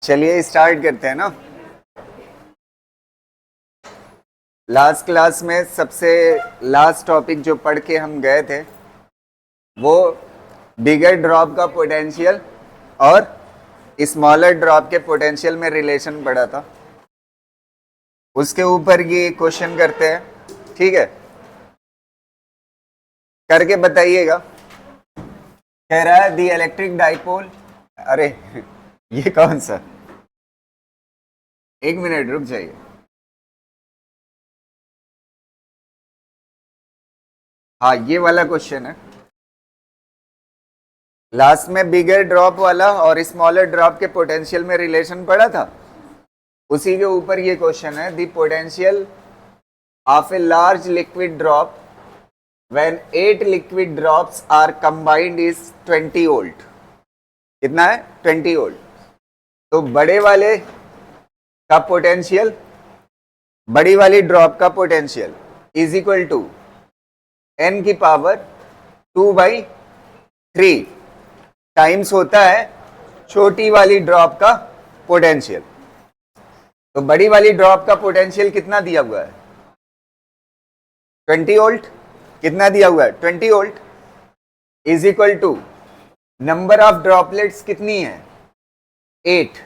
चलिए स्टार्ट करते हैं ना। लास्ट क्लास में सबसे लास्ट टॉपिक जो पढ़ के हम गए थे वो बिगर ड्रॉप का पोटेंशियल और स्मॉलर ड्रॉप के पोटेंशियल में रिलेशन पढ़ा था। उसके ऊपर ये क्वेश्चन करते हैं, ठीक है? करके बताइएगा। कह रहा है दी इलेक्ट्रिक डाइपोल, अरे ये कौन सा, एक मिनट रुक जाइए। हाँ, ये वाला क्वेश्चन है। लास्ट में बिगर ड्रॉप वाला और स्मॉलर ड्रॉप के पोटेंशियल में रिलेशन पड़ा था, उसी के ऊपर ये क्वेश्चन है। The potential of a large liquid drop when 8 liquid drops are combined is 20 volt. कितना है? 20 वोल्ट। तो बड़े वाले का पोटेंशियल, बड़ी वाली ड्रॉप का potential is equal to n की पावर 2/3 टाइम्स होता है छोटी वाली ड्रॉप का पोटेंशियल। तो बड़ी वाली ड्रॉप का पोटेंशियल कितना दिया हुआ है? 20 वोल्ट। कितना दिया हुआ है? 20 volt is equal to number of droplets कितनी है? 8।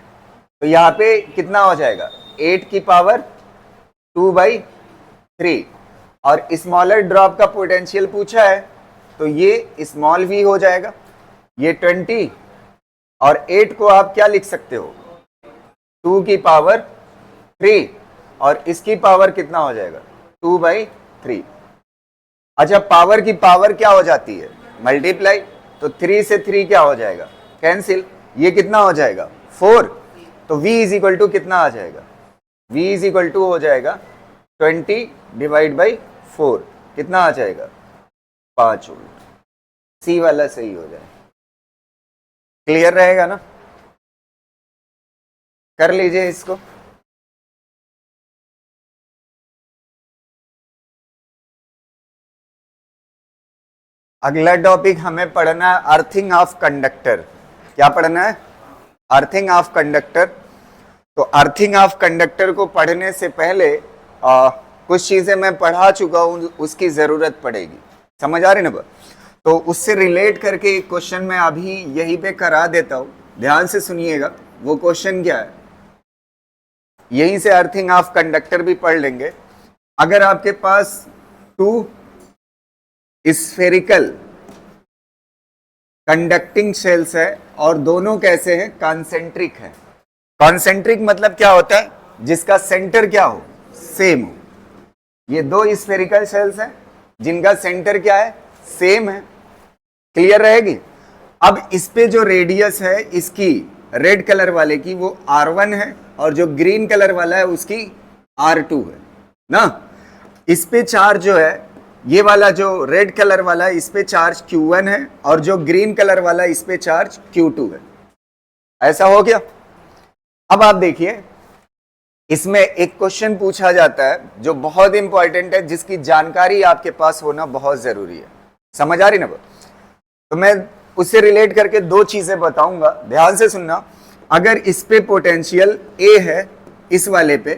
तो यहां पे कितना हो जाएगा? 8 की पावर 2/3। और स्मॉलर ड्रॉप का पोटेंशियल पूछा है तो ये स्मॉल v हो जाएगा। ये 20 और 8 को आप क्या लिख सकते हो? 2 की पावर 3 और इसकी पावर कितना हो जाएगा? 2/3। अच्छा, पावर की पावर क्या हो जाती है? मल्टीप्लाई। तो 3 से 3 क्या हो जाएगा? कैंसिल। ये कितना हो जाएगा? 4। तो v इज इक्वल टू कितना आ जाएगा? v इज इक्वल टू हो जाएगा 20 डिवाइड बाई 4। कितना आ जाएगा? 5 वोल्ट। सी वाला सही हो जाए। क्लियर रहेगा ना? कर लीजिए इसको। अगला टॉपिक हमें पढ़ना है अर्थिंग ऑफ कंडक्टर। क्या पढ़ना है? Earthing of conductor. तो अर्थिंग ऑफ कंडक्टर को पढ़ने से पहले कुछ चीजें मैं पढ़ा चुका हूं, उसकी जरूरत पड़ेगी। समझ आ रही ना? तो उससे रिलेट करके एक क्वेश्चन मैं अभी यहीं पे करा देता हूं, ध्यान से सुनिएगा। वो क्वेश्चन क्या है, यहीं से अर्थिंग ऑफ कंडक्टर भी पढ़ लेंगे। अगर आपके पास 2 स्फेरिकल कंडक्टिंग शेल्स है और दोनों कैसे हैं? कॉन्सेंट्रिक है। कॉन्सेंट्रिक मतलब क्या होता है? जिसका सेंटर क्या हो? सेम हो। ये 2 स्फेरिकल शेल्स हैं जिनका सेंटर क्या है? सेम है। क्लियर रहेगी? अब इस पे जो रेडियस है इसकी, रेड कलर वाले की, वो R1 है और जो ग्रीन कलर वाला है उसकी R2 है ना। इस पे चार्ज जो है, ये वाला जो रेड कलर वाला है इस पे चार्ज Q1 है और जो ग्रीन कलर वाला इस पे चार्ज Q2 है। ऐसा हो गया। अब आप देखिए, इसमें एक क्वेश्चन पूछा जाता है जो बहुत इंपॉर्टेंट है, जिसकी जानकारी आपके पास होना बहुत जरूरी है। समझ आ रही ना? तो मैं उससे रिलेट करके 2 चीजें बताऊंगा, ध्यान से सुनना। अगर इस पे पोटेंशियल A है, इस वाले पे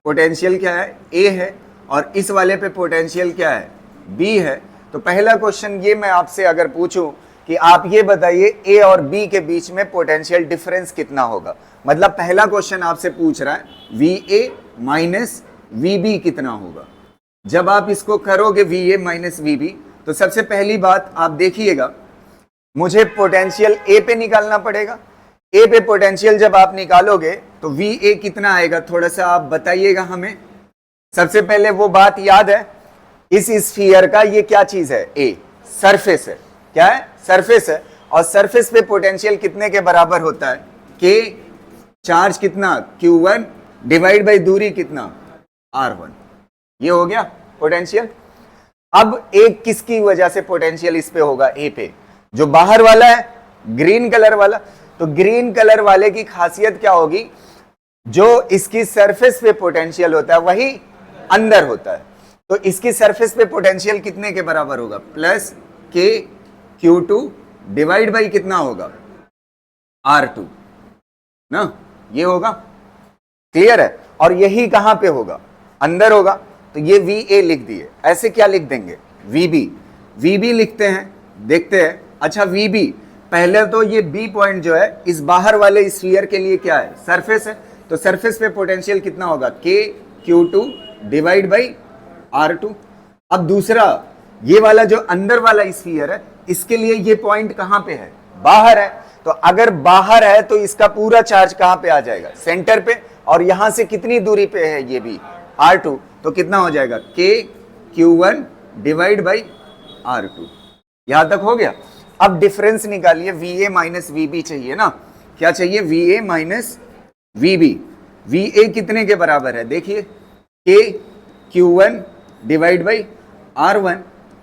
पोटेंशियल क्या है? A है, और इस वाले पे पोटेंशियल क्या है? B है। तो पहला क्वेश्चन ये मैं आपसे अगर पूछूं कि आप ये बताइए A और B के बीच में पोटेंशियल डिफरेंस कितना होगा, मतलब पहला क्वेश्चन आपसे पूछ रहा है VA माइनस VB कितना होगा। जब आप इसको करोगे VA माइनस VB, तो सबसे पहली बात आप देखिएगा, मुझे पोटेंशियल A पे निकालना पड़ेगा। A पे पोटेंशियल जब आप निकालोगे तो VA कितना आएगा, थोड़ा सा आप बताइएगा हमें। सबसे पहले वो बात याद है, इस स्फीयर का ये क्या चीज है? A सरफेस है। क्या है? सरफेस है। और सरफेस पे पोटेंशियल कितने के बराबर होता है? K। चार्ज कितना? Q1 डिवाइड बाई दूरी कितना? R1। ये हो गया पोटेंशियल। अब एक किसकी वजह से पोटेंशियल इस पे होगा? A पे। जो बाहर वाला है, ग्रीन कलर वाला। तो ग्रीन कलर वाले की खासियत क्या होगी? जो इसकी सरफेस पे पोटेंशियल होता है वही अंदर होता है। तो इसकी सरफेस पे पोटेंशियल कितने के बराबर होगा? Plus K Q2 divide by कितना होगा? R2 ना। ये होगा, क्लियर है। और यही कहां पे होगा, अंदर होगा, तो ये VA लिख दिए। ऐसे क्या लिख देंगे, VB लिखते हैं, देखते हैं। अच्छा VB, पहले तो ये B पॉइंट जो है इस बाहर वाले स्फीयर के लिए क्या है, सरफेस है, तो सरफेस पे पोटेंशियल कितना होगा, KQ2 डिवाइड बाई R2। अब दूसरा, ये वाला जो अंदर वाला स्फीयर है, इसके लिए ये पॉइंट कहां पे है, बाहर है, तो अगर बाहर है तो इसका पूरा चार्ज कहां पे आ जाएगा, सेंटर पे, और यहां से कितनी दूरी पे है ये भी, R2, तो कितना हो जाएगा, KQ1 डिवाइड बाई R2। यहां तक हो गया। अब डिफरेंस निकालिए, VA माइनस VB चाहिए ना, क्या चाहिए, VA माइनस VB। VA कितने के बराबर है, देखिए, KQ1 divide by R1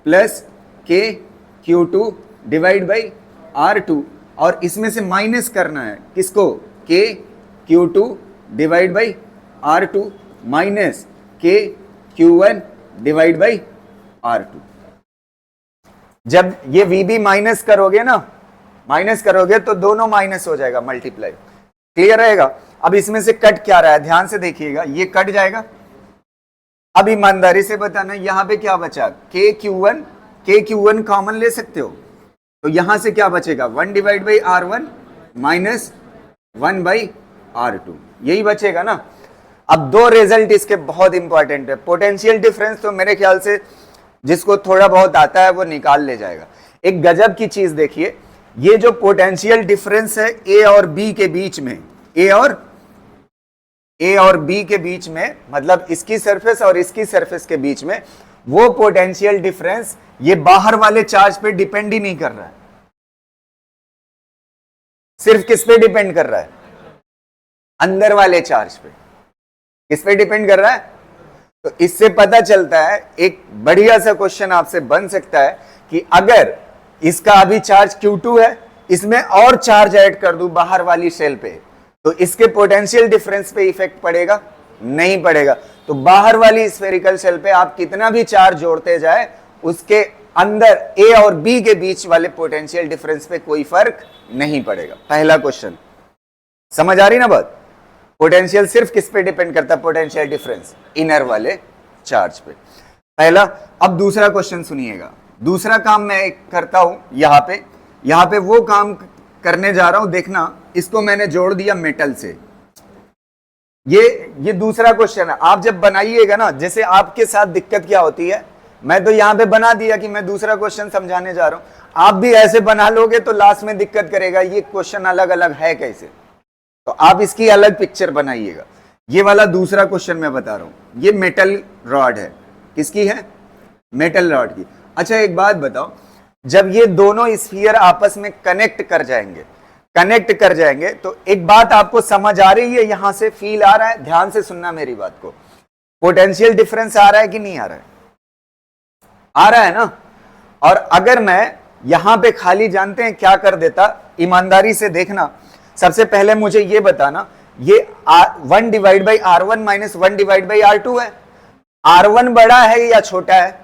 plus KQ2 divide by R2, और इसमें से माइनस करना है किसको, KQ2 divide by R2 minus KQ1 divide by R2। जब ये VB माइनस करोगे ना, माइनस करोगे तो दोनों माइनस हो जाएगा, मल्टीप्लाई, क्लियर रहेगा। अब इसमें से कट क्या रहा है, ध्यान से देखिएगा, ये कट जाएगा। अब ईमानदारी से बताना, यहां पे क्या बचा, KQ1 कॉमन ले सकते हो, तो यहां से क्या बचेगा, 1 divide by R1 minus 1 by R2, यही बचेगा ना। अब दो रिजल्ट इसके बहुत इंपॉर्टेंट है। पोटेंशियल डिफरेंस तो मेरे ख्याल से जिसको थोड़ा बहुत आता है वो निकाल ले जाएगा। एक गजब की चीज देखिए, ये जो पोटेंशियल डिफरेंस है A और B के बीच में, A और B के बीच में, मतलब इसकी सरफेस और इसकी सरफेस के बीच में, वो पोटेंशियल डिफरेंस ये बाहर वाले चार्ज पे डिपेंड ही नहीं कर रहा है, सिर्फ किस पे डिपेंड कर रहा है, अंदर वाले चार्ज पे। किस पे डिपेंड कर रहा है, तो इससे पता चलता है, एक बढ़िया सा क्वेश्चन आपसे बन सकता है कि अगर इसका अभी चार्ज Q2 है, इसमें और चार्ज ऐड कर दूं बाहर वाली शेल पे, तो इसके पोटेंशियल डिफरेंस पे इफेक्ट पड़ेगा, नहीं पड़ेगा। तो बाहर वाली स्फेरिकल शेल पे आप कितना भी चार्ज जोड़ते जाए, उसके अंदर A और B के बीच वाले पोटेंशियल डिफरेंस पे कोई फर्क नहीं पड़ेगा। पहला क्वेश्चन समझ आ रही ना बात। पोटेंशियल सिर्फ किस पे डिपेंड करता है, पोटेंशियल डिफरेंस इनर वाले चार्ज पे, पहला। अब दूसरा क्वेश्चन सुनिएगा, दूसरा काम मैं करता हूं यहां पे वो काम करने जा रहा हूं, देखना, इसको मैंने जोड़ दिया मेटल से। ये दूसरा क्वेश्चन है। आप जब बनाइएगा ना, जैसे आपके साथ दिक्कत क्या होती है, मैं तो यहां पे बना दिया कि मैं दूसरा क्वेश्चन समझाने जा रहा हूं, आप भी ऐसे बना लोगे तो लास्ट में दिक्कत करेगा, ये क्वेश्चन अलग अलग है कैसे, तो आप इसकी अलग पिक्चर बनाइएगा। ये वाला दूसरा क्वेश्चन मैं बता रहा हूं, ये मेटल रॉड है, किसकी है, मेटल रॉड की। अच्छा एक बात बताओ, जब ये दोनों स्फीयर आपस में कनेक्ट कर जाएंगे तो एक बात आपको समझ आ रही है, यहां से फील आ रहा है, ध्यान से सुनना मेरी बात को, पोटेंशियल डिफरेंस आ रहा है कि नहीं आ रहा है, आ रहा है ना। और अगर मैं यहां पे खाली, जानते हैं क्या कर देता, ईमानदारी से देखना, सबसे पहले मुझे ये बताना, ये 1 divide by R1 minus 1 divide by R2 है, R1 बड़ा है या छोटा है,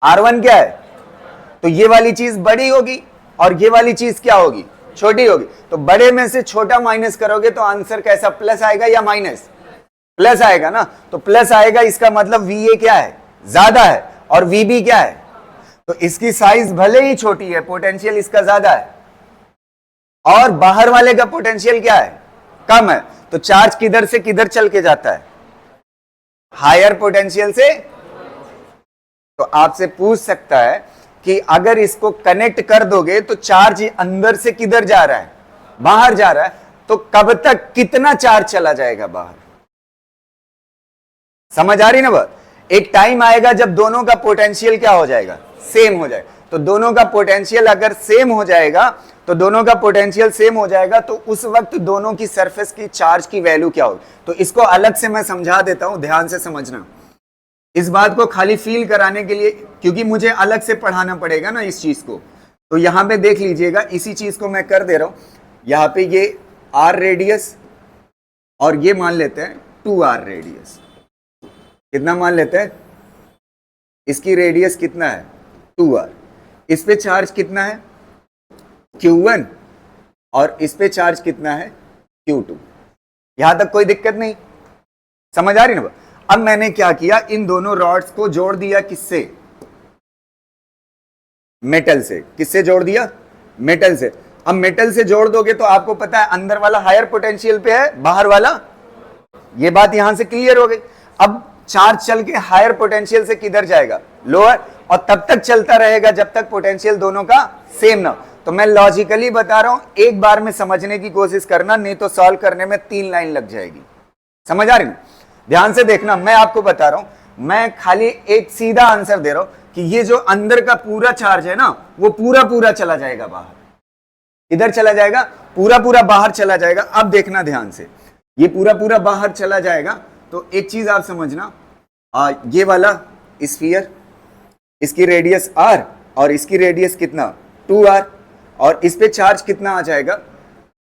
R1 क्या है, तो ये वाली चीज बड़ी होगी और ये वाली चीज क्या होगी, छोटी होगी। तो बड़े में से छोटा माइनस करोगे तो आंसर कैसा, प्लस आएगा या माइनस, प्लस आएगा ना। तो प्लस आएगा, इसका मतलब VA क्या है, ज्यादा है, और VB क्या है, तो इसकी साइज भले ही छोटी है, पोटेंशियल इसका ज्यादा है, और बाहर वाले का पोटेंशियल क्या है, कम है। तो चार्ज किधर से किधर चल के जाता है, हायर पोटेंशियल से। तो आपसे पूछ सकता है कि अगर इसको कनेक्ट कर दोगे तो चार्ज अंदर से किधर जा रहा है, बाहर जा रहा है, तो कब तक कितना चार्ज चला जाएगा बाहर, समझ आ रही ना बात। एक टाइम आएगा जब दोनों का पोटेंशियल क्या हो जाएगा, सेम हो जाएगा। तो दोनों का पोटेंशियल अगर सेम हो जाएगा, तो उस वक्त दोनों की सरफेस की चार्ज की वैल्यू क्या होगी। तो इसको अलग से मैं समझा देता हूं, ध्यान से समझना, इस बात को खाली फील कराने के लिए, क्योंकि मुझे अलग से पढ़ाना पड़ेगा ना इस चीज को। तो यहां पे देख लीजिएगा, इसी चीज को मैं कर दे रहा हूं। यहां पे ये R रेडियस और ये मान लेते हैं 2R रेडियस, कितना मान लेते हैं, इसकी रेडियस कितना है 2R, इस पे चार्ज कितना है Q1 और इस पे चार्ज कितना है Q2, यहां तक कोई दिक्कत नहीं, समझ आ रही ना। अब मैंने क्या किया, इन दोनों रॉड्स को जोड़ दिया, किससे, मेटल से। किससे जोड़ दिया, मेटल से। अब मेटल से जोड़ दोगे तो आपको पता है अंदर वाला हायर पोटेंशियल पे है, बाहर वाला, ये बात यहां से क्लियर हो गई। अब चार्ज चल के हायर पोटेंशियल से किधर जाएगा, लोअर, और तब तक चलता रहेगा जब तक पोटेंशियल दोनों का सेम ना हो। तो मैं लॉजिकली बता रहा हूं, एक बार में समझने की कोशिश करना, नहीं तो सॉल्व करने में 3 लाइन लग जाएगी। समझ आ रही है? ध्यान से देखना, मैं आपको बता रहा हूं, मैं खाली एक सीधा आंसर दे रहा हूं कि ये जो अंदर का पूरा चार्ज है ना, वो पूरा पूरा चला जाएगा बाहर। इधर चला जाएगा, पूरा पूरा बाहर चला जाएगा। अब देखना ध्यान से, ये पूरा पूरा बाहर चला जाएगा। तो एक चीज आप समझना, ये वाला स्फीयर, इसकी रेडियस r और इसकी रेडियस कितना 2r, और इस पे चार्ज कितना आ जाएगा,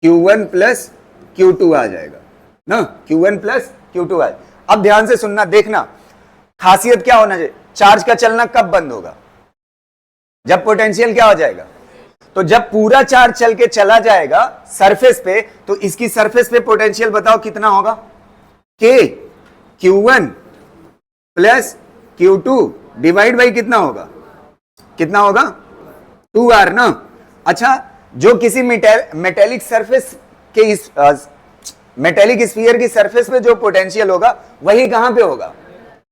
q1 प्लस q2 आ जाएगा ना, q1 प्लस q2 आ। अब ध्यान से सुनना, देखना खासियत क्या होना चाहिए, चार्ज का चलना कब बंद होगा, जब पोटेंशियल क्या हो जाएगा। तो जब पूरा चार्ज चल के चला जाएगा सरफेस पे, तो इसकी सरफेस पे पोटेंशियल बताओ कितना होगा, k q1 plus q2 divide by कितना होगा, कितना होगा 2r ना। अच्छा, जो किसी मेटेलिक सरफेस के इस मेटेलिक स्फीयर की सरफेस पे जो पोटेंशियल होगा वही कहां पे होगा,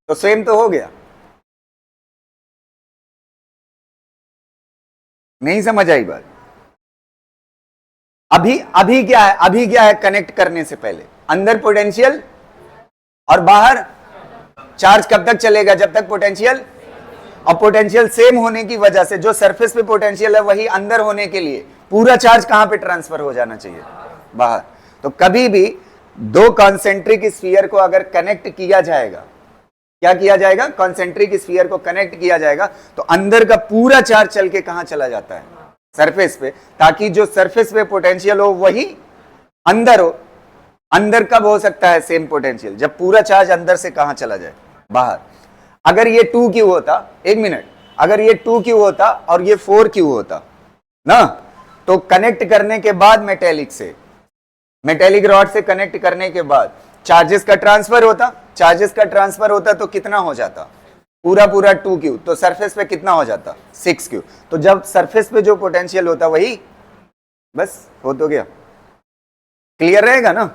तो सेम तो हो गया। नहीं समझ आई बात। अभी क्या है, अभी क्या है, कनेक्ट करने से पहले अंदर पोटेंशियल और बाहर चार्ज कब तक चलेगा, जब तक पोटेंशियल, और पोटेंशियल सेम होने की वजह से जो सरफेस पे पोटेंशियल है वही अंदर होने के लिए पूरा चार्ज कहां पे ट्रांसफर हो जाना चाहिए, बाहर। तो कभी भी दो कॉन्सेंट्रिक स्फीयर को अगर कनेक्ट किया जाएगा, क्या किया जाएगा, कॉन्सेंट्रिक स्फीयर को कनेक्ट किया जाएगा, तो अंदर का पूरा चार्ज चल के कहां चला जाता है, सरफेस पे, ताकि जो सरफेस पे पोटेंशियल हो वही अंदर हो। अंदर कब हो सकता है सेम पोटेंशियल, जब पूरा चार्ज अंदर से कहां चला जाए, बाहर। अगर ये 2q होता, एक मिनट, अगर ये 2q होता और ये 4q होता ना, तो कनेक्ट करने के बाद मेटेलिक से, मेटेलिक रॉड से कनेक्ट करने के बाद चार्जेस का ट्रांसफर होता, चार्जेस का ट्रांसफर होता तो कितना हो जाता, पूरा पूरा 2q, तो सरफेस पे कितना हो जाता 6q। तो जब सरफेस पे जो पोटेंशियल होता वही, बस हो तो गया, क्लियर रहेगा ना।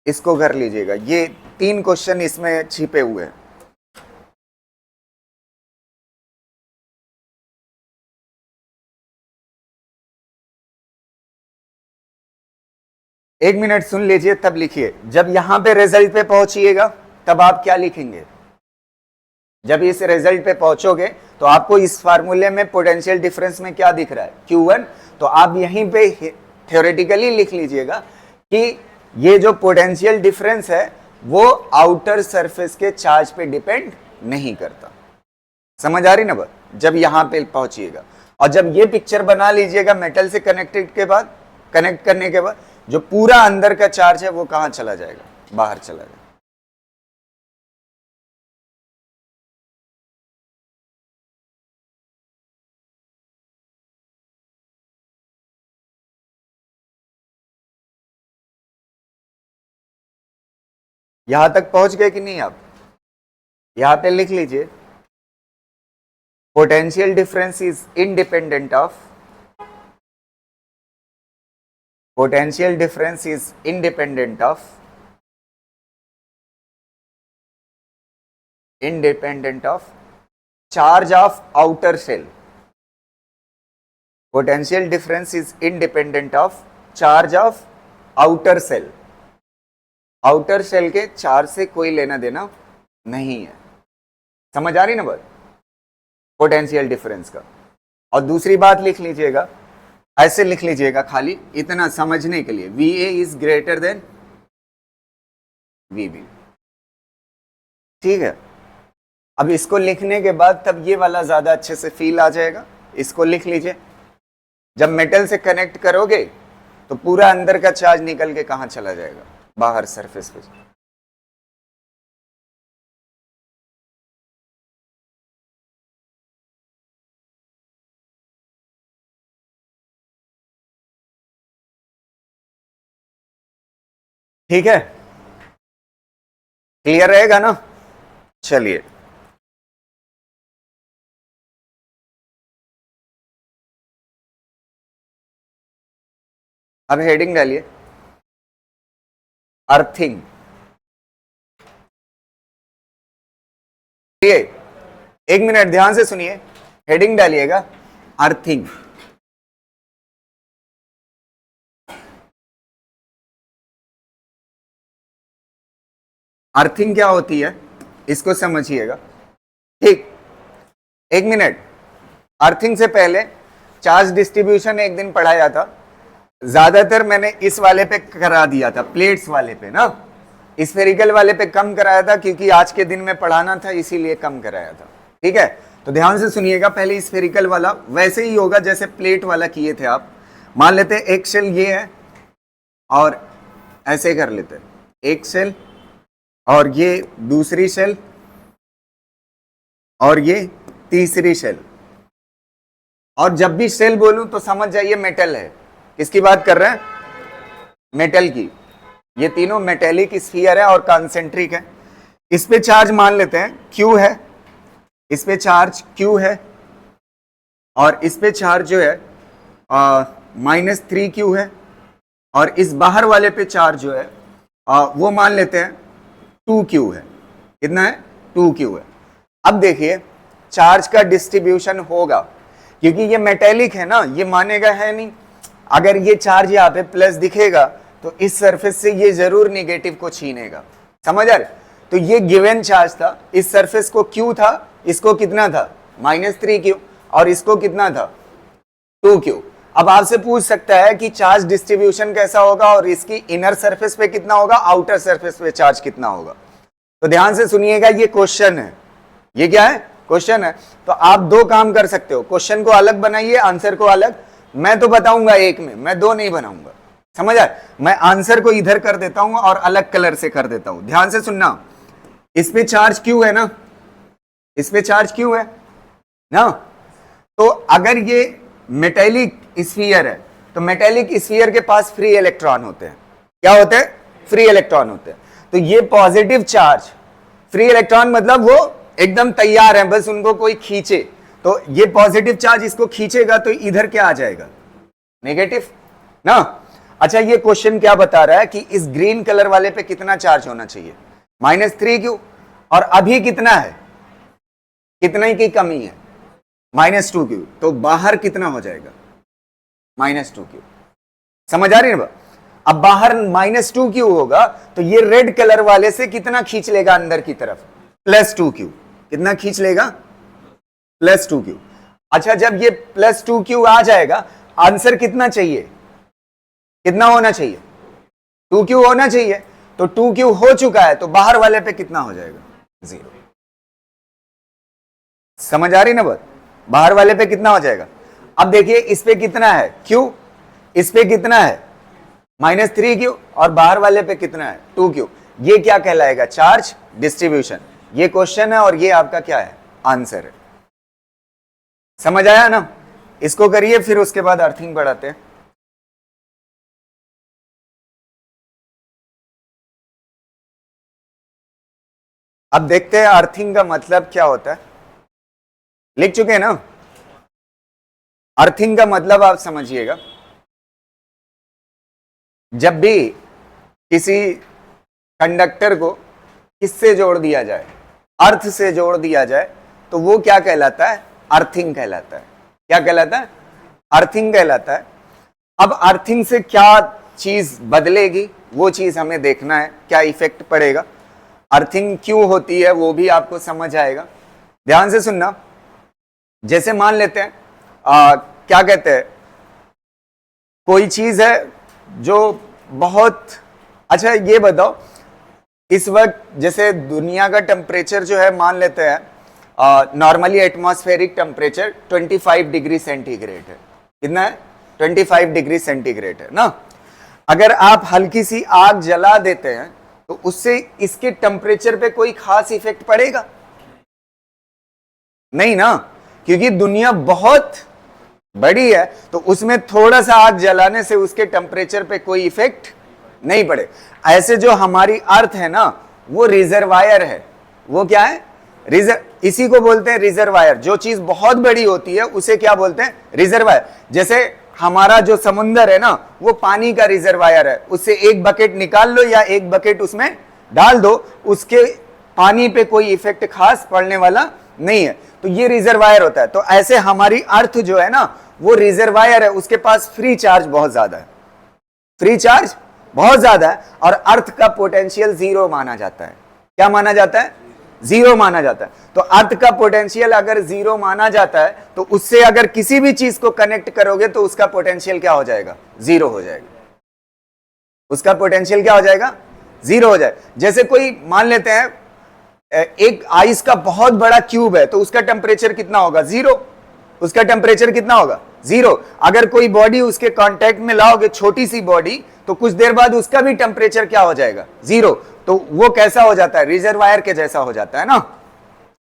इसको कर लीजिएगा, ये 3 क्वेश्चन इसमें छिपे हुए हैं। एक मिनट सुन लीजिए तब लिखिए। जब यहां पे रिजल्ट पे पहुंचिएगा तब आप क्या लिखेंगे, जब इस रिजल्ट पे पहुंचोगे तो आपको इस फार्मूले में पोटेंशियल डिफरेंस में क्या दिख रहा है, Q1। तो आप यहीं पे थ्योरेटिकली लिख लीजिएगा कि ये जो पोटेंशियल डिफरेंस है वो आउटर सरफेस के चार्ज पे डिपेंड नहीं करता। समझ आ रही ना बात, जब यहां पे पहुंचिएगा। और जब ये पिक्चर बना लीजिएगा मेटल से कनेक्टेड के बाद, कनेक्ट करने के बाद जो पूरा अंदर का चार्ज है वो कहां चला जाएगा, बाहर चला जाएगा। यहां तक पहुंच गए कि नहीं आप, यहां पे लिख लीजिए, potential difference is independent of, potential difference is independent of charge of outer shell. Potential difference is independent of charge of outer shell. Outer shell के चार्ज से कोई लेना देना नहीं है। समझ आ रही ना बात, पोटेंशियल डिफरेंस का। और दूसरी बात लिख लीजिएगा, ऐसे लिख लीजिएगा खाली इतना समझने के लिए, VA is greater than VB। ठीक है, अब इसको लिखने के बाद तब ये वाला ज्यादा अच्छे से फील आ जाएगा। इसको लिख लीजिए, जब मेटल से कनेक्ट करोगे तो पूरा अंदर का चार्ज निकल के कहां चला जाएगा, बाहर सरफेस पे। ठीक है, क्लियर रहेगा ना? चलिए, अब हेडिंग डालिए, अर्थिंग। एक मिनट ध्यान से सुनिए, हेडिंग डालिएगा अर्थिंग। अर्थिंग क्या होती है इसको समझिएगा, ठीक? एक मिनट, अर्थिंग से पहले चार्ज डिस्ट्रीब्यूशन एक दिन पढ़ाया था, ज्यादातर मैंने इस वाले पे करा दिया था, प्लेट्स वाले पे ना, स्फेरिकल वाले पे कम कराया था क्योंकि आज के दिन में पढ़ाना था, इसीलिए कम कराया था, ठीक है? तो ध्यान से सुनिएगा, पहले स्फेरिकल वाला वैसे ही होगा जैसे प्लेट वाला किए थे आप। मान लेते हैं एक शेल ये है और ऐसे कर लेते हैं, एक शेल और ये दूसरी शेल और ये तीसरी शेल, और जब भी शेल बोलूं तो समझ जाइए मेटल है। किसकी बात कर रहे हैं? मेटल की। ये तीनों मेटेलिक स्फीयर है और कॉन्सेंट्रिक है। इस पे चार्ज मान लेते हैं Q है, इस पे चार्ज Q है और इस पे चार्ज जो है -3Q है, और इस बाहर वाले पे चार्ज जो है वो मान लेते हैं 2Q है। कितना है? 2Q है। अब देखिए चार्ज का डिस्ट्रीब्यूशन होगा, क्योंकि ये मेटेलिक है ना, ये मानेगा है नहीं। अगर ये चार्ज यहाँ पे प्लस दिखेगा तो इस सरफेस से ये जरूर निगेटिव को छीनेगा, समझ आ रहे? तो ये गिवन चार्ज था, इस सरफेस को Q था, इसको कितना था? -3Q, और इसको कितना था? 2Q। अब आपसे पूछ सकता है कि चार्ज डिस्ट्रीब्यूशन कैसा होगा और इसकी इनर सरफेस पे कितना होगा, आउटर सरफेस पे चार्ज कितना होगा। तो ध्यान से सुनिएगा, ये क्वेश्चन है। ये क्या है? क्वेश्चन है। तो आप दो काम कर सकते हो, क्वेश्चन को अलग बनाइए, आंसर को अलग। मैं तो बताऊंगा एक में, मैं दो नहीं बनाऊंगा, समझ आए? मैं आंसर को इधर कर देता हूं और अलग कलर से कर देता हूं। ध्यान से सुनना, इस पे चार्ज Q है ना, इस पे चार्ज Q है ना, तो अगर ये मेटेलिक स्फीयर है तो मेटेलिक स्फीयर के पास फ्री इलेक्ट्रॉन होते हैं। क्या होते हैं? फ्री इलेक्ट्रॉन होते हैं। तो ये पॉजिटिव चार्ज, फ्री इलेक्ट्रॉन मतलब वो एकदम तैयार है, बस उनको कोई खींचे, तो ये पॉजिटिव चार्ज इसको खींचेगा तो इधर क्या आ जाएगा? नेगेटिव ना। अच्छा, ये क्वेश्चन क्या बता रहा है कि इस ग्रीन कलर वाले पे कितना चार्ज होना चाहिए? -3Q, और अभी कितना है? कितना की कमी है? -2Q, तो बाहर कितना हो जाएगा? -2Q। समझ आ रही है? अब बाहर -2Q होगा तो ये रेड कलर वाले से कितना खींच लेगा अंदर की तरफ? +2Q। कितना खींच लेगा? +2Q। अच्छा, जब ये +2Q आ जाएगा, आंसर कितना चाहिए? कितना होना चाहिए? 2Q होना चाहिए। तो 2Q हो चुका है, तो बाहर वाले पे कितना हो जाएगा? 0। समझ आ रही ना बात? बाहर वाले पे कितना हो जाएगा? अब देखिए, इस पे कितना है? Q, इस पे कितना है? -3Q, और बाहर वाले पे कितना है? 2Q। ये क्या कहलाएगा? Charge distribution. ये क्वेश्चन है और ये आपका क्या है? आंसर है। समझ आया ना? इसको करिए, फिर उसके बाद अर्थिंग बढ़ाते हैं। अब देखते हैं अर्थिंग का मतलब क्या होता है। लिख चुके हैं ना? अर्थिंग का मतलब आप समझिएगा, जब भी किसी कंडक्टर को किससे जोड़ दिया जाए? अर्थ से जोड़ दिया जाए, तो वो क्या कहलाता है? अर्थिंग कहलाता है। क्या कहलाता है? अर्थिंग कहलाता है। अब अर्थिंग से क्या चीज बदलेगी, वो चीज हमें देखना है, क्या इफेक्ट पड़ेगा, अर्थिंग क्यों होती है, वो भी आपको समझ आएगा। ध्यान से सुनना। जैसे मान लेते हैं क्या कहते हैं, कोई चीज है जो बहुत, अच्छा ये बताओ, इस वक्त जैसे दुनिया का टेम्परेचर जो है, मान लेते हैं normally atmospheric temperature 25 degree centigrade है। कितना है? 25 डिग्री सेंटीग्रेड है ना। अगर आप हल्की सी आग जला देते हैं तो उससे इसके टेम्परेचर पे कोई खास इफेक्ट पड़ेगा? नहीं ना, क्योंकि दुनिया बहुत बड़ी है, तो उसमें थोड़ा सा आग जलाने से उसके टेम्परेचर पे कोई इफेक्ट नहीं पड़े। ऐसे जो हमारी अर्थ है ना, वो रिजर्वायर है। वो क्या है? इसी को बोलते हैं रिजर्वायर। जो चीज बहुत बड़ी होती है उसे क्या बोलते हैं? रिजर्वायर। जैसे हमारा जो समुंदर है ना, वो पानी का रिजर्वायर है। उससे एक बकेट निकाल लो या एक बकेट उसमें डाल दो, उसके पानी पे कोई इफेक्ट खास पड़ने वाला नहीं है। तो ये रिजर्वायर होता है। तो ऐसे हमारी अर्थ जो है ना, वो रिजर्वायर है। उसके पास फ्री चार्ज बहुत ज्यादा है, फ्री चार्ज बहुत ज्यादा है। और अर्थ का पोटेंशियल जीरो माना जाता है। क्या माना जाता है? जीरो माना जाता है। तो अर्थ का पोटेंशियल अगर जीरो माना जाता है, तो उससे अगर किसी भी चीज को कनेक्ट करोगे तो उसका पोटेंशियल क्या हो जाएगा? जीरो हो जाएगा। उसका पोटेंशियल क्या हो जाएगा? जीरो हो जाए। जैसे कोई मान लेते हैं एक आइस का बहुत बड़ा क्यूब है, तो उसका टेम्परेचर कितना होगा? जीरो। उसका टेम्परेचर कितना होगा? जीरो। अगर कोई बॉडी उसके कांटेक्ट में लाओगे, छोटी सी बॉडी, तो कुछ देर बाद उसका भी टेम्परेचर क्या हो जाएगा? जीरो। तो वो कैसा हो जाता है? रिजर्वायर के जैसा हो जाता है ना।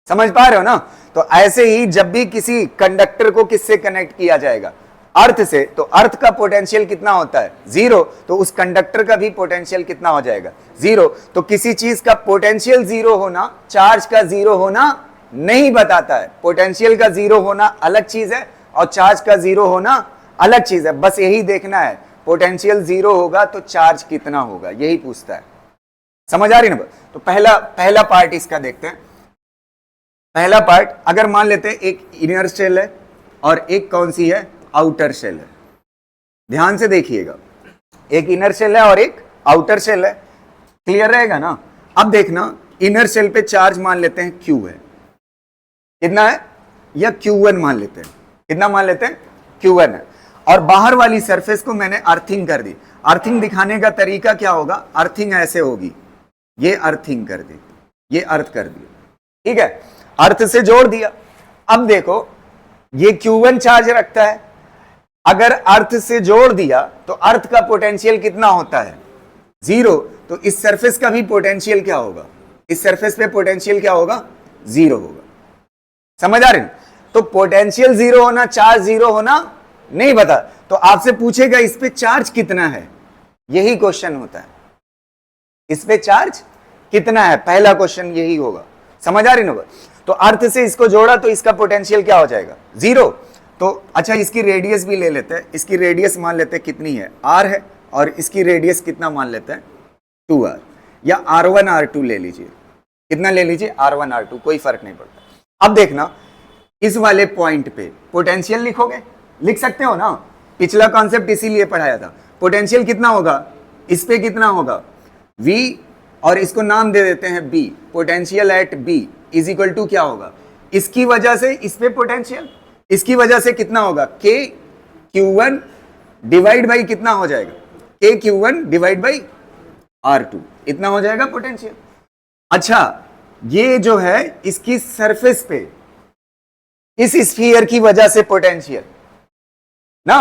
समझ पा रहे हो ना? तो ऐसे ही जब भी किसी कंडक्टर को किससे कनेक्ट किया जाएगा? अर्थ से। तो अर्थ का पोटेंशियल कितना होता है? जीरो। तो उस कंडक्टर का भी पोटेंशियल कितना हो जाएगा? जीरो। तो किसी चीज का पोटेंशियल जीरो होना चार्ज का जीरो होना नहीं बताता है। पोटेंशियल का जीरो होना अलग चीज है और चार्ज का जीरो होना अलग चीज है। बस यही देखना है, पोटेंशियल जीरो होगा तो चार्ज कितना होगा, यही पूछता है। समझ आ रही ना? तो पहला पार्ट इसका देखते हैं। पहला पार्ट, अगर मान लेते हैं एक इनर शेल है और एक कौन सी है? आउटर शेल है। ध्यान से देखिएगा, एक इनर शेल है और एक आउटर शेल है। क्लियर रहेगा ना? अब देखना, इनर शेल पे चार्ज मान लेते हैं Q है। कितना है? या Q1 मान लेते हैं। कितना मान लेते हैं? Q1 है। और बाहर वाली सरफेस को मैंने अर्थिंग कर दी। अर्थिंग दिखाने का तरीका क्या होगा? अर्थिंग ऐसे होगी, ये अर्थिंग कर दी, ये अर्थ कर दी, ठीक है? अर्थ से जोड़ दिया। अब देखो, ये Q1 चार्ज रखता है। अगर अर्थ से जोड़ दिया तो अर्थ का पोटेंशियल कितना होता है? जीरो। तो इस सरफेस का भी पोटेंशियल क्या होगा? इस सरफेस पे पोटेंशियल क्या होगा? जीरो होगा। समझ आ रहे हैं? तो पोटेंशियल जीरो होना, चार्ज जीरो होना नहीं बता। तो आपसे पूछेगा इस पे चार्ज कितना है, यही क्वेश्चन होता है। इस पे चार्ज कितना है, पहला क्वेश्चन यही होगा। समझ आ रही ना? तो अर्थ से इसको जोड़ा तो इसका पोटेंशियल क्या हो जाएगा? जीरो। तो अच्छा, इसकी रेडियस भी ले लेते हैं। इसकी रेडियस मान लेते हैं कितनी है? r है। और इसकी रेडियस कितना मान लेते हैं? 2r, या r1 r2 ले लीजिए। कितना ले लीजिए? r1 r2, कोई फर्क नहीं पड़ता। अब देखना, इस वाले पॉइंट पे पोटेंशियल लिखोगे, लिख सकते हो ना? पिछला कॉन्सेप्ट इसीलिए पढ़ाया था। पोटेंशियल कितना होगा? इस पे कितना होगा? v, और इसको नाम दे देते हैं b। Potential at b is equal to क्या होगा? इसकी वजह से इस पे पोटेंशियल, इसकी वजह से कितना होगा? k Q1 डिवाइड बाई कितना हो जाएगा? k Q1 divide by R2, इतना हो जाएगा पोटेंशियल। अच्छा, ये जो है इसकी सरफेस पे, इस स्फीयर की वजह से पोटेंशियल ना।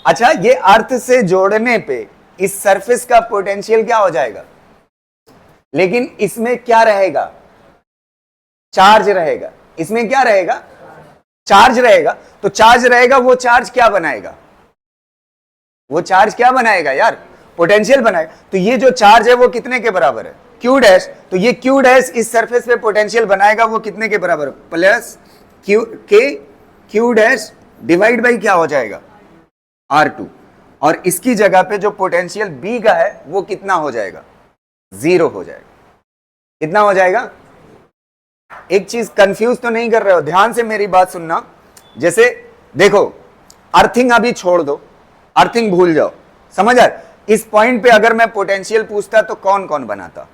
अच्छा, ये अर्थ से जोड़ने पे इस सरफेस का पोटेंशियल क्या हो जाएगा? लेकिन इसमें क्या रहेगा? चार्ज रहेगा। इसमें क्या रहेगा? चार्ज रहेगा। तो चार्ज रहेगा, वो चार्ज क्या बनाएगा? वो चार्ज क्या बनाएगा यार? पोटेंशियल बनाएगा। तो ये जो चार्ज है वो कितने के बराबर है? Q dash. तो ये Q डैश इस सरफेस पे पोटेंशियल बनाएगा, वो कितने के बराबर? Plus Q dash divide by क्या हो जाएगा? R2। और इसकी जगह पे जो पोटेंशियल B का है वो कितना हो जाएगा? जीरो हो जाएगा। कितना हो जाएगा? एक चीज कंफ्यूज तो नहीं कर रहे हो? ध्यान से मेरी बात सुनना। जैसे देखो, अर्थिंग अभी छोड़ दो, अर्थिंग भूल जाओ। समझ आ? इस पॉइंट पे अगर मैं पोटेंशियल पूछता तो कौन कौन बनाता?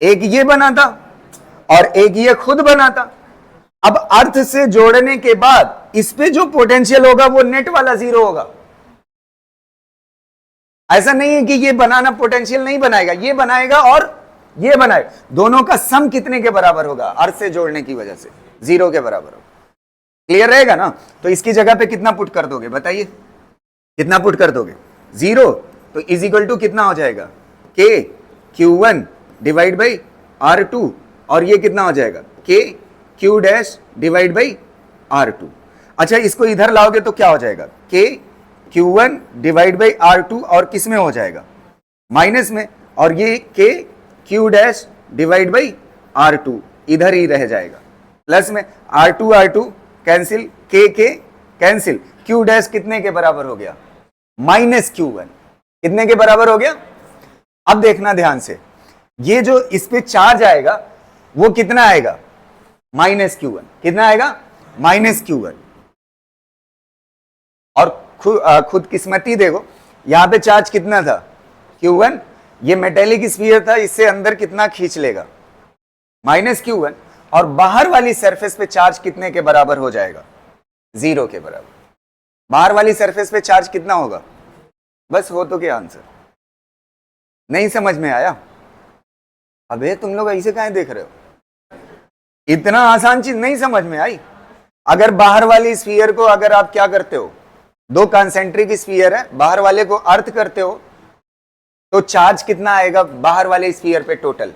एक ये बनाता और एक ये खुद बनाता। अब अर्थ से जोड़ने के बाद इस पे जो पोटेंशियल होगा वो नेट वाला जीरो होगा। ऐसा नहीं है कि ये बनाना पोटेंशियल नहीं बनाएगा, ये बनाएगा और ये बनाएगा। दोनों का सम कितने के बराबर होगा? अर्थ से जोड़ने की वजह से जीरो के बराबर होगा। क्लियर रहेगा ना? तो इसकी जगह पे कितना पुट कर दोगे? बताइए, कितना पुट कर दोगे? जीरो। तो इज इक्वल टू कितना हो जाएगा? k Q1 divide by R2, और ये कितना हो जाएगा? k Q dash divide by R2। अच्छा, इसको इधर लाओगे तो क्या हो जाएगा? k Q1 divide by R2, और किस में हो जाएगा? माइनस में। और ये k Q dash divide by R2 इधर ही रह जाएगा, प्लस में R2 कैंसिल, के कैंसिल, Q डैश कितने के बराबर हो गया, माइनस Q1 कितने के बराबर हो गया। अब देखना ध्यान से, ये जो इस पे चार्ज आएगा वो कितना आएगा, माइनस Q1, कितना आएगा, माइनस Q1। और खुद किस्मती देखो, यहां पे चार्ज कितना था, Q1, ये मेटेलिक स्फीयर था, इससे अंदर कितना खींच लेगा, माइनस Q1, और बाहर वाली सरफेस पे चार्ज कितने के बराबर हो जाएगा, 0 के बराबर। बाहर वाली सरफेस पे चार्ज कितना होगा, बस हो तो क्या आंसर, नहीं समझ में आया। अबे तुम लोग ऐसे काहे देख रहे हो, इतना आसान चीज नहीं समझ में आई। अगर बाहर वाली स्फीयर को अगर आप क्या करते हो, दो कॉन्सेंट्रिक स्फीयर है, बाहर वाले को अर्थ करते हो, तो चार्ज कितना आएगा बाहर वाले स्फीयर पे टोटल,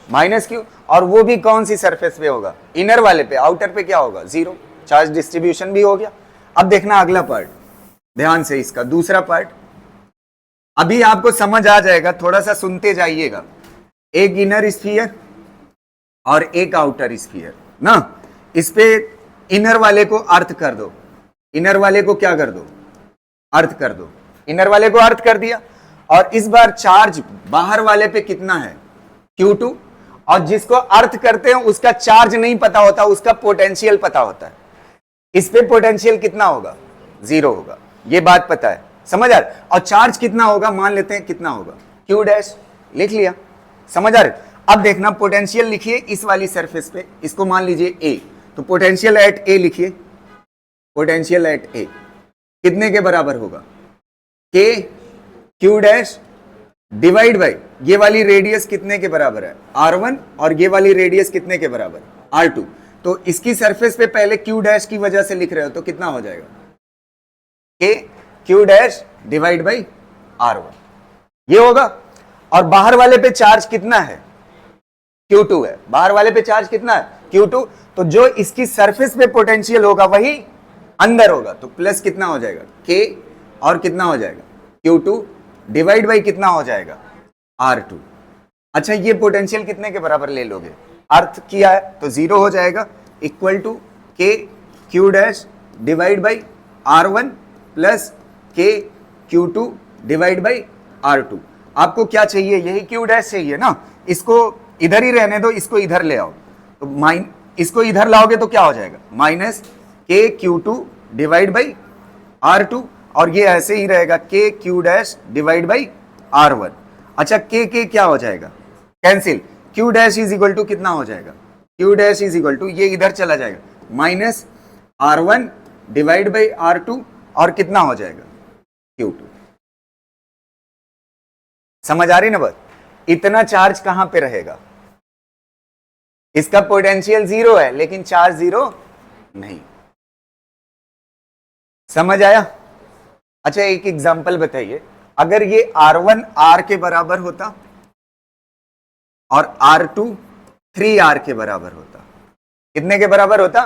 माइनस Q, और वो भी कौन सी सरफेस पे होगा, इनर वाले पे, आउटर पे क्या होगा, 0, चार्ज डिस्ट्रीब्यूशन भी हो गया। अब देखना अगला पार्ट ध्यान से, इसका दूसरा पार्ट अभी आपको समझ आ जाएगा, थोड़ा सा सुनते जाइएगा। एक इनर स्फीयर और एक आउटर स्फीयर ना, इस पे इनर वाले को अर्थ कर दो, इनर वाले को क्या कर दो, अर्थ कर दो, इनर वाले को अर्थ कर दिया, और इस बार चार्ज बाहर वाले पे कितना है, Q2, और जिसको अर्थ करते हैं उसका चार्ज नहीं पता होता, उसका पोटेंशियल पता होता है। इस पे पोटेंशियल कितना होगा, 0 होगा, ये बात पता है, समझ आ रहा। और चार्ज कितना होगा, मान लेते हैं कितना होगा, Q डैश, लिख लिया, समझ आ रहा। अब देखना पोटेंशियल लिखिए इस वाली सरफेस पे, इसको मान लीजिए A, तो पोटेंशियल एट A लिखिए, पोटेंशियल एट A कितने के बराबर होगा, K Q dash divide by ये वाली रेडियस कितने के बराबर है, R1, और ये वाली रेडियस कितने के बराबर, R2। तो इसकी सरफेस पे पहले Q डैश की वजह से लिख रहे हो, तो कितना हो जाएगा, K Q dash divide by R1, ये होगा। और बाहर वाले पे चार्ज कितना है, Q2 है, बाहर वाले पे चार्ज कितना है, Q2, तो जो इसकी सरफेस पे पोटेंशियल होगा वही अंदर होगा, तो प्लस कितना हो जाएगा, K, और कितना हो जाएगा, Q2 डिवाइड बाई कितना हो जाएगा, R2। अच्छा, ये पोटेंशियल कितने के बराबर ले लोगे, अर्थ किया है तो 0 हो जाएगा, equal to K Q dash divide by R1 plus K Q2 divide by R2। आपको क्या चाहिए, यही Q डैश चाहिए ना, इसको इधर ही रहने दो, इसको इधर ले आओ, तो इसको इधर लाओगे तो क्या हो जाएगा, minus K Q2 divide by R2, और ये ऐसे ही रहेगा K Q dash divide by R1। अच्छा, K क्या हो जाएगा, cancel, Q dash is equal to कितना हो जाएगा, Q dash is equal to ये इधर चला जाएगा, minus R1 divide by R2, और कितना हो जाएगा, Q2। समझ आ रही ना बात, इतना चार्ज कहां पे रहेगा, इसका पोटेंशियल 0 है लेकिन चार्ज 0 नहीं, समझ आया। अच्छा, एक एग्जांपल बताइए, अगर ये R1 R के बराबर होता और R2 3R के बराबर होता, कितने के बराबर होता,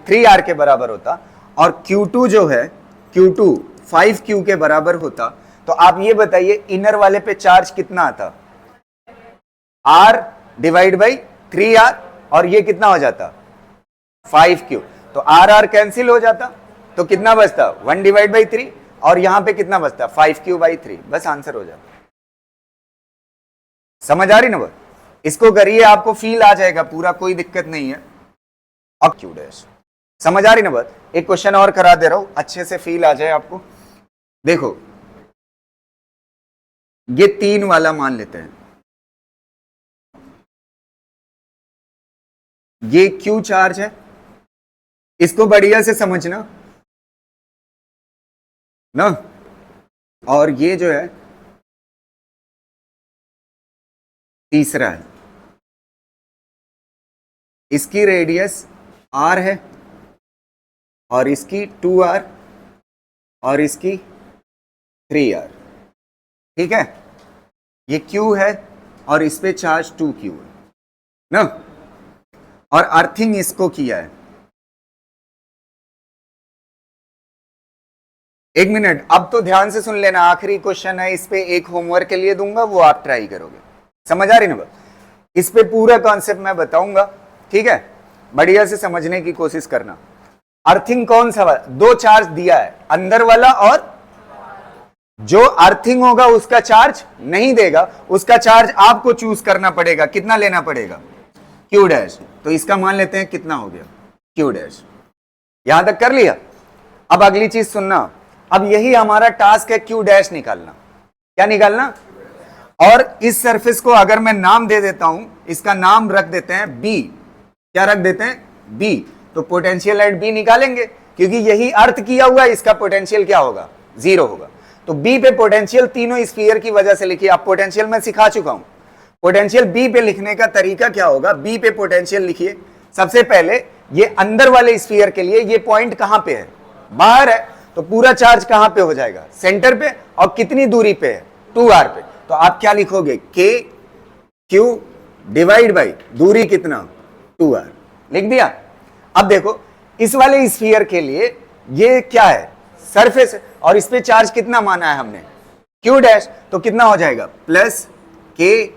3R के बराबर होता, और Q2 जो है, Q2 5Q के बराबर होता, तो आप ये बताइए इनर वाले पे चार्ज कितना आता, R डिवाइड बाई 3R, और ये कितना हो जाता, 5Q, तो R कैंसिल हो जाता, तो कितना बचता, 1 डिवाइड बाई 3, और यहां पे कितना बचता, 5Q बाई 3, बस आंसर हो जाता। समझ आ रही ना बात, इसको करिए, आपको फील आ जाएगा पूरा, कोई दिक्कत नहीं है। अब Q डैश, समझ आ रही ना बात। एक क्वेश्चन और करा दे रहा हूं, अच्छे से फील आ जाए आपको। देखो, ये 3 वाला मान लेते हैं, ये Q चार्ज है, इसको बढ़िया से समझना ना, और ये जो है तीसरा है, इसकी रेडियस R है, और इसकी 2R, और इसकी 3R, ठीक है, ये Q है, और इस पे चार्ज 2Q है ना, और अर्थिंग इसको किया है। एक मिनट, अब तो ध्यान से सुन लेना, आखिरी क्वेश्चन है, इस पे एक होमवर्क के लिए दूंगा, वो आप ट्राई करोगे, समझ आ रही ना बात। इस पे पूरा कॉन्सेप्ट मैं बताऊंगा, ठीक है, बढ़िया से समझने की कोशिश करना। अर्थिंग कौन सा वाला, दो चार्ज दिया है, अंदर वाला और जो अर्थिंग होगा उसका चार्ज नहीं देगा, उसका चार्ज आपको चूज करना पड़ेगा, कितना लेना पड़ेगा, Q डैश। तो इसका मान लेते हैं कितना हो गया, Q डैश। यहां तक कर लिया। अब अगली चीज सुनना, अब यही हमारा टास्क है, Q डैश निकालना। क्या निकालना, और इस सरफेस को अगर मैं नाम दे देता हूं, इसका नाम रख देते हैं B। क्या रख देते हैं, B। तो पोटेंशियल एट B निकालेंगे, क्योंकि यही अर्थ किया हुआ है, इसका पोटेंशियल क्या होगा, 0 होगा। तो B पे पोटेंशियल तीनों स्फीयर की वजह से लिखिए। आप पोटेंशियल मैं सिखा चुका हूं, पोटेंशियल B पे लिखने का तरीका क्या होगा। B पे पोटेंशियल लिखिए, सबसे पहले ये अंदर वाले स्फीयर के लिए ये पॉइंट कहां पे है, बाहर है, तो पूरा चार्ज कहां पे हो जाएगा, सेंटर पे, और कितनी दूरी पे है, 2r पे। तो आप क्या लिखोगे, K Q डिवाइड बाई दूरी कितना, 2r, लिख दिया। अब देखो इस वाले स्फीयर के लिए ये क्या है, सरफेस है, और इस पे चार्ज कितना माना है हमने, Q डैश। तो कितना हो जाएगा, plus K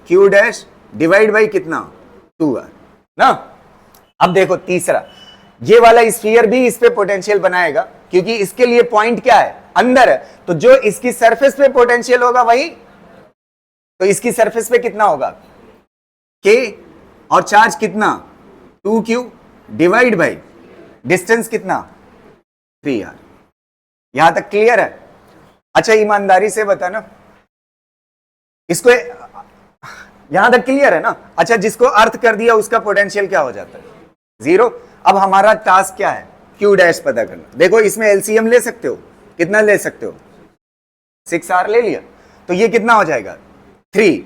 Q dash divide by कितना, 2r ना। अब देखो तीसरा, ये वाला स्फीयर भी इस पे पोटेंशियल बनाएगा, क्योंकि इसके लिए पॉइंट क्या है, अंदर है। तो जो इसकी सरफेस पे पोटेंशियल होगा वही, तो इसकी सरफेस पे कितना होगा, K, और चार्ज कितना, 2Q डिवाइड बाई डिस्टेंस कितना, 3r। यहां तक क्लियर है। अच्छा ईमानदारी से बताना, इसको यहां तक क्लियर है ना। अच्छा जिसको अर्थ कर दिया उसका पोटेंशियल क्या हो जाता है, 0। अब हमारा टास्क क्या है, Q डैश पता करना। देखो इसमें एलसीएम ले सकते हो, कितना ले सकते हो, 6r ले लिया, तो ये कितना हो जाएगा, 3,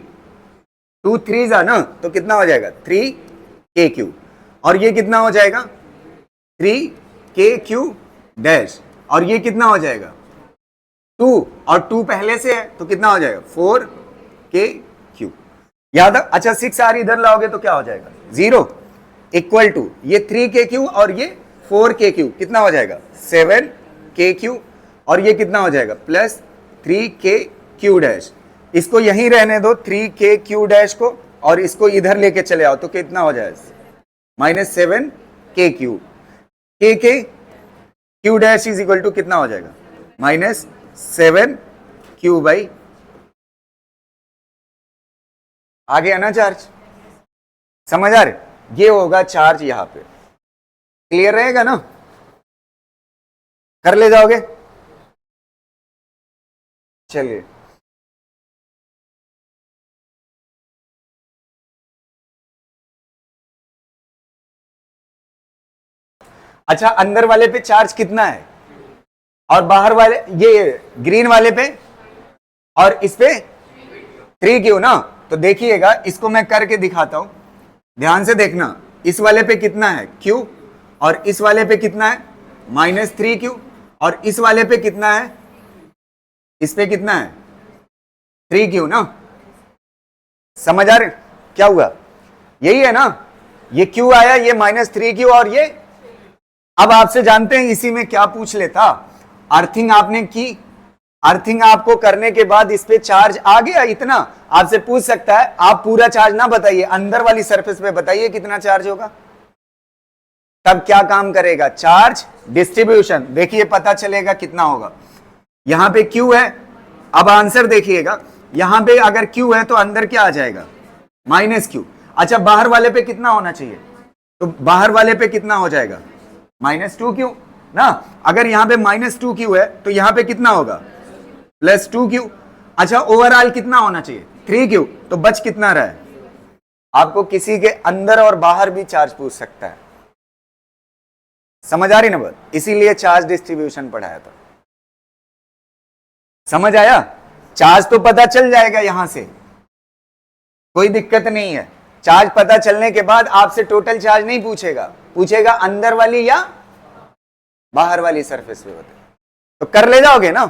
2 3 ना, तो कितना हो जाएगा, 3KQ, और ये कितना हो जाएगा, 3KQ डैश, और ये कितना हो जाएगा, 2, और 2 पहले से है तो कितना हो जाएगा, 4KQ। याद है। अच्छा 6r इधर लाओगे तो क्या हो जाएगा, 0, इक्वल टू ये 3KQ और ये 4KQ, कितना हो जाएगा, 7KQ, और ये कितना हो जाएगा, प्लस 3KQ डैश। इसको यहीं रहने दो 3KQ डैश को, और इसको इधर लेके चले आओ तो कितना हो जाएगा, -7KQ। KQ dash is equal to कितना हो जाएगा, -7Q बाई, आ गया ना चार्ज, समझ आ रहे, ये होगा चार्ज यहां पे। क्लियर रहेगा ना, कर ले जाओगे, चलिए। अच्छा अंदर वाले पे चार्ज कितना है, और बाहर वाले ये ग्रीन वाले पे, और इस पे 3Q ना। तो देखिएगा इसको मैं करके दिखाता हूं, ध्यान से देखना। इस वाले पे कितना है, Q, और इस वाले पे कितना है, -3Q, और इस वाले पे कितना है, इस पे कितना है, 3Q ना। समझ आ रहे क्या हुआ, यही है ना, ये Q आया, ये -3Q, और ये। अब आपसे जानते हैं इसी में क्या पूछ लेता, अर्थिंग आपने की, अर्थिंग आपको करने के बाद इस पे चार्ज आ गया इतना, आपसे पूछ सकता है, आप पूरा चार्ज ना बताइए, अंदर वाली सरफेस पे बताइए कितना चार्ज होगा, तब क्या काम करेगा, चार्ज डिस्ट्रीब्यूशन। देखिए पता चलेगा कितना होगा। यहां पे Q है, अब आंसर देखिएगा, यहां पे अगर Q है तो अंदर क्या आ जाएगा, -Q। अच्छा बाहर वाले पे कितना होना चाहिए, तो बाहर वाले पे कितना हो जाएगा, -2Q ना। अगर यहां पे -2Q है तो यहां पे कितना होगा, +2Q। अच्छा ओवरऑल कितना होना चाहिए, 3Q। तो बच कितना रहा है, आपको किसी के अंदर और बाहर भी चार्ज पूछ सकता है। समझ आ रही ना बात, इसीलिए चार्ज डिस्ट्रीब्यूशन पढ़ाया था। समझ आया, चार्ज तो पता चल जाएगा यहां से, कोई दिक्कत नहीं है। चार्ज पता चलने के बाद आपसे टोटल चार्ज नहीं पूछेगा, पूछेगा अंदर वाली या बाहर वाली सरफेस पे होता है। तो कर ले जाओगे ना।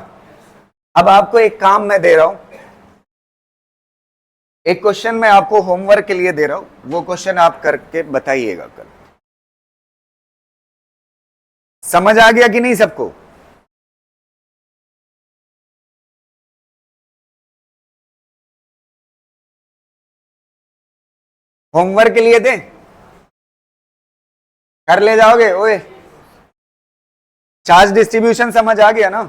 अब आपको एक काम मैं दे रहा हूं, एक क्वेश्चन मैं आपको होमवर्क के लिए दे रहा हूं, वो क्वेश्चन आप करके बताइएगा कल। समझ आ गया कि नहीं सबको। होमवर्क के लिए दें, कर ले जाओगे? ओए चार्ज डिस्ट्रीब्यूशन समझ आ गया ना?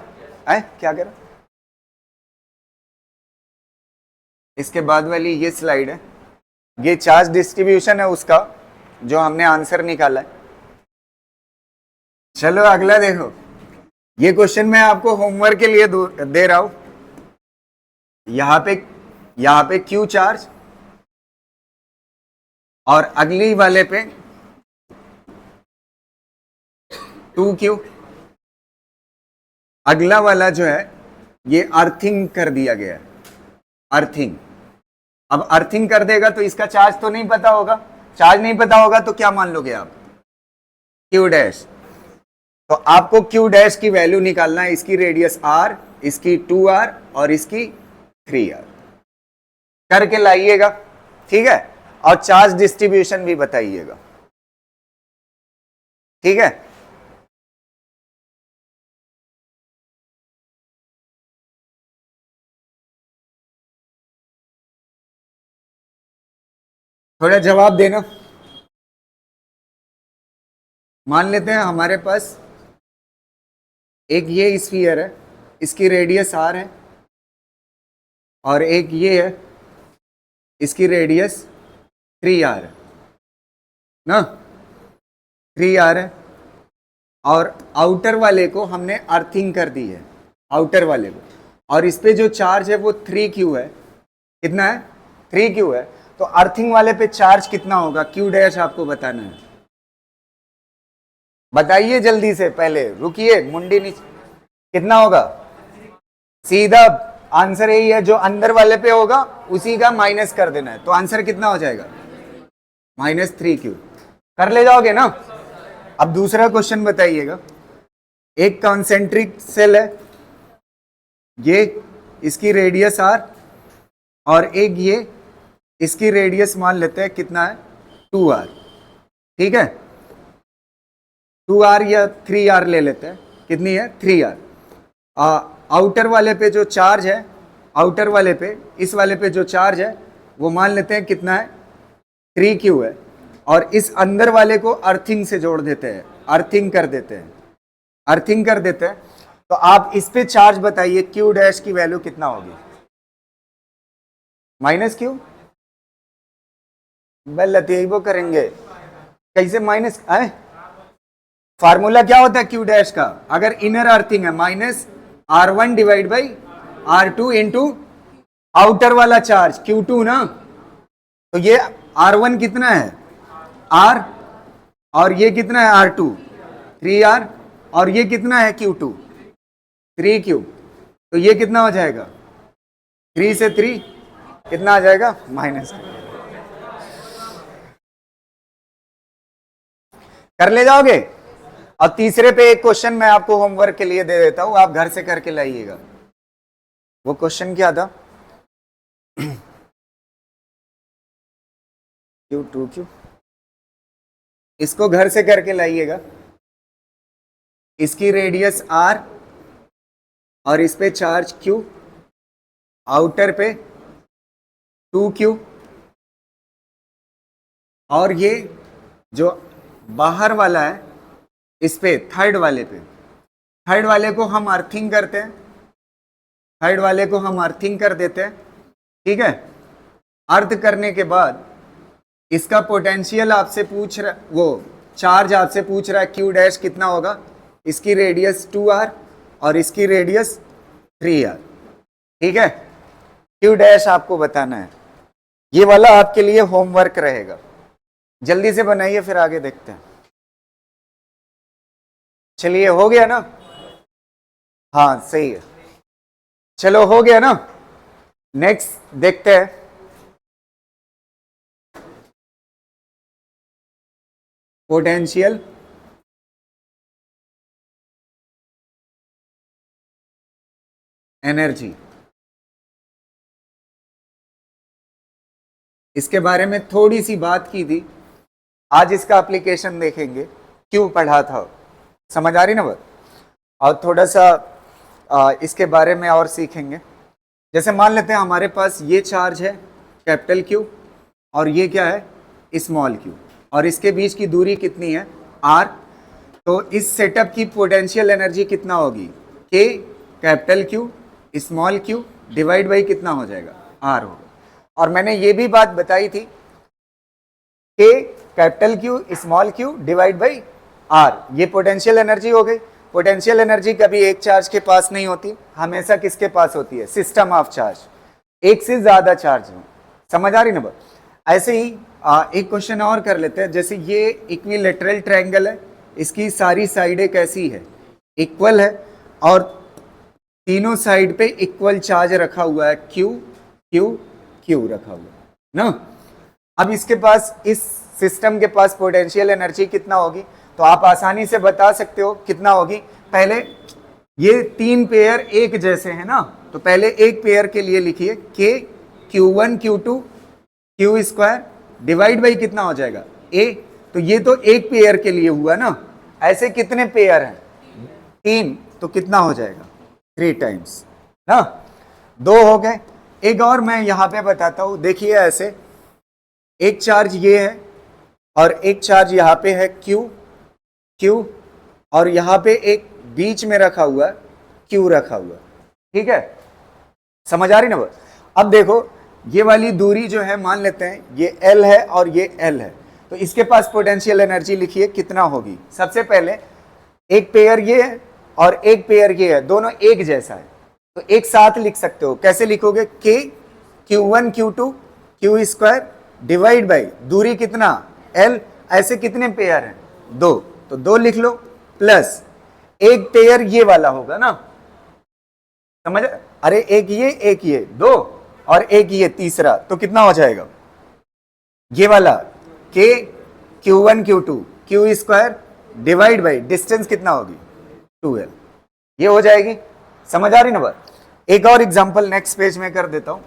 है क्या करें? इसके बाद वाली ये स्लाइड है, ये चार्ज डिस्ट्रीब्यूशन है उसका जो हमने आंसर निकाला है। चलो अगला देखो, ये क्वेश्चन मैं आपको होमवर्क के लिए दे रहा हूं। यहां पे क्यू चार्ज और अगली वाले पे 2Q। अगला वाला जो है ये अर्थिंग कर दिया गया है, अर्थिंग। अब अर्थिंग कर देगा तो इसका चार्ज तो नहीं पता होगा, चार्ज नहीं पता होगा तो क्या मान लोगे आप? Q dash. तो आपको Q डैश की वैल्यू निकालना है, इसकी रेडियस R, इसकी 2R और इसकी 3R करके लाइएगा, ठीक है? और चार्ज डिस्ट्रीब्यूशन भी बताइएगा, ठीक है? थोड़ा जवाब देना। मान लेते हैं हमारे पास एक ये स्फीयर है, इसकी रेडियस R है, और एक ये है, इसकी रेडियस 3R है ना, 3R है। और आउटर वाले को हमने अर्थिंग कर दी है, आउटर वाले को, और इस पे जो चार्ज है वो 3Q है। कितना है? 3Q है। तो अर्थिंग वाले पे चार्ज कितना होगा? Q डैश आपको बताना है, बताइए जल्दी से, पहले रुकिए, मुंडी नीचे। कितना होगा? सीधा आंसर यही है, जो अंदर वाले पे होगा उसी का माइनस कर देना है। तो आंसर कितना हो जाएगा? -3Q। कर ले जाओगे ना? अब दूसरा क्वेश्चन बताइएगा। एक कॉन्सेंट्रिक सेल है, ये इसकी रेडियस R, और एक ये इसकी रेडियस मान लेते हैं कितना है? 2R, ठीक है? 2R या 3R ले लेते हैं। कितनी है? 3R। आउटर वाले पे जो चार्ज है, आउटर वाले पे, इस वाले पे जो चार्ज है वो मान लेते हैं कितना है? 3Q है। और इस अंदर वाले को अर्थिंग से जोड़ देते हैं, अर्थिंग कर देते हैं, अर्थिंग कर देते हैं। तो आप इस पे चार्ज बताइए, Q डैश की वैल्यू कितना होगी? -Q? लतीफो करेंगे कैसे? माइनस है, फार्मूला क्या होता है Q डैश का? अगर इनर अर्थिंग है -R1 divide by R2 into outer वाला चार्ज Q2 ना। तो ये R1 कितना है? R, और ये कितना है? R2, 3R, और ये कितना है? Q2, 3Q। तो ये कितना हो जाएगा? 3 से 3 कितना आ जाएगा? -। कर ले जाओगे? और तीसरे पे एक क्वेश्चन मैं आपको होमवर्क के लिए दे देता हूं, आप घर से करके लाइएगा। वो क्वेश्चन क्या था? Q2Q, इसको घर से करके लाइएगा। इसकी रेडियस R और इस पे चार्ज Q, आउटर पे 2Q, और ये जो बाहर वाला है इस पे थर्ड वाले को हम अर्थिंग करते हैं, थर्ड वाले को हम अर्थिंग कर देते हैं, ठीक है? अर्थ करने के बाद इसका पोटेंशियल आपसे पूछ रहा, वो चार्ज आपसे पूछ रहा है Q डैश कितना होगा? इसकी रेडियस 2R और इसकी रेडियस 3R, ठीक है? Q डैश आपको बताना है। ये वाला आपके लिए होमवर्क रहेगा, जल्दी से बनाइए, फिर आगे देखते हैं। चलिए, हो गया ना? हाँ सही है, चलो हो गया ना? नेक्स्ट देखते हैं। पोटेंशियल एनर्जी, इसके बारे में थोड़ी सी बात की थी, आज इसका एप्लीकेशन देखेंगे। क्यों पढ़ा था, समझ आ रही ना बात? और थोड़ा सा इसके बारे में और सीखेंगे। जैसे मान लेते हैं हमारे पास ये चार्ज है कैपिटल Q, और ये क्या है? स्मॉल क्यू, और इसके बीच की दूरी कितनी है, r। तो इस सेटअप की पोटेंशियल एनर्जी कितना होगी, k capital Q small q divide by कितना हो जाएगा, r होगा। और मैंने ये भी बात बताई थी, k capital Q small q divide by r, ये पोटेंशियल एनर्जी हो गई। पोटेंशियल एनर्जी कभी एक चार्ज के पास नहीं होती, हमेशा किसके पास होती है, सिस्टम ऑफ चार्ज, एक से ज्यादा चार्ज हो। समझ आ रही ना बात। ऐसे ही एक क्वेश्चन और कर लेते हैं। जैसे ये इक्विलेटरल ट्रायंगल है, इसकी सारी साइडें कैसी है, इक्वल है, और तीनों साइड पे इक्वल चार्ज रखा हुआ है, Q Q Q रखा हुआ है ना। अब इसके पास, इस सिस्टम के पास पोटेंशियल एनर्जी कितना होगी, तो आप आसानी से बता सकते हो कितना होगी। पहले ये तीन पेयर एक जैसे हैं ना, तो पहले एक पेयर के लिए लिखिए K Q1 Q2 Q square divide by कितना हो जाएगा, A। तो ये तो एक पेयर के लिए हुआ ना, ऐसे कितने पेयर हैं, तीन, तो कितना हो जाएगा, 3 टाइम्स ना, 2 हो गए। एक और मैं यहां पे बताता हूं, देखिए ऐसे एक चार्ज ये है और एक चार्ज यहां पे है Q, और यहां पे एक बीच में रखा हुआ है Q रखा हुआ है, ठीक है, समझ आ रही ना बात। अब देखो ये वाली दूरी जो है, मान लेते हैं ये L है और ये L है, तो इसके पास पोटेंशियल एनर्जी लिखिए कितना होगी। सबसे पहले एक पेयर ये है और एक पेयर ये है, दोनों एक जैसा है, तो एक साथ लिख सकते हो। कैसे लिखोगे, K Q1 Q2 Q square divide by दूरी कितना, L, ऐसे कितने पेयर हैं, 2, तो 2 लिख लो, प्लस एक पेयर ये वाला होगा ना, समझ, अरे एक ये 2 और एक ये तीसरा, तो कितना हो जाएगा, ये वाला K Q1 Q2 Q square divide by distance कितना होगी, 2L, ये हो जाएगी। समझ आ रही ना बात। एक और एग्जांपल नेक्स्ट पेज में कर देता हूं।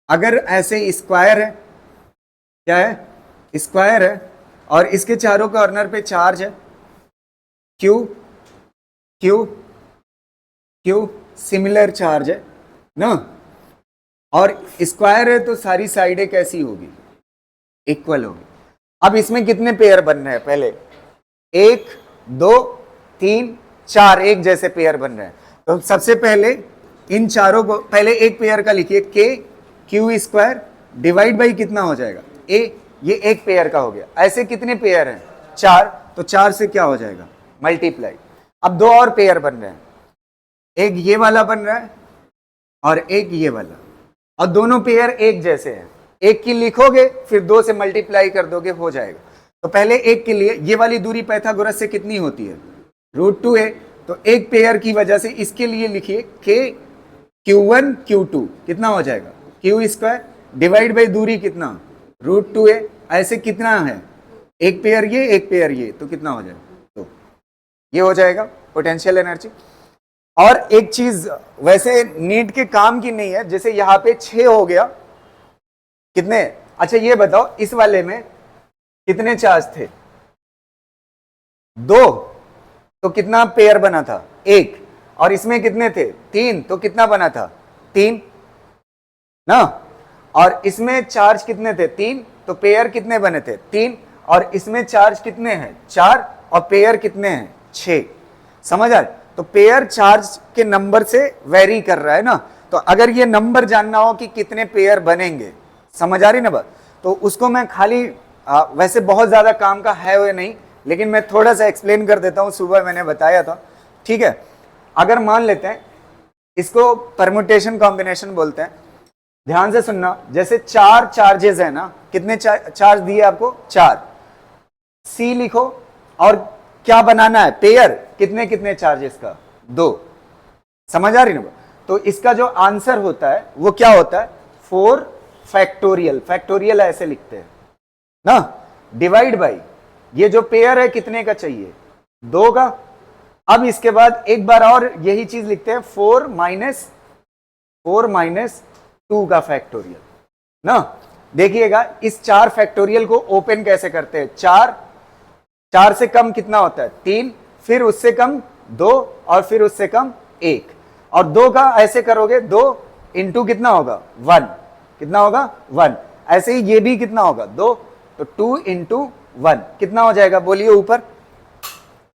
अगर ऐसे स्क्वायर है, क्या है, स्क्वायर है, और इसके चारों कॉर्नर पे चार्ज है Q Q Q, similar charge है ना, और स्क्वायर है तो सारी साइडें कैसी होगी, इक्वल होगी। अब इसमें कितने पेयर बन रहे हैं, पहले 1 2 3 4 एक जैसे पेयर बन रहे हैं। तो सबसे पहले इन चारों को, पहले एक पेयर का लिखिए K Q square divide by कितना हो जाएगा, A, ये एक पेयर का हो गया। ऐसे कितने पेयर हैं, 4, तो 4 से क्या हो जाएगा, मल्टीप्लाई। अब 2 और पेयर बन रहे हैं, एक ये वाला बन रहा है और एक ये वाला, और दोनों पेयर एक जैसे हैं। एक की लिखोगे फिर 2 से मल्टीप्लाई कर दोगे, हो जाएगा। तो पहले एक के लिए ये वाली दूरी पाइथागोरस से कितनी होती है, √2a, तो एक पेयर की वजह से इसके लिए लिखिए K Q1 Q2 कितना हो जाएगा, Q स्क्वायर डिवाइड बाई दूरी कितना, √2a, ऐसे कितना है, एक पेयर ये एक पेयर ये, तो कितना हो जाएगा, तो ये हो जाएगा पोटेंशियल एनर्जी। और एक चीज वैसे नीट के काम की नहीं है, जैसे यहां पे 6 हो गया, कितने, अच्छा ये बताओ इस वाले में कितने चार्ज थे, 2, तो कितना पेयर बना था, 1, और इसमें कितने थे, 3, तो कितना बना था, 3 ना, और इसमें चार्ज कितने थे, 3, तो पेयर कितने बने थे, 3, और इसमें चार्ज कितने हैं, 4, और पेयर कितने हैं, 6। समझ आ, तो पेयर चार्ज के नंबर से वेरी कर रहा है ना, तो अगर ये नंबर जानना हो कि कितने पेयर बनेंगे, समझ आ रही ना बात, तो उसको मैं खाली वैसे बहुत ज्यादा काम का है वो नहीं, लेकिन मैं थोड़ा सा एक्सप्लेन कर देता हूं, सुबह मैंने बताया था, ठीक है। अगर मान लेते हैं, इसको परम्यूटेशन कॉम्बिनेशन बोलते हैं, ध्यान से सुनना, जैसे 4 चार्जेस है ना, कितने चार्ज दिए आपको, 4, C लिखो, और क्या बनाना है, पेयर, कितने कितने चार्जेस का, 2। समझ आ रही ना, तो इसका जो आंसर होता है वो क्या होता है, 4 फैक्टोरियल, फैक्टोरियल ऐसे लिखते हैं ना, डिवाइड बाई ये जो पेयर है कितने का चाहिए, 2 का। अब इसके बाद एक बार और यही चीज लिखते हैं, 4 माइनस 2 का फैक्टोरियल ना। देखिएगा इस 4 फैक्टोरियल को ओपन कैसे करते हैं, 4 से कम कितना होता है, 3, फिर उससे कम 2, और फिर उससे कम 1, और 2 का ऐसे करोगे 2 इंटू कितना होगा, 1, कितना होगा, 1, ऐसे ही ये भी कितना होगा 2, तो 2 इंटू 1 कितना हो जाएगा बोलिए ऊपर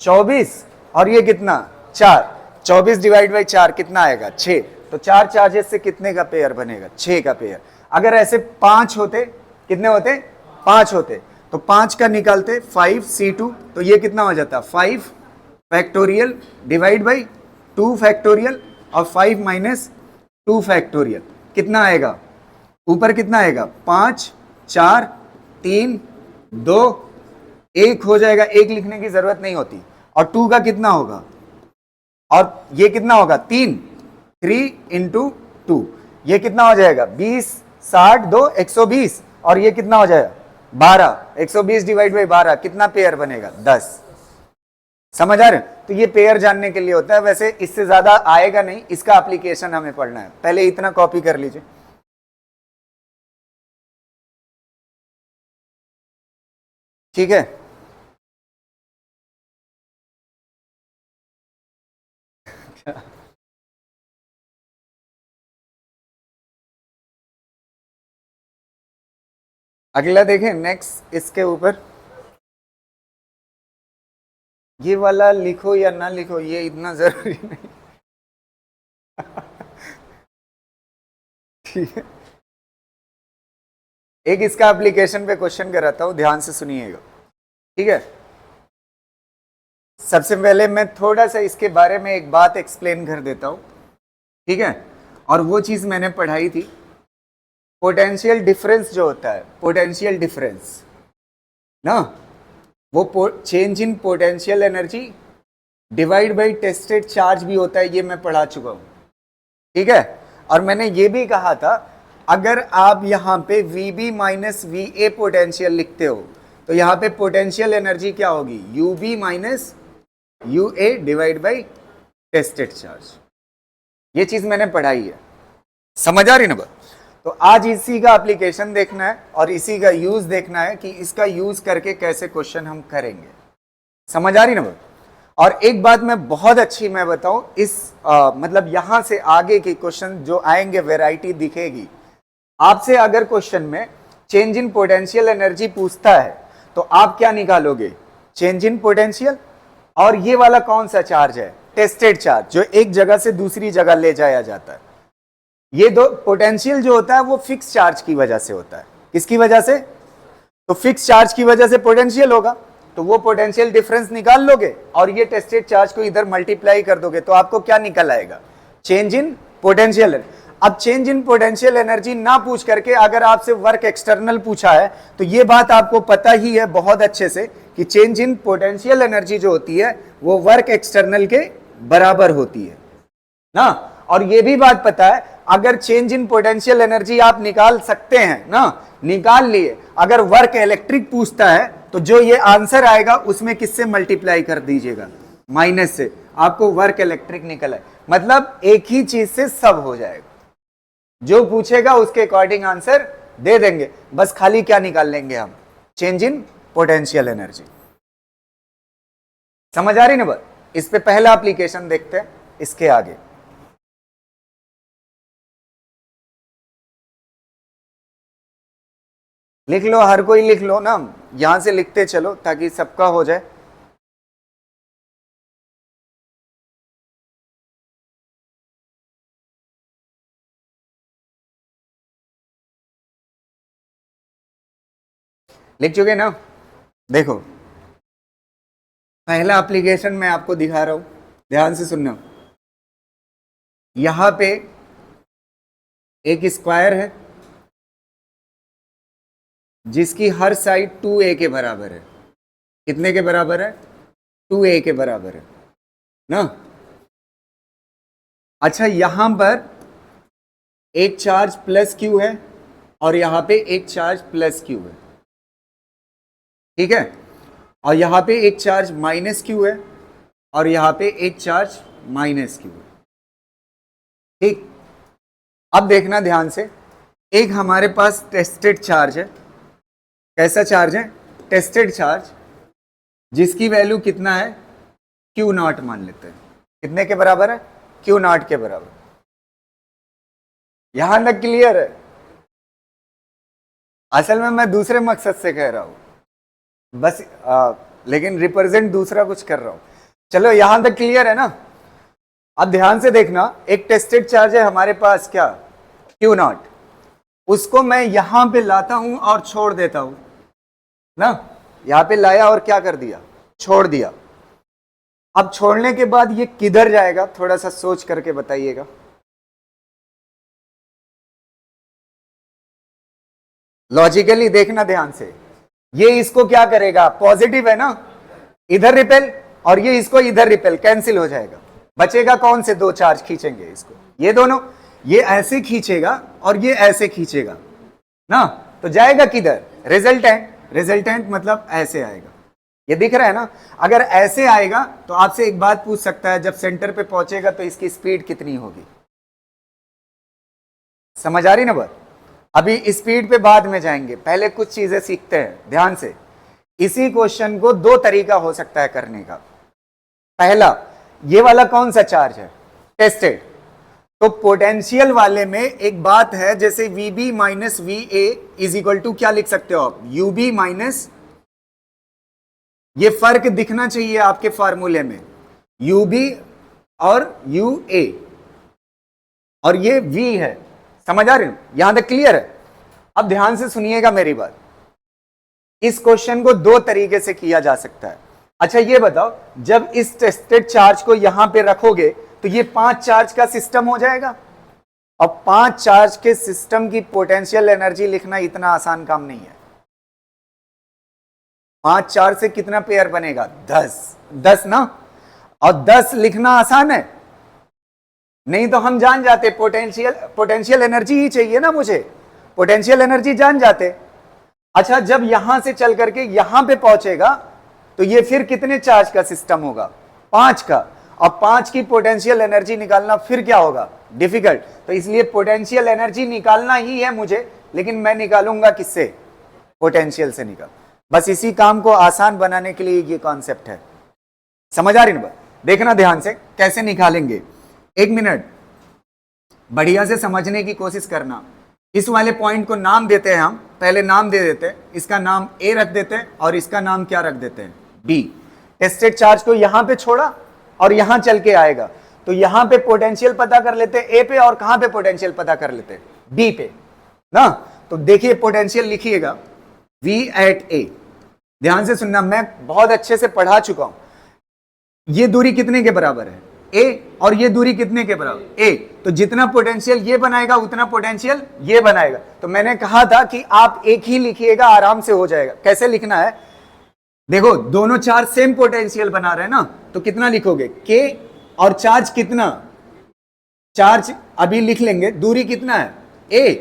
24, और ये कितना 4, 24 डिवाइड बाई 4 कितना आएगा 6, तो 4 चार्जेस से कितने का पेयर बनेगा 6 का पेयर। अगर ऐसे 5 होते कितने होते 5 होते, तो 5 का निकालते 5c2, तो ये कितना हो जाता 5 फैक्टोरियल डिवाइड बाई 2 फैक्टोरियल और 5 माइनस 2 फैक्टोरियल कितना आएगा ऊपर कितना आएगा 5 4 3 2 1 हो जाएगा, 1 लिखने की जरूरत नहीं होती। और 2 का कितना होगा, और ये कितना होगा 3 इंटू 2, ये कितना हो जाएगा 20 60 2 120, और ये कितना हो जाएगा 12, 120 डिवाइड बाई 12 कितना पेयर बनेगा 10। समझ आ रहे? तो ये पेयर जानने के लिए होता है, वैसे इससे ज्यादा आएगा नहीं, इसका एप्लीकेशन हमें पढ़ना है। पहले इतना कॉपी कर लीजिए, ठीक है। अगला देखें नेक्स्ट, इसके ऊपर ये वाला लिखो या ना लिखो ये इतना जरूरी नहीं। ठीक है, एक इसका एप्लीकेशन पे क्वेश्चन कराता हूं, ध्यान से सुनिएगा, ठीक है। सबसे पहले मैं थोड़ा सा इसके बारे में एक बात एक्सप्लेन कर देता हूं, ठीक है। और वो चीज मैंने पढ़ाई थी, पोटेंशियल डिफरेंस जो होता है, पोटेंशियल डिफरेंस ना, वो change in potential energy divide bye tested charge भी होता है, ये मैं पढ़ा चुका हूं, ठीक है। और मैंने ये भी कहा था अगर आप यहां पे VB माइनस VA पोटेंशियल लिखते हो तो यहां पे पोटेंशियल एनर्जी क्या होगी UB minus UA divide by tested charge. ये चीज मैंने पढ़ाई है, समझ आ रही ना बात? तो आज इसी का एप्लीकेशन देखना है और इसी का यूज देखना है कि इसका यूज करके कैसे क्वेश्चन हम करेंगे, समझ आ रही ना बात? और एक बात मैं बहुत अच्छी मैं बताऊं, इस मतलब यहां से आगे के क्वेश्चन जो आएंगे वैरायटी दिखेगी आपसे। अगर क्वेश्चन में चेंज इन पोटेंशियल एनर्जी पूछता है तो आप क्या निकालोगे, चेंज इन पोटेंशियल, और ये वाला कौन सा चार्ज है, टेस्टेड चार्ज, जो एक जगह से दूसरी जगह ले जाया जाता है। ये दो पोटेंशियल जो होता है वो फिक्स चार्ज की वजह से होता है, किसकी वजह से, तो फिक्स चार्ज की वजह से पोटेंशियल होगा, तो वो पोटेंशियल डिफरेंस निकाल लोगे और ये टेस्टेड चार्ज को इधर मल्टीप्लाई कर दोगे तो आपको क्या निकल आएगा, चेंज इन पोटेंशियल। अब चेंज इन पोटेंशियल एनर्जी ना पूछ करके अगर आपसे वर्क एक्सटर्नल पूछा है तो ये बात आपको पता ही है बहुत अच्छे से कि चेंज इन पोटेंशियल एनर्जी जो होती है वो वर्क एक्सटर्नल के बराबर होती है ना। और ये भी बात पता है अगर चेंज इन पोटेंशियल एनर्जी आप निकाल सकते हैं ना, निकाल लिए, अगर वर्क इलेक्ट्रिक पूछता है तो जो ये आंसर आएगा उसमें किससे मल्टीप्लाई कर दीजिएगा, माइनस से, आपको वर्क इलेक्ट्रिक निकल आए। मतलब एक ही चीज से सब हो जाएगा, जो पूछेगा उसके अकॉर्डिंग आंसर दे देंगे, बस खाली क्या निकाल लेंगे हम, चेंज इन पोटेंशियल एनर्जी। समझ आ रही ना बात? इस पे पहला एप्लीकेशन देखते हैं, इसके आगे लिख लो, हर कोई लिख लो ना, यहां से लिखते चलो ताकि सबका हो जाए। लिख चुके ना? देखो पहला एप्लीकेशन मैं आपको दिखा रहा हूं, ध्यान से सुनना। यहां पे एक स्क्वायर है जिसकी हर साइड 2a के बराबर है। कितने के बराबर है, 2a के बराबर है ना। अच्छा यहां पर एक चार्ज प्लस q है और यहां पे एक चार्ज प्लस q है, ठीक है। और यहां पे एक चार्ज माइनस q है और यहां पे एक चार्ज माइनस q है, ठीक। अब देखना ध्यान से, एक हमारे पास टेस्टेड चार्ज है। कैसा चार्ज है, टेस्टेड चार्ज, जिसकी वैल्यू कितना है, क्यू नॉट मान लेते हैं। कितने के बराबर है, क्यू नॉट के बराबर। यहां तक क्लियर है? असल में मैं दूसरे मकसद से कह रहा हूं बस, लेकिन रिप्रेजेंट दूसरा कुछ कर रहा हूं। चलो यहां तक क्लियर है ना? अब ध्यान से देखना, एक टेस्टेड चार्ज है हमारे पास, क्या, क्यू नॉट, उसको मैं यहां पे लाता हूं और छोड़ देता हूं ना। यहां पे लाया और क्या कर दिया, छोड़ दिया। अब छोड़ने के बाद ये किधर जाएगा, थोड़ा सा सोच करके बताइएगा। लॉजिकली देखना ध्यान से, ये इसको क्या करेगा, पॉजिटिव है ना, इधर रिपेल, और ये इसको इधर रिपेल, कैंसिल हो जाएगा। बचेगा कौन से दो चार्ज खींचेंगे इसको, ये दोनों, ये ऐसे खींचेगा और ये ऐसे खींचेगा ना, तो जाएगा किधर, रिजल्टेंट। रिजल्टेंट मतलब ऐसे आएगा, ये दिख रहा है ना। अगर ऐसे आएगा तो आपसे एक बात पूछ सकता है, जब सेंटर पे पहुंचेगा तो इसकी स्पीड कितनी होगी। समझ आ रही ना बात? अभी स्पीड पे बाद में जाएंगे, पहले कुछ चीजें सीखते हैं ध्यान से। इसी क्वेश्चन को दो तरीका हो सकता है करने का। पहला, ये वाला कौन सा चार्ज है, टेस्टेड, तो पोटेंशियल वाले में एक बात है, जैसे VB minus VA is equal to क्या लिख सकते हो आप, UB माइनस, ये फर्क दिखना चाहिए आपके फार्मूले में, UB और UA, और ये V है। समझ आ रही हो, यहां तक क्लियर है? अब ध्यान से सुनिएगा मेरी बात, इस क्वेश्चन को दो तरीके से किया जा सकता है। अच्छा ये बताओ, जब इस टेस्टेड चार्ज को यहां पे रखोगे तो ये 5 चार्ज का सिस्टम हो जाएगा। अब 5 चार्ज के सिस्टम की पोटेंशियल एनर्जी लिखना इतना आसान काम नहीं है। 5 चार्ज से कितना पेयर बनेगा, 10 ना, और 10 लिखना आसान है, नहीं तो हम जान जाते पोटेंशियल एनर्जी ही चाहिए ना मुझे, पोटेंशियल एनर्जी जान जाते। अच्छा जब यहां से चल करके यहां पे पहुंचेगा तो ये फिर कितने चार्ज का सिस्टम होगा, 5 का, और 5 की पोटेंशियल एनर्जी निकालना फिर क्या होगा, डिफिकल्ट। तो इसलिए पोटेंशियल एनर्जी निकालना ही है मुझे, लेकिन मैं निकालूंगा किससे, पोटेंशियल से निकाल। बस इसी काम को आसान बनाने के लिए ये कॉन्सेप्ट है। समझ आ रही ना? देखना ध्यान से कैसे निकालेंगे, 1 मिनट बढ़िया से समझने की कोशिश करना। इस वाले पॉइंट को नाम देते हैं हम, पहले नाम दे देते हैं, इसका नाम A रख देते हैं और इसका नाम क्या रख देते हैं, B। टेस्टेड चार्ज को यहां पे छोड़ा और यहां चल के आएगा, तो यहां पे पोटेंशियल पता कर लेते हैं A पे, और कहां पे पोटेंशियल पता कर लेते हैं, B पे ना। तो देखिए पोटेंशियल लिखिएगा V at A, ध्यान से सुनना, मैं बहुत अच्छे से पढ़ा चुका हूं। ये दूरी कितने के बराबर है, A, और ये दूरी कितने के बराबर, A, तो जितना पोटेंशियल ये बनाएगा उतना पोटेंशियल ये बनाएगा। तो मैंने कहा था कि आप एक ही लिखिएगा, आराम से हो जाएगा। कैसे लिखना है, देखो दोनों चार्ज सेम पोटेंशियल बना रहे हैं ना, तो कितना लिखोगे, K, और चार्ज कितना, चार्ज अभी लिख लेंगे, दूरी कितना है, A।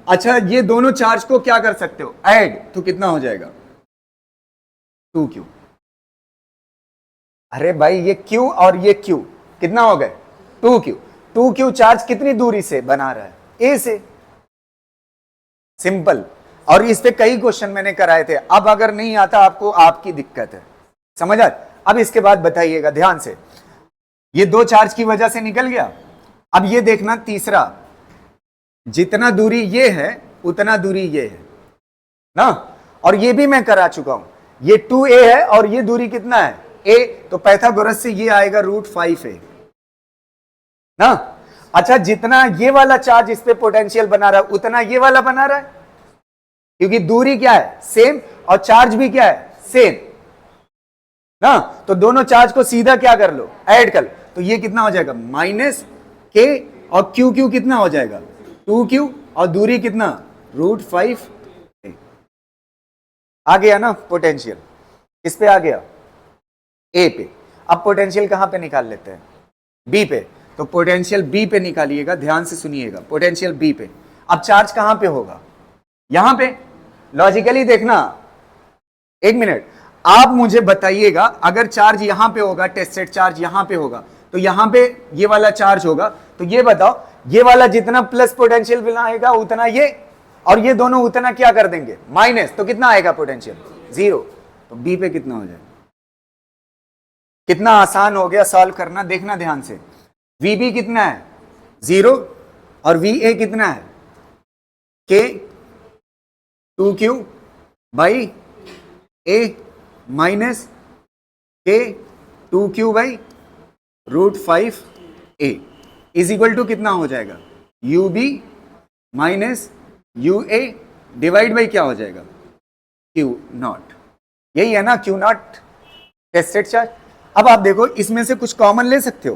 अच्छा ये दोनों चार्ज को क्या कर सकते हो, ऐड, तो कितना हो जाएगा, 2Q। अरे भाई ये Q और ये Q कितना हो गए, 2Q। 2Q चार्ज कितनी दूरी से बना रहा है, A से, सिंपल। और इस पे कई क्वेश्चन मैंने कराए थे, अब अगर नहीं आता आपको, आपकी दिक्कत है। समझ आ? अब इसके बाद बताइएगा ध्यान से, ये 2 चार्ज की वजह से निकल गया। अब ये देखना तीसरा, जितना दूरी ये है उतना दूरी ये है ना, और ये भी मैं करा चुका हूं, ये 2A है और ये दूरी कितना है, A, तो पाइथागोरस से ये आएगा √5A ना। अच्छा जितना ये वाला चार्ज इस पे पोटेंशियल बना रहा है उतना ये वाला बना रहा है, क्योंकि दूरी क्या है, सेम, और चार्ज भी क्या है, सेम ना। तो दोनों चार्ज को सीधा क्या कर लो, ऐड कर लो, तो ये कितना हो जाएगा, -K, और QQ कितना हो जाएगा, 2Q, और दूरी कितना, √5। आ गया ना पोटेंशियल, इस पे आ गया, A पे। अब पोटेंशियल कहां पे निकाल लेते हैं, B पे। तो पोटेंशियल B पे निकालिएगा, ध्यान से सुनिएगा, पोटेंशियल B पे। अब चार्ज कहां पे होगा, यहां पे। लॉजिकली देखना, 1 मिनट, आप मुझे बताइएगा, अगर चार्ज यहां पे होगा, टेस्टेड चार्ज यहां पे होगा, तो यहां पे ये वाला चार्ज होगा, तो ये बताओ, ये वाला जितना प्लस पोटेंशियल बनाएगा उतना ये, और ये दोनों उतना क्या कर देंगे, माइनस, तो कितना आएगा पोटेंशियल, 0। तो B पे कितना हो जाएगा। कितना आसान हो गया सॉल्व करना, देखना ध्यान से। VB कितना है, 0, और VA कितना है, K, 2q by A minus के 2q by √5a is equal to कितना हो जाएगा, ub minus ua divide by क्या हो जाएगा, q0। यही है ना q0 टेस्टेड चार्ज। अब आप देखो इसमें से कुछ कॉमन ले सकते हो,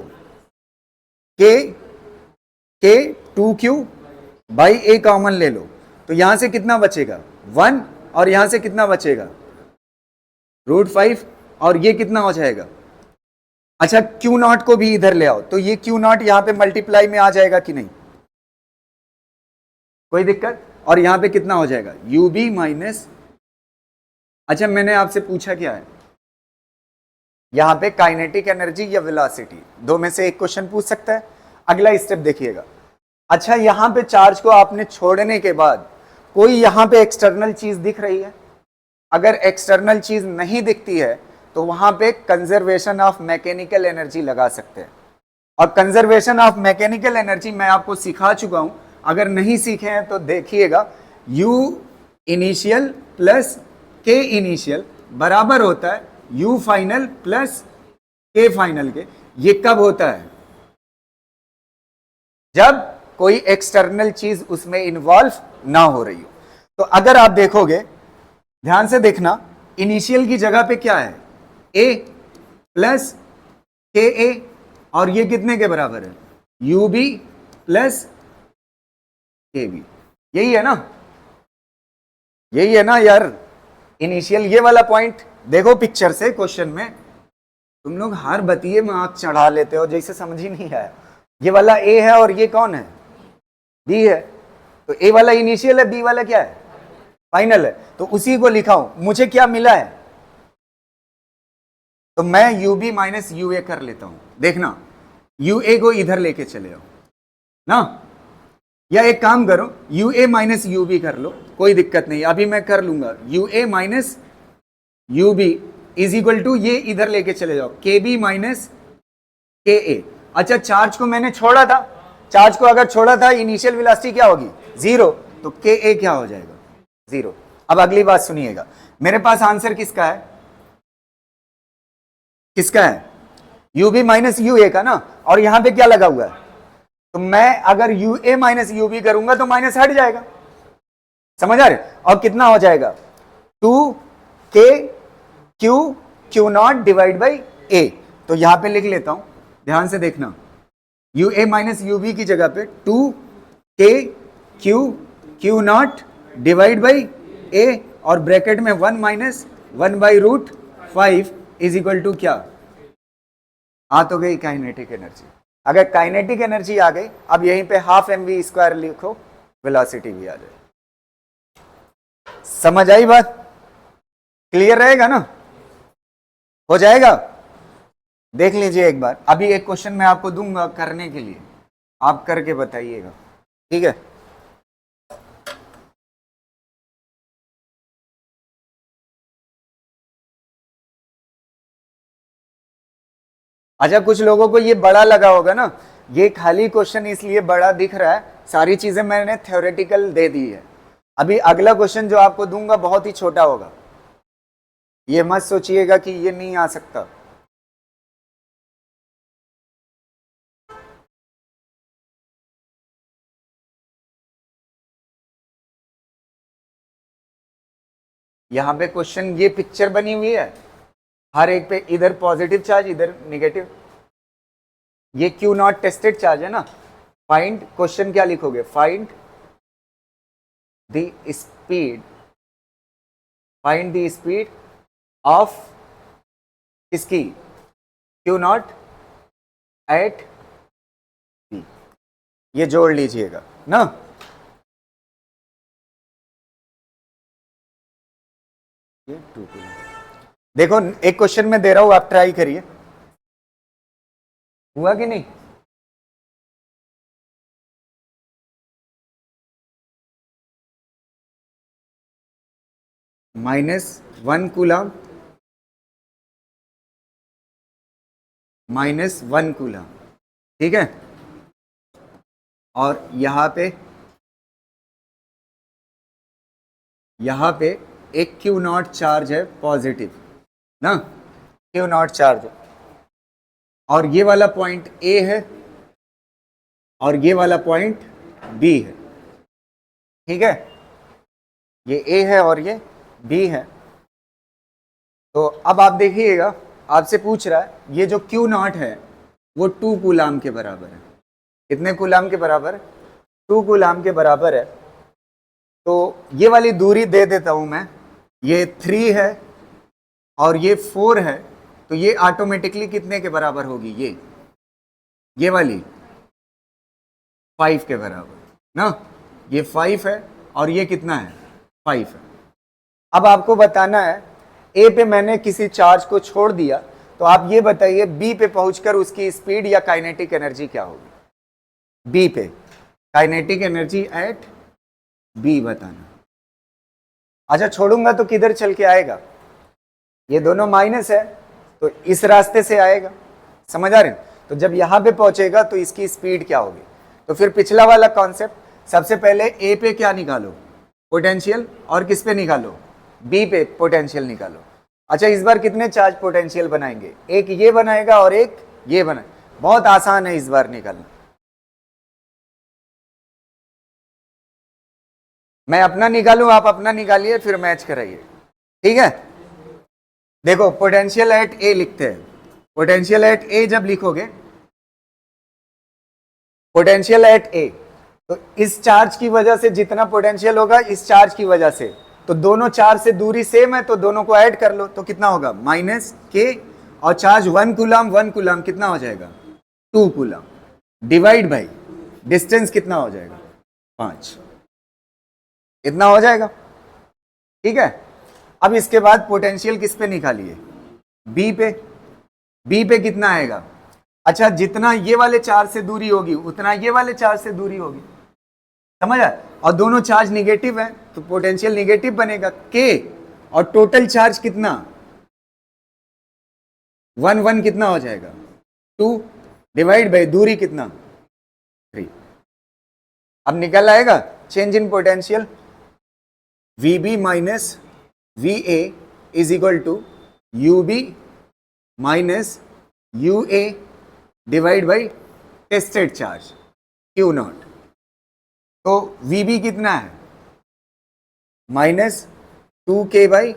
के 2q बाई a कॉमन ले लो, तो यहां से कितना बचेगा 1 और यहां से कितना बचेगा √5 और ये कितना हो जाएगा। अच्छा Q0 को भी इधर ले आओ, तो ये Q0 यहां पे मल्टीप्लाई में आ जाएगा कि नहीं, कोई दिक्कत। और यहां पे कितना हो जाएगा ub माइनस, अच्छा मैंने आपसे पूछा क्या है, यहां पे काइनेटिक एनर्जी या वेलोसिटी, दो में से एक क्वेश्चन पूछ सकता है। अगला स्टेप देखिएगा, अच्छा यहां पे चार्ज को आपने छोड़ने के बाद कोई यहां पे एक्सटर्नल चीज दिख रही है, अगर एक्सटर्नल चीज नहीं दिखती है तो वहां पे कंजर्वेशन ऑफ मैकेनिकल एनर्जी लगा सकते हैं। और कंजर्वेशन ऑफ मैकेनिकल एनर्जी मैं आपको सिखा चुका हूं, अगर नहीं सीखे हैं तो देखिएगा, U initial plus K initial बराबर होता है U final plus K final के। ये कब होता है, जब कोई एक्सटर्नल चीज उसमें इन्वॉल्व ना हो रही हो। तो अगर आप देखोगे, ध्यान से देखना, इनिशियल की जगह पे क्या है A प्लस KA और ये कितने के बराबर है UB प्लस KB। यही है ना, यही है ना यार इनिशियल। ये वाला पॉइंट देखो पिक्चर से, क्वेश्चन में तुम लोग हर बतिये में आंख चढ़ा लेते हो जैसे समझ ही नहीं आया। ये वाला A है और ये कौन है B है, तो A वाला इनिशियल है, B वाला क्या है फाइनल है, तो उसी को लिखा हूं। मुझे क्या मिला है, तो मैं UB माइनस UA कर लेता हूं, देखना UA को इधर लेके चले आओ ना, या एक काम करो UA माइनस UB कर लो, कोई दिक्कत नहीं, अभी मैं कर लूंगा UA minus UB is equal to, ये इधर लेके चले जाओ KB माइनस KA। अच्छा चार्ज को मैंने छोड़ा था, चार्ज को अगर छोड़ा था इनिशियल वेलोसिटी क्या होगी 0, तो KA क्या हो जाएगा 0। अब अगली बात सुनिएगा, मेरे पास आंसर किसका है, किसका है UB माइनस UA का ना, और यहां पे क्या लगा हुआ है, तो मैं अगर UA माइनस UB करूंगा तो माइनस हट जाएगा, समझ आ रहे, और कितना हो जाएगा 2K Q0 divide by A। तो यहां पे लिख लेता हूं, ध्यान से देखना, UA माइनस UB की जगह पे 2K Q0 divide by A और ब्रैकेट में 1 minus 1 by √5 is equal to क्या, आ तो गई काइनेटिक एनर्जी। अगर काइनेटिक एनर्जी आ गई, अब यहीं पे ½ mv² लिखो, वेलोसिटी भी आ जाए। समझ आई बात, क्लियर रहेगा ना, हो जाएगा। देख लीजिए एक बार, अभी एक क्वेश्चन मैं आपको दूंगा करने के लिए, आप करके बताइएगा, ठीक है। अच्छा कुछ लोगों को ये बड़ा लगा होगा ना, ये खाली क्वेश्चन इसलिए बड़ा दिख रहा है, सारी चीजें मैंने थ्योरेटिकल दे दी है। अभी अगला क्वेश्चन जो आपको दूंगा बहुत ही छोटा होगा, ये मत सोचिएगा कि ये नहीं आ सकता। यहां पे क्वेश्चन, ये पिक्चर बनी हुई है, हर एक पे इधर पॉजिटिव चार्ज इधर निगेटिव, ये Q0 टेस्टेड चार्ज है ना। फाइंड, क्वेश्चन क्या लिखोगे, find the speed, find the speed of इसकी Q0 एट P, ये जोड़ लीजिएगा ना। ये 2 देखो एक क्वेश्चन में दे रहा हूं, आप ट्राई करिए, हुआ कि नहीं। -1 कूलम, -1 कूलम, ठीक है, और यहां पे यहाँ पे एक क्यू नॉट चार्ज है पॉजिटिव ना, क्यू नॉट चार्ज है, और ये वाला पॉइंट ए है और ये वाला पॉइंट बी है, ठीक है, ये ए है और ये बी है। तो अब आप देखिएगा, आपसे पूछ रहा है ये जो क्यू नॉट है वो 2 कूलाम के बराबर है। कितने कूलाम के बराबर है? 2 कूलाम के बराबर है। तो ये वाली दूरी दे देता हूं मैं, ये 3 है और ये 4 है, तो ये ऑटोमेटिकली कितने के बराबर होगी? ये वाली 5 के बराबर ना, ये 5 है और ये कितना है? 5 है। अब आपको बताना है ए पे मैंने किसी चार्ज को छोड़ दिया, तो आप ये बताइए बी पे पहुंचकर उसकी स्पीड या काइनेटिक एनर्जी क्या होगी? बी पे काइनेटिक एनर्जी एट बी बताना। अच्छा, छोड़ूंगा तो किधर चल के आएगा? ये दोनों माइनस है तो इस रास्ते से आएगा, समझ आ रहे हैं? तो जब यहां पे पहुंचेगा तो इसकी स्पीड क्या होगी? तो फिर पिछला वाला कॉन्सेप्ट, सबसे पहले ए पे क्या निकालो? पोटेंशियल, और किस पे निकालो? बी पे पोटेंशियल निकालो। अच्छा, इस बार कितने चार्ज पोटेंशियल बनाएंगे? एक ये बनाएगा और एक ये बनाएगा। बहुत आसान है इस बार निकालना। मैं अपना निकालूं, आप अपना निकालिए, फिर मैच कराइए, ठीक है? देखो, पोटेंशियल एट ए लिखते हैं। पोटेंशियल एट ए जब लिखोगे, पोटेंशियल एट ए, तो इस चार्ज की वजह से जितना पोटेंशियल होगा इस चार्ज की वजह से, तो दोनों चार्ज से दूरी सेम है, तो दोनों को ऐड कर लो, तो कितना होगा? माइनस के, और चार्ज 1 कूलाम कितना हो जाएगा? 2 कूलाम, डिवाइड बाई डिस्टेंस कितना हो जाएगा? 5, इतना हो जाएगा, ठीक है? अब इसके बाद पोटेंशियल किस पे निकालिए? बी पे। बी पे कितना आएगा? अच्छा, जितना ये वाले चार्ज से दूरी होगी उतना ये वाले चार्ज से दूरी होगी, समझ आया? और दोनों चार्ज निगेटिव है तो पोटेंशियल निगेटिव बनेगा, के, और टोटल चार्ज कितना? 1 कितना हो जाएगा? 2, डिवाइड बाई दूरी कितना? 3। अब निकल आएगा change in potential, VB minus VA is equal to UB minus UA divide by tested charge Q not. तो VB कितना है? माइनस 2K बाई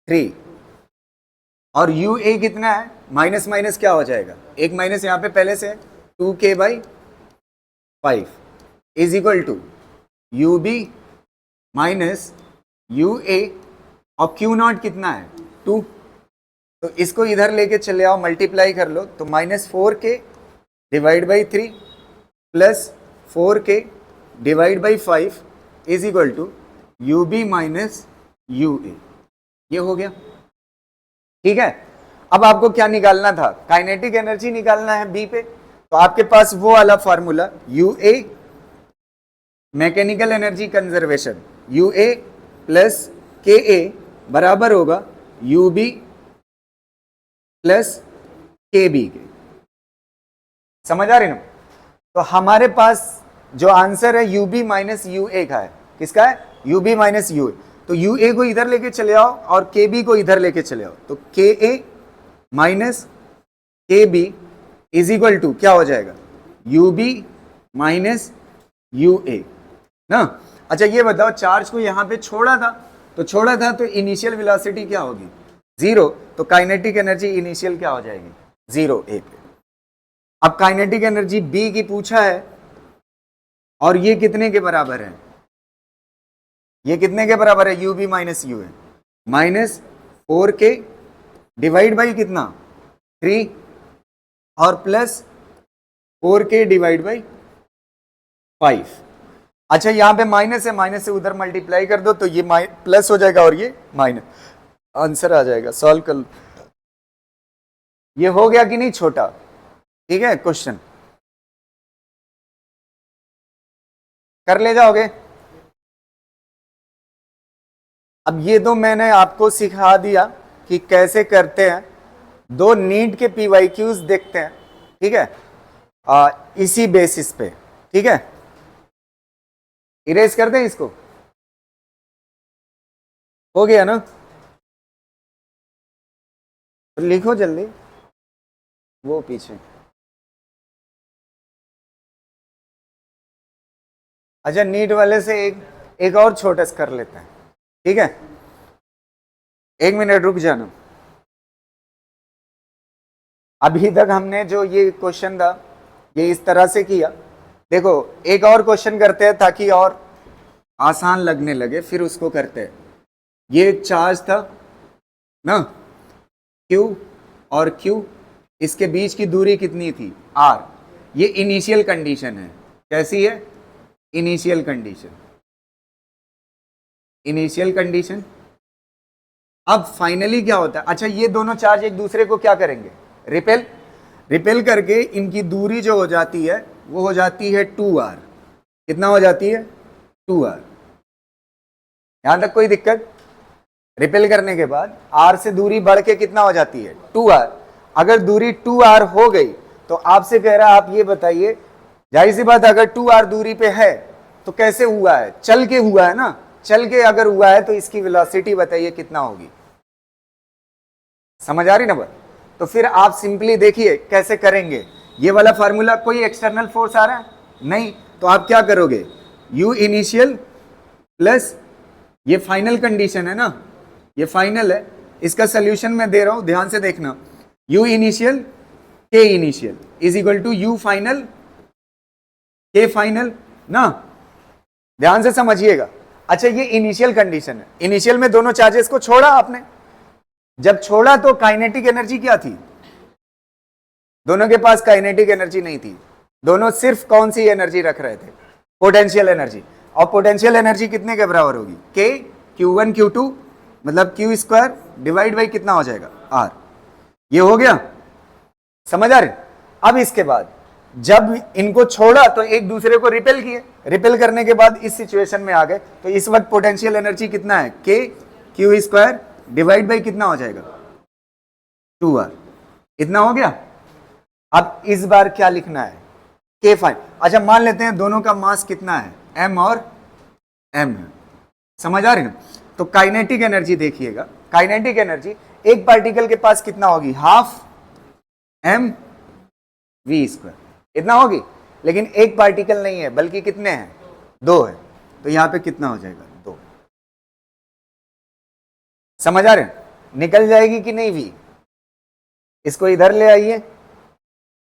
3, और UA कितना है? माइनस माइनस क्या हो जाएगा? एक माइनस यहां पे पहले से 2K by 5 is equal to UB minus UA, और Q नॉट कितना है? 2। तो इसको इधर लेके चले आओ, मल्टीप्लाई कर लो, तो minus 4K divide by 3 plus 4K divide by 5 is equal to UB minus UA। ये हो गया, ठीक है? अब आपको क्या निकालना था? काइनेटिक एनर्जी निकालना है बी पे। तो आपके पास वो वाला formula UA mechanical energy conservation, UA plus KA बराबर होगा UB प्लस KB के। समझ आ रही ना? तो हमारे पास जो आंसर है UB माइनस UA का है। किसका है? UB minus UA। तो UA को इधर लेके चले आओ और KB को इधर लेके चले आओ, तो KA minus KB is equal to क्या हो जाएगा? UB माइनस UA ना। अच्छा, ये बताओ, चार्ज को यहां पे छोड़ा था तो इनिशियल वेलोसिटी क्या होगी? 0। तो काइनेटिक एनर्जी इनिशियल क्या हो जाएगी? 0 A पे। अब काइनेटिक एनर्जी B की पूछा है, और ये कितने के बराबर है? ये कितने के बराबर है? UB minus UA minus 4K divide by कितना? 3, और प्लस 4K डिवाइड बाई 5। अच्छा, यहां पे माइनस है, माइनस से उधर मल्टीप्लाई कर दो तो ये प्लस हो जाएगा और ये माइनस, आंसर आ जाएगा। सॉल्व कर लो। ये हो गया कि नहीं छोटा? ठीक है, क्वेश्चन कर ले जाओगे। अब ये तो मैंने आपको सिखा दिया कि कैसे करते हैं। 2 नीट के PYQs देखते हैं, ठीक है, इसी बेसिस पे, ठीक है? इरेज कर दें इसको। हो गया ना? तो लिखो जल्दी, वो पीछे। अच्छा, नीट वाले से एक और छोटा सा कर लेते हैं, ठीक है? 1 मिनट रुक जाना। अभी तक हमने जो ये क्वेश्चन था ये इस तरह से किया। देखो एक और क्वेश्चन करते हैं ताकि और आसान लगने लगे, फिर उसको करते हैं। ये एक चार्ज था ना, Q और Q, इसके बीच की दूरी कितनी थी? R। ये इनिशियल कंडीशन है। कैसी है? Initial condition. Initial condition. अब फाइनली क्या होता है? अच्छा, ये दोनों चार्ज एक दूसरे को क्या करेंगे? रिपेल। रिपेल करके इनकी दूरी जो हो जाती है वो हो जाती है 2r। कितना हो जाती है? 2r। यहां तक कोई दिक्कत? रिपेल करने के बाद r से दूरी बढ़ के कितना हो जाती है? 2r। अगर दूरी 2r हो गई तो आपसे कह रहा है आप ये बताइए, जाहिर सी बात अगर 2r दूरी पे है तो कैसे हुआ है? चल के हुआ है ना। चल के अगर हुआ है तो इसकी वेलोसिटी बताइए कितना होगी? समझ आ रही ना बात? तो फिर आप सिंपली देखिए कैसे करेंगे। ये वाला फार्मूला, कोई एक्सटर्नल फोर्स आ रहा है? नहीं, तो आप क्या करोगे? u इनिशियल प्लस ये फाइनल कंडीशन है ना, ये फाइनल है, इसका सोल्यूशन मैं दे रहा हूं, ध्यान से देखना। u initial k initial is equal to u final k final ना, ध्यान से समझिएगा। अच्छा, ये इनिशियल कंडीशन है। इनिशियल में दोनों चार्जेस को छोड़ा आपने, जब छोड़ा तो काइनेटिक एनर्जी क्या थी? दोनों के पास काइनेटिक एनर्जी नहीं थी, दोनों सिर्फ कौन सी एनर्जी रख रहे थे? Potential energy. और पोटेंशियल एनर्जी कितने के बराबर होगी? k q1 q2 मतलब q स्क्वायर डिवाइड बाई कितना हो जाएगा? r। ये हो गया, समझ आ रहे? अब इसके बाद जब इनको छोड़ा तो एक दूसरे को रिपेल किए, रिपेल करने के बाद इस सिचुएशन में आ गए, तो इस वक्त पोटेंशियल एनर्जी कितना है? k q square divide by कितना हो जाएगा? 2r। इतना हो गया। अब इस बार क्या लिखना है? k fine. अच्छा, मान लेते हैं दोनों का मास कितना है? m और m है। समझ आ रही ना? तो काइनेटिक एनर्जी देखिएगा, काइनेटिक एनर्जी एक पार्टिकल के पास कितना होगी? हाफ m v स्क्वायर, इतना होगी। लेकिन एक पार्टिकल नहीं है बल्कि कितने हैं? 2 है, तो यहां पे कितना हो जाएगा? 2। समझ आ रहे हैं? निकल जाएगी कि नहीं v? इसको इधर ले आइए,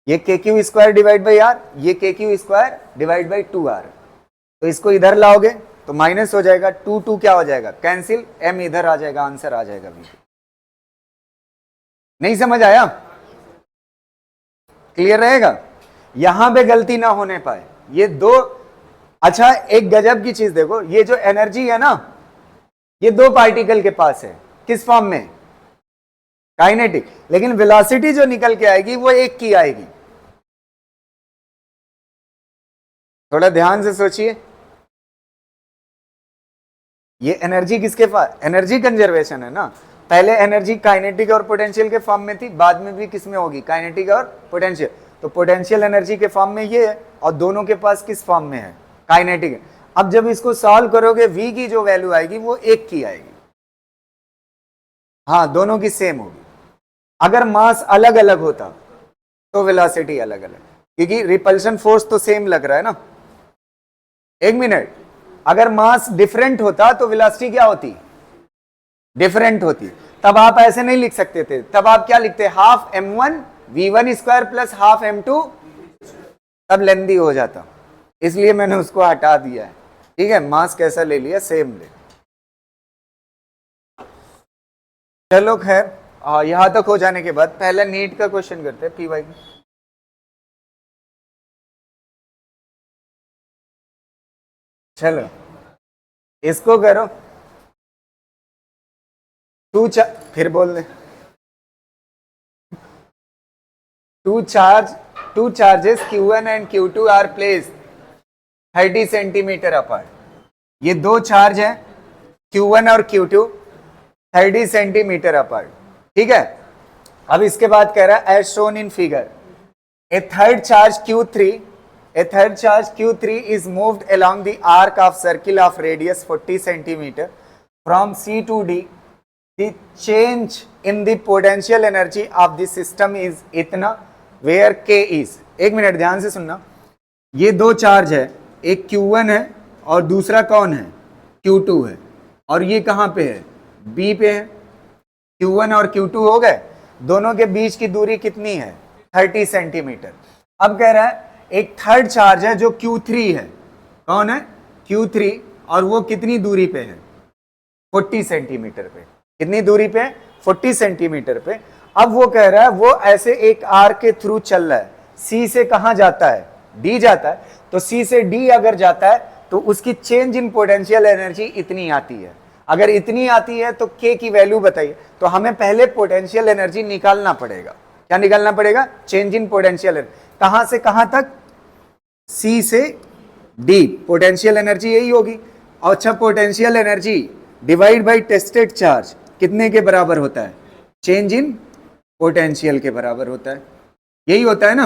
ये K Q square divide by R, ये K Q square divide by 2r, तो इसको इधर लाओगे तो माइनस हो जाएगा, 2 क्या हो जाएगा? कैंसिल, m इधर आ जाएगा, आंसर आ जाएगा v। नहीं समझ आया? क्लियर रहेगा? यहां पे गलती ना होने पाए ये दो। अच्छा, एक गजब की चीज देखो, ये जो एनर्जी है ना, ये 2 पार्टिकल के पास है, किस फॉर्म में? काइनेटिक। लेकिन वेलोसिटी जो निकल के आएगी वो एक की आएगी। थोड़ा ध्यान से सोचिए, ये एनर्जी किसके पास? एनर्जी कंजर्वेशन है ना। पहले एनर्जी काइनेटिक और पोटेंशियल के फॉर्म में थी, बाद में भी किसमें होगी? काइनेटिक और पोटेंशियल। तो पोटेंशियल एनर्जी के फॉर्म में ये है, और दोनों के पास किस फॉर्म में है? काइनेटिक है। अब जब इसको सॉल्व करोगे v की जो वैल्यू आएगी वो 1 की आएगी। हाँ, दोनों की सेम होगी। अगर मास अलग अलग होता तो वेलोसिटी अलग अलग, क्योंकि रिपल्शन फोर्स तो सेम लग रहा है ना। 1 मिनट, अगर मास डिफरेंट होता तो वेलोसिटी क्या होती? डिफरेंट होती। तब आप ऐसे नहीं लिख सकते थे, तब आप क्या लिखते? Half m1 v1 square plus half m2, तब लेंदी हो जाता, इसलिए मैंने उसको हटा दिया है। ठीक है, मास कैसा ले लिया? सेम ले। चलो खैर, यहां तक हो जाने के बाद पहला नीट का क्वेश्चन करते हैं, पीवाई की। चलो इसको करो। फिर बोल दे। Two charges Q1 and Q2 are placed 30 centimetre apart. ये 2 चार्ज है Q1 और Q2 30 सेंटीमीटर अपार्ट। ठीक है, अब इसके बाद कह रहा है as shown in figure A third charge Q3 is moved along the arc of circle of radius 40 centimeter from C to D, the change in the potential energy of the system is इतना, where K is, एक मिनट ध्यान से सुनना, ये दो charge है, एक Q1 है और दूसरा कौन है, Q2 है, और ये कहाँ पे है, B पे है। Q1 और Q2 हो गए, दोनों के बीच की दूरी कितनी है, 30 सेंटीमीटर। अब कह रहा है एक थर्ड चार्ज है जो Q3 है, कौन है, Q3, और वो कितनी दूरी पे है, 40 सेंटीमीटर पे। कितनी दूरी पे, 40 सेंटीमीटर पे। अब वो कह रहा है वो ऐसे एक आर्क के थ्रू चल रहा है, C से कहाँ जाता है, D जाता है, तो C से D अगर जाता है तो उसकी चेंज इन पोटेंशियल एनर्जी इतनी आती है। अगर इतनी आती है तो K की वैल्यू बताइए, तो हमें पहले पोटेंशियल एनर्जी निकालना पड़ेगा। क्या निकालना पड़ेगा, चेंज इन पोटेंशियल एनर्जी, कहां से कहां तक, C से D, पोटेंशियल एनर्जी यही होगी। अच्छा, potential energy divide bye tested charge कितने के बराबर होता है, चेंज इन पोटेंशियल के बराबर होता है, यही होता है ना,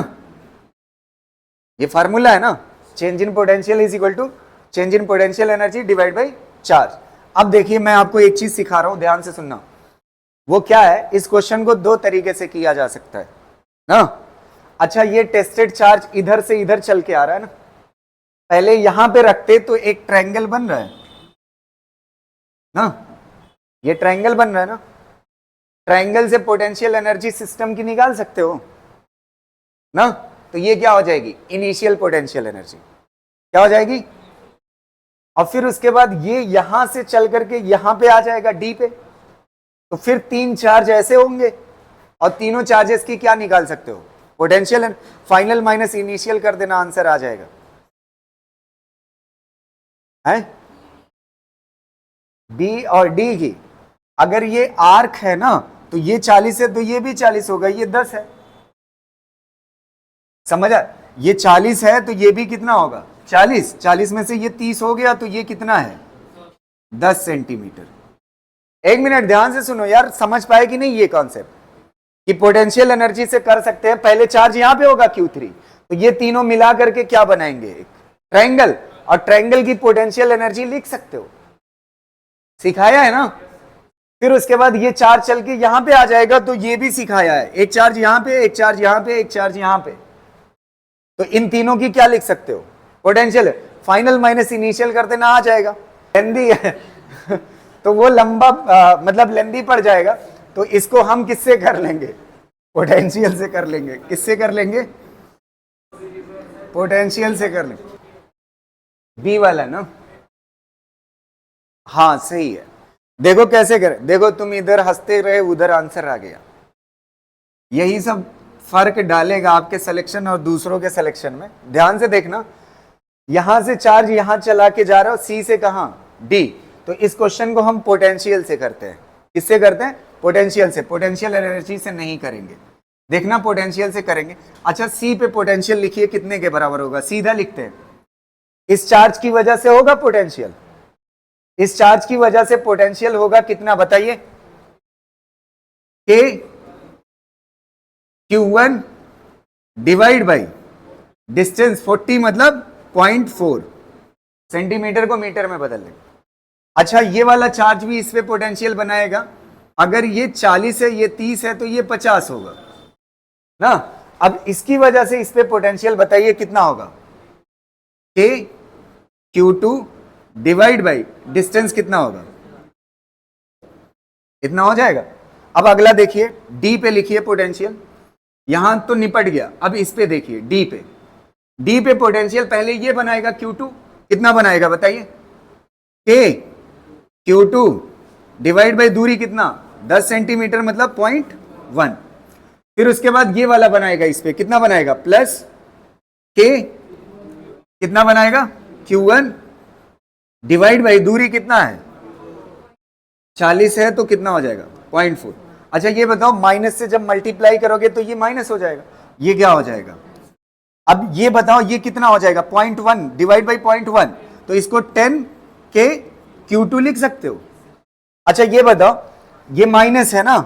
ये फार्मूला है ना, change in potential is equal to change in potential energy divide by charge. अब देखिए मैं आपको एक चीज सिखा रहा हूं, ध्यान से सुनना, वो क्या है, इस क्वेश्चन को दो तरीके से किया जा सकता है ना। अच्छा, ये टेस्टेड चार्ज इधर से इधर चल के आ रहा है ना, पहले यहां पे रखते तो एक ट्रायंगल बन रहा है ना, ये ट्रायंगल बन रहा है ना, ट्रायंगल से पोटेंशियल एनर्जी सिस्टम की निकाल सकते हो ना, तो ये क्या हो जाएगी, इनिशियल पोटेंशियल एनर्जी क्या हो जाएगी, और फिर उसके बाद ये यहां से चल करके यहां पे आ जाएगा डी पे, तो फिर तीन चार्ज ऐसे होंगे और तीनों चार्जेस की क्या निकाल सकते हो, पोटेंशियल, फाइनल माइनस इनिशियल कर देना, आंसर आ जाएगा है। बी और डी की अगर ये आर्क है ना, तो ये 40 है तो ये भी 40 होगा, ये 10 है, समझा, ये 40 है तो ये भी कितना होगा, 40, 40 में से ये 30 हो गया तो ये कितना है, 10 सेंटीमीटर। एक मिनट ध्यान से सुनो यार, समझ पाए कि नहीं ये कॉन्सेप्ट कि पोटेंशियल एनर्जी से कर सकते हैं। पहले चार्ज यहां पे होगा Q3, तो ये तीनों मिला करके क्या बनाएंगे, एक ट्रायंगल, और ट्रायंगल की पोटेंशियल एनर्जी लिख सकते हो, सिखाया है ना। फिर उसके बाद ये चार्ज चल के यहां पे आ जाएगा, तो ये भी सिखाया है, एक चार्ज यहां पे, एक चार्ज यहां पे, एक चार्ज यहां पे, तो इन तीनों की क्या लिख सकते हो, पोटेंशियल, फाइनल माइनस इनिशियल कर देना, आ जाएगा। लेंदी है तो वो लंबा मतलब लेंदी पड़ जाएगा, तो इसको हम किससे कर लेंगे, पोटेंशियल से कर लेंगे। किससे कर लेंगे, पोटेंशियल से कर लेंगे, बी वाला ना, हाँ सही है। देखो कैसे करें, देखो तुम इधर हंसते रहे उधर आंसर आ गया, यही सब फर्क डालेगा आपके सिलेक्शन और दूसरों के सिलेक्शन में। ध्यान से देखना, यहां से चार्ज यहां चला के जा रहा हो, सी से कहां, डी, तो इस क्वेश्चन को हम पोटेंशियल से करते हैं। किससे करते हैं, पोटेंशियल से, पोटेंशियल एनर्जी से नहीं करेंगे, देखना पोटेंशियल से करेंगे। अच्छा, सी पे पोटेंशियल लिखिए, कितने के बराबर होगा, सीधा लिखते हैं, इस चार्ज की वजह से होगा पोटेंशियल, इस चार्ज की वजह से पोटेंशियल होगा कितना बताइए, के Q1 डिवाइड बाई डिस्टेंस 40 मतलब 0.4, सेंटीमीटर को मीटर में बदल लें। अच्छा, ये वाला चार्ज भी इस पे पोटेंशियल बनाएगा, अगर ये 40 है ये 30 है तो ये 50 होगा ना। अब इसकी वजह से इस पे पोटेंशियल बताइए कितना होगा, के Q2 डिवाइड बाई डिस्टेंस कितना होगा, इतना हो जाएगा। अब अगला देखिए, डी पे लिखिए पोटेंशियल, यहां तो निपट गया, अब इस पे देखिए डी पे, डी पे पोटेंशियल पहले ये बनाएगा Q2, कितना बनाएगा बताइए, के Q2 डिवाइड बाई दूरी कितना, 10 सेंटीमीटर मतलब 0.1, फिर उसके बाद ये वाला बनाएगा, इस पे कितना बनाएगा, प्लस के कितना बनाएगा, Q1 डिवाइड बाई दूरी कितना है, 40 है तो कितना हो जाएगा, 0.4। अच्छा ये बताओ, माइनस से जब मल्टीप्लाई करोगे तो ये माइनस हो जाएगा, ये क्या हो जाएगा, अब ये बताओ ये कितना हो जाएगा, 0.1 डिवाइड बाई 0.1, तो इसको 10 के Q2 लिख सकते हो। अच्छा ये बताओ, ये माइनस है ना,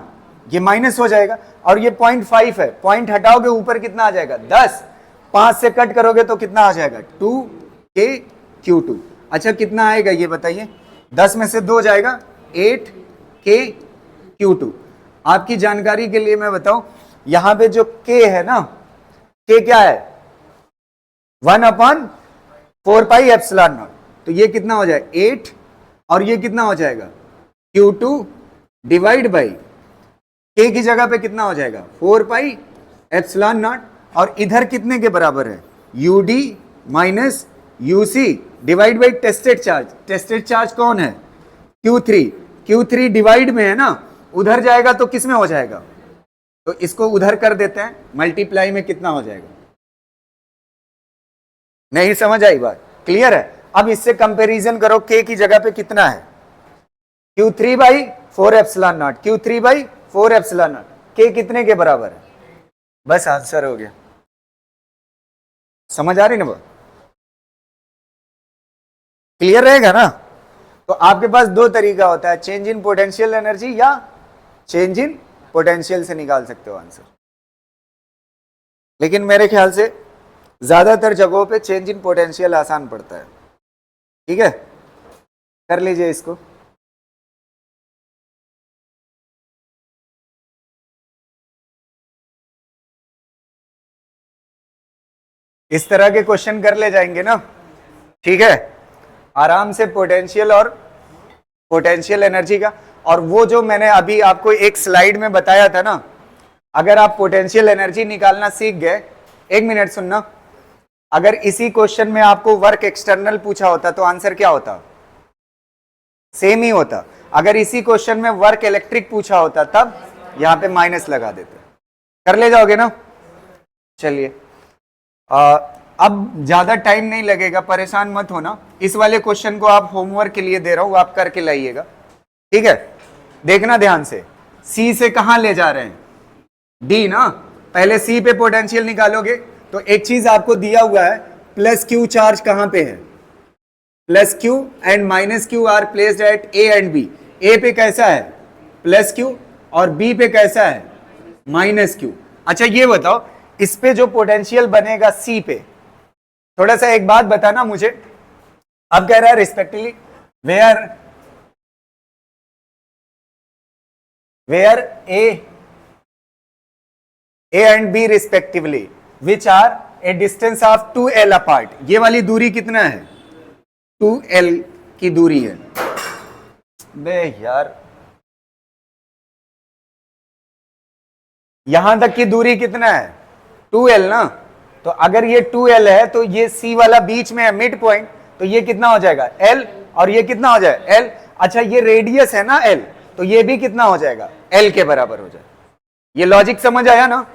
ये माइनस हो जाएगा, और ये 0.5 है, पॉइंट हटाओगे ऊपर कितना आ जाएगा, 10, 5 से कट करोगे तो कितना आ जाएगा, 2 के Q2। अच्छा कितना आएगा ये बताइए, 10 में से 2 जाएगा 8KQ2। आपकी जानकारी के लिए मैं बताऊं, यहां पे जो K है ना, K क्या है 1/4πε0। तो ये कितना हो जाए 8, और ये कितना हो जाएगा Q2 डिवाइड बाई K की जगह पे कितना हो जाएगा 4πε0, और इधर कितने के बराबर है UD minus UC divide by tested charge. Tested charge कौन है Q3। Q3 डिवाइड में है ना, उधर जाएगा तो किस में हो जाएगा, तो इसको उधर कर देते हैं, मल्टीप्लाई में कितना हो जाएगा। नहीं समझ आई बात, क्लियर है। अब इससे कंपैरिजन करो K की जगह पे कितना है Q3/4ε0, Q3/4ε0, K कितने के बराबर है, बस आंसर हो गया। समझ आ रही ना बात, क्लियर रहेगा ना। तो आपके पास दो तरीका होता है, चेंज इन पोटेंशियल एनर्जी या चेंज इन पोटेंशियल से निकाल सकते हो आंसर। लेकिन मेरे ख्याल से ज्यादातर जगहों पे चेंज इन पोटेंशियल आसान पड़ता है। ठीक है, कर लीजिए इसको। इस तरह के क्वेश्चन कर ले जाएंगे ना, ठीक है, आराम से पोटेंशियल और पोटेंशियल एनर्जी का। और वो जो मैंने अभी आपको एक स्लाइड में बताया था ना, अगर आप पोटेंशियल एनर्जी निकालना सीख गए, एक मिनट सुनना, अगर इसी क्वेश्चन में आपको वर्क एक्सटर्नल पूछा होता तो आंसर क्या होता, सेम ही होता। अगर इसी क्वेश्चन में वर्क इलेक्ट्रिक पूछा होता तब यहां पे माइनस लगा देते। कर ले जाओगे ना, चलिए। अब ज्यादा टाइम नहीं लगेगा, परेशान मत होना। इस वाले क्वेश्चन को आप होमवर्क के लिए दे रहा हूं, आप करके लाइएगा, ठीक है। देखना ध्यान से, सी से कहां ले जा रहे हैं, डी ना। पहले सी पे पोटेंशियल निकालोगे तो एक चीज आपको दिया हुआ है, प्लस क्यू चार्ज कहां पे है, plus q and minus q are placed at A and B. A पे कैसा है प्लस क्यू और बी पे कैसा है माइनस क्यू। अच्छा ये बताओ, इस पे जो पोटेंशियल बनेगा सी पे, थोड़ा सा एक बात बताना मुझे। अब कह रहा है respectively where A and B respectively which are a distance of 2L apart. ये वाली दूरी कितना है 2L की दूरी है। बे यार, यहां तक की दूरी कितना है 2L ना। तो अगर ये 2L है तो ये C वाला बीच में है मिड पॉइंट, तो ये कितना हो जाएगा L, और ये कितना हो जाएगा L। अच्छा ये रेडियस है ना L, तो ये भी कितना हो जाएगा L के बराबर हो जाएगा। ये लॉजिक समझ आया ना।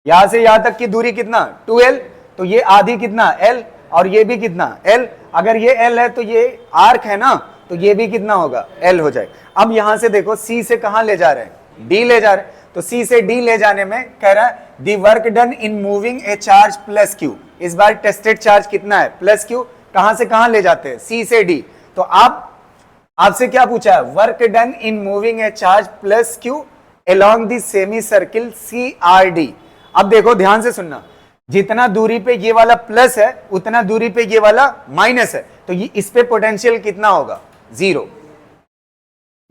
यहां से यहां तक की दूरी कितना 2L, तो ये आधी कितना L, और ये भी कितना L। अगर ये L है तो ये आर्क है ना, तो ये भी कितना होगा L हो जाएगा। अब यहां से देखो C से कहां ले जा रहे हैं, D ले जा रहे हैं, तो C से D ले जाने में कह रहा है the work done in moving A charge plus Q। इस बार टेस्टेड चार्ज कितना है प्लस Q। कहां से कहां ले जाते हैं C से D। तो आपसे क्या पूछा है, work done in moving A charge plus Q along the semi circle CRD। अब देखो ध्यान से सुनना, जितना दूरी पे ये वाला प्लस है उतना दूरी पे ये वाला माइनस है, तो ये इस पे पोटेंशियल कितना होगा 0।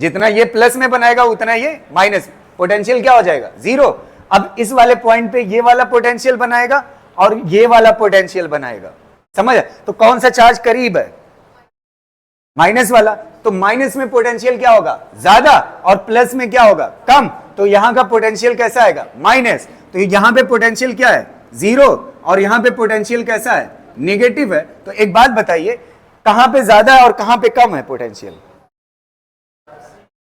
जितना ये प्लस में बनाएगा उतना ये माइनस, पोटेंशियल क्या हो जाएगा 0। अब इस वाले पॉइंट पे ये वाला पोटेंशियल बनाएगा और ये वाला पोटेंशियल बनाएगा, समझ। तो कौन सा चार्ज करीब है माइनस वाला, तो माइनस में पोटेंशियल क्या होगा ज्यादा और प्लस में क्या होगा कम। तो यहां का पोटेंशियल कैसा आएगा माइनस, तो यहां पे पोटेंशियल क्या है 0 और यहां पे पोटेंशियल कैसा है नेगेटिव है। तो एक बात बताइए, कहां पे ज्यादा है और कहां पे कम है पोटेंशियल,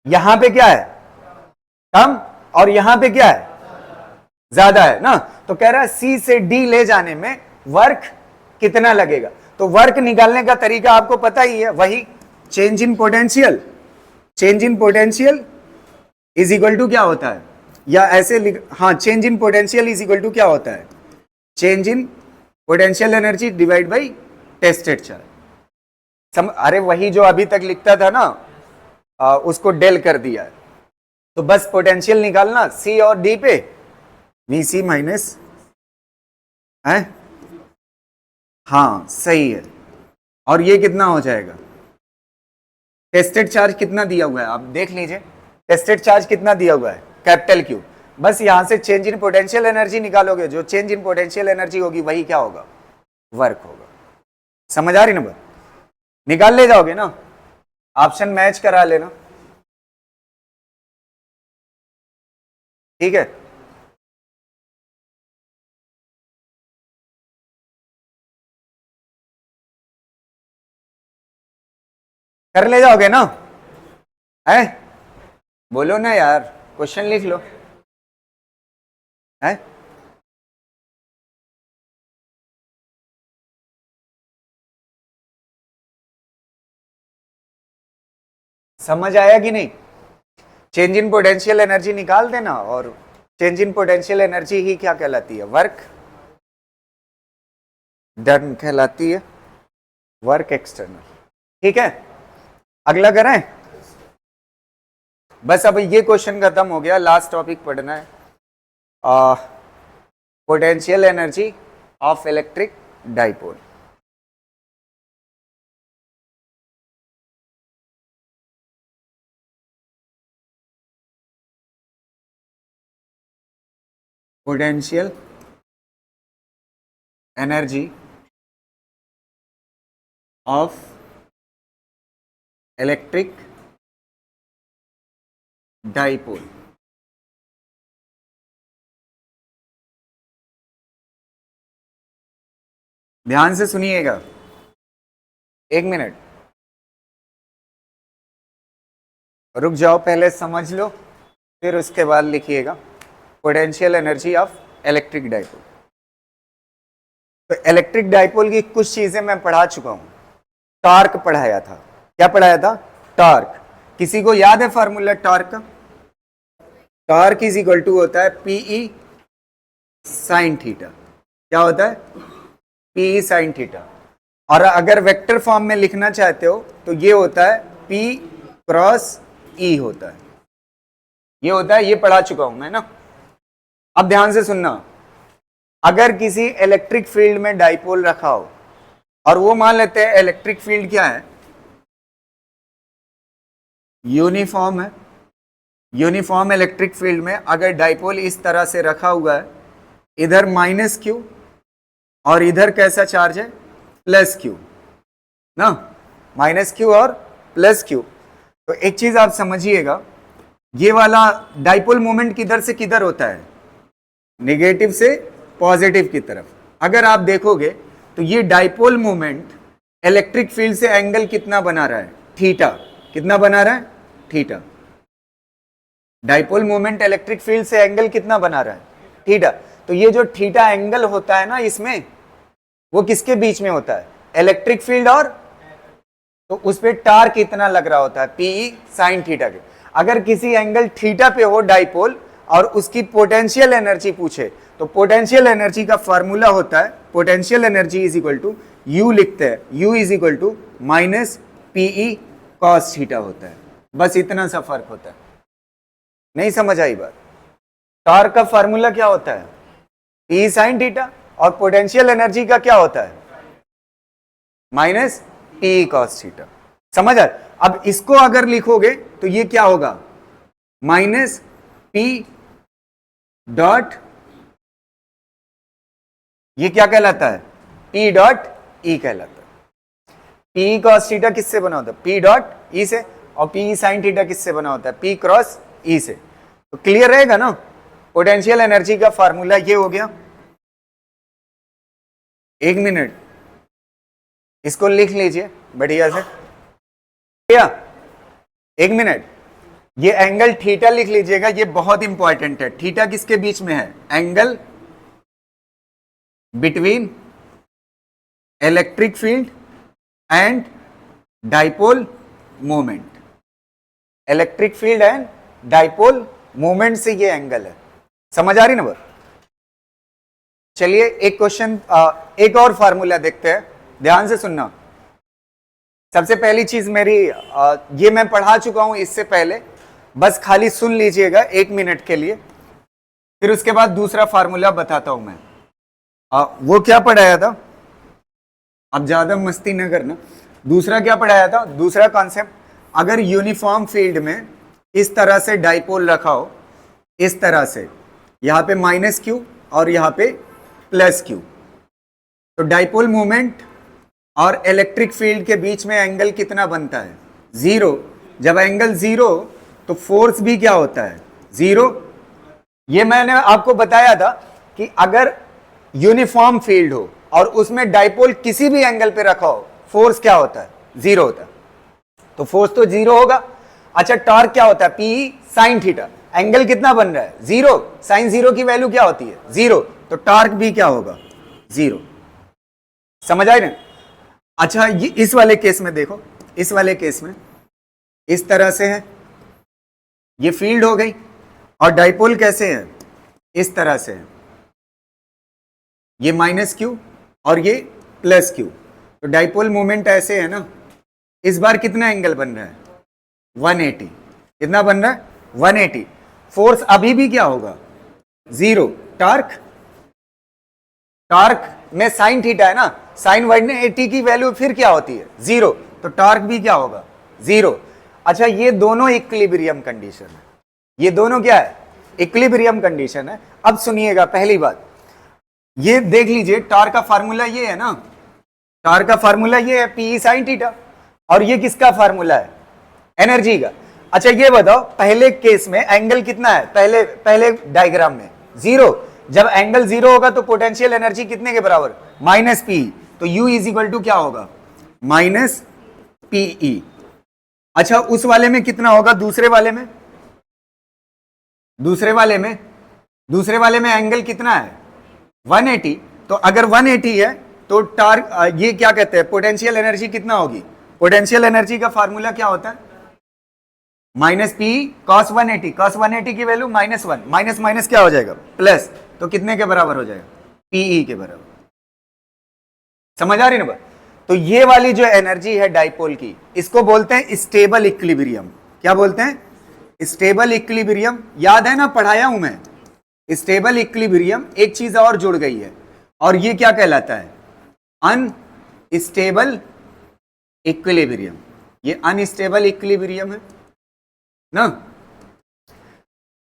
यहां पे क्या है कम और यहां पे क्या है ज्यादा है ना। तो कह रहा है सी से डी ले जाने में वर्क कितना लगेगा। तो वर्क निकालने का तरीका आपको पता ही है, वही change in potential. Change in potential is equal to क्या होता है, या ऐसे हाँ, change in potential is equal to क्या होता है, change in potential energy divide by tested charge. अरे वही जो अभी तक लिखता था ना, उसको डेल कर दिया है। तो बस पोटेंशियल निकालना सी और डी पे, VC माइनस है, हाँ सही है। और ये कितना हो जाएगा टेस्टेड चार्ज कितना दिया हुआ है आप देख लीजिए, टेस्टेड चार्ज कितना दिया हुआ है, कैपिटल क्यू। बस यहां से चेंज इन पोटेंशियल एनर्जी निकालोगे, जो चेंज इन पोटेंशियल एनर्जी होगी वही क्या होगा, वर्क होगा। समझ आ रही ना? निकाल ले जाओगे ना, ऑप्शन मैच करा लेना, ठीक है। कर ले जाओगे ना, है? बोलो ना यार, क्वेश्चन लिख लो, है? समझ आया कि नहीं? चेंज इन पोटेंशियल एनर्जी निकाल देना, और चेंज इन पोटेंशियल एनर्जी ही क्या कहलाती है, वर्क डन कहलाती है, वर्क एक्सटर्नल। ठीक है, अगला करें। बस अब ये क्वेश्चन खत्म हो गया, लास्ट टॉपिक पढ़ना है, potential energy of electric dipole. Potential energy of electric dipole. ध्यान से सुनिएगा, एक मिनट रुक जाओ, पहले समझ लो फिर उसके बाद लिखिएगा। Potential energy of electric dipole. तो इलेक्ट्रिक डाइपोल की कुछ चीजें मैं पढ़ा चुका हूं। टॉर्क पढ़ाया था, क्या पढ़ाया था, टॉर्क। किसी को याद है फॉर्मूला टॉर्क का? टॉर्क इज इक्वल टू होता है पीई साइन थीटा। क्या होता है, पीई साइन थीटा। और अगर वेक्टर फॉर्म में लिखना चाहते हो तो ये होता है पी क्रॉस ई होता है, ये होता है, ये पढ़ा चुका हूं मैं ना। अब ध्यान से सुनना, अगर किसी इलेक्ट्रिक फील्ड में डाइपोल रखा हो, और वो मान लेते हैं इलेक्ट्रिक फील्ड क्या है, यूनिफॉर्म है, यूनिफॉर्म इलेक्ट्रिक फील्ड में अगर डाइपोल इस तरह से रखा हुआ है, इधर माइनस क्यू और इधर कैसा चार्ज है, प्लस क्यू ना, माइनस क्यू और प्लस क्यू। तो एक चीज आप समझिएगा, ये वाला डाइपोल मोमेंट किधर से किधर होता है, नेगेटिव से पॉजिटिव की तरफ। अगर आप देखोगे तो ये डाइपोल मोमेंट इलेक्ट्रिक फील्ड से एंगल कितना बना रहा है, थीटा। कितना बना रहा है, theta. Dipole moment electric field से एंगल कितना बना रहा है, थीटा। तो ये जो थीटा एंगल होता है ना इसमें, वो किसके बीच में होता है, इलेक्ट्रिक फील्ड और, तो उस पर टार्क कितना लग रहा होता है, पीई साइन थीटा के। अगर किसी एंगल थीटा पे हो डाइपोल और उसकी पोटेंशियल एनर्जी पूछे, तो पोटेंशियल एनर्जी का फॉर्मूला होता है, potential energy is equal to U लिखते हैं, U is equal to minus PE cos theta होता है। बस इतना सा फर्क होता है। नहीं समझ आई बात? टॉर्क का फॉर्मूला क्या होता है, पी साइन थीटा, और पोटेंशियल एनर्जी का क्या होता है, माइनस पी कॉस थीटा। समझ आ? अब इसको अगर लिखोगे तो ये क्या होगा, माइनस पी डॉट, ये क्या कहलाता है, पी डॉट ई कहलाता है। पी कॉस थीटा किससे बना होता है, पी डॉट ई से, और पी साइन थीटा किससे बना होता है, पी क्रॉस ई से। तो क्लियर रहेगा ना? पोटेंशियल एनर्जी का फार्मूला ये हो गया। एक मिनट इसको लिख लीजिए बढ़िया से, क्या, एक मिनट, ये एंगल थीटा लिख लीजिएगा, ये बहुत इंपॉर्टेंट है। थीटा किसके बीच में है, angle between electric field and dipole moment. Electric field and dipole moment से ये एंगल है। समझ आ रही ना बात? चलिए एक क्वेश्चन, एक और फार्मूला देखते हैं, ध्यान से सुनना। सबसे पहली चीज मेरी, ये मैं पढ़ा चुका हूं इससे पहले, बस खाली सुन लीजिएगा एक मिनट के लिए, फिर उसके बाद दूसरा फार्मूला बताता हूं मैं। वो क्या पढ़ाया था, अब ज्यादा मस्ती न करना। दूसरा क्या पढ़ाया था, दूसरा कॉन्सेप्ट, अगर यूनिफॉर्म फील्ड में इस तरह से डाइपोल रखा हो, इस तरह से, यहां पे माइनस क्यू और यहां पे प्लस क्यू, तो डाइपोल मोमेंट और इलेक्ट्रिक फील्ड के बीच में एंगल कितना बनता है? जीरो। जब एंगल जीरो तो फोर्स भी क्या होता है? जीरो। ये मैंने आपको बताया था कि अगर यूनिफॉर्म फील्ड हो और उसमें डाइपोल किसी भी एंगल पे रखा हो, फोर्स क्या होता है? जीरो होता है। तो फोर्स तो जीरो होगा। अच्छा, टॉर्क क्या होता है? P sine theta. एंगल कितना बन रहा है? जीरो। साइन जीरो की वैल्यू क्या होती है? जीरो। तो टॉर्क भी क्या होगा? जीरो। समझ आए ना? अच्छा, ये इस वाले केस में देखो, इस वाले केस में इस तरह से है, ये फील्ड हो गई, और डाइपोल कैसे है? इस तरह से है, ये माइनस क्यू और ये प्लस क्यू। तो डाइपोल मोमेंट ऐसे है ना, इस बार कितना एंगल बन रहा है? 180। कितना बन रहा है? 180। फोर्स अभी भी क्या होगा? जीरो। टॉर्क, टॉर्क में साइन थीटा है ना, साइन 180 की वैल्यू फिर क्या होती है? जीरो। तो टॉर्क भी क्या होगा? जीरो। अच्छा, ये दोनों इक्विलिब्रियम कंडीशन है, ये दोनों क्या है? इक्विलिब्रियम कंडीशन है। अब सुनिएगा, पहली बात ये देख लीजिए, टॉर्क का फार्मूला ये है ना, टॉर्क का फार्मूला ये है पी साइन थीटा, और ये किसका फार्मूला है? एनर्जी का। अच्छा, ये बताओ पहले केस में एंगल कितना है? पहले डायग्राम में जीरो। जब एंगल जीरो होगा तो पोटेंशियल एनर्जी कितने के बराबर? Minus P. तो U इज इक्वल टू क्या होगा? Minus PE. अच्छा, उस वाले में कितना होगा? दूसरे वाले में, दूसरे वाले में एंगल कितना है? 180। तो अगर 180 है तो टार्क, ये क्या कहते हैं, पोटेंशियल एनर्जी कितना होगी? पोटेंशियल एनर्जी का फार्मूला क्या होता है? Minus P cos 180। कॉस 180 की वैल्यू -1, माइनस माइनस क्या हो जाएगा? प्लस। तो कितने के बराबर हो जाएगा? पीई के बराबर। समझ आ रही ना बात? तो ये वाली जो एनर्जी है डाइपोल की, इसको बोलते हैं स्टेबल इक्विलिब्रियम। क्या बोलते हैं? Stable equilibrium. याद है ना, पढ़ाया हूं मैं। स्टेबल इक्विलिब्रियम, एक चीज और जुड़ गई है, और ये क्या कहलाता है? Unstable equilibrium. ये अनस्टेबल इक्विलिब्रियम है ना।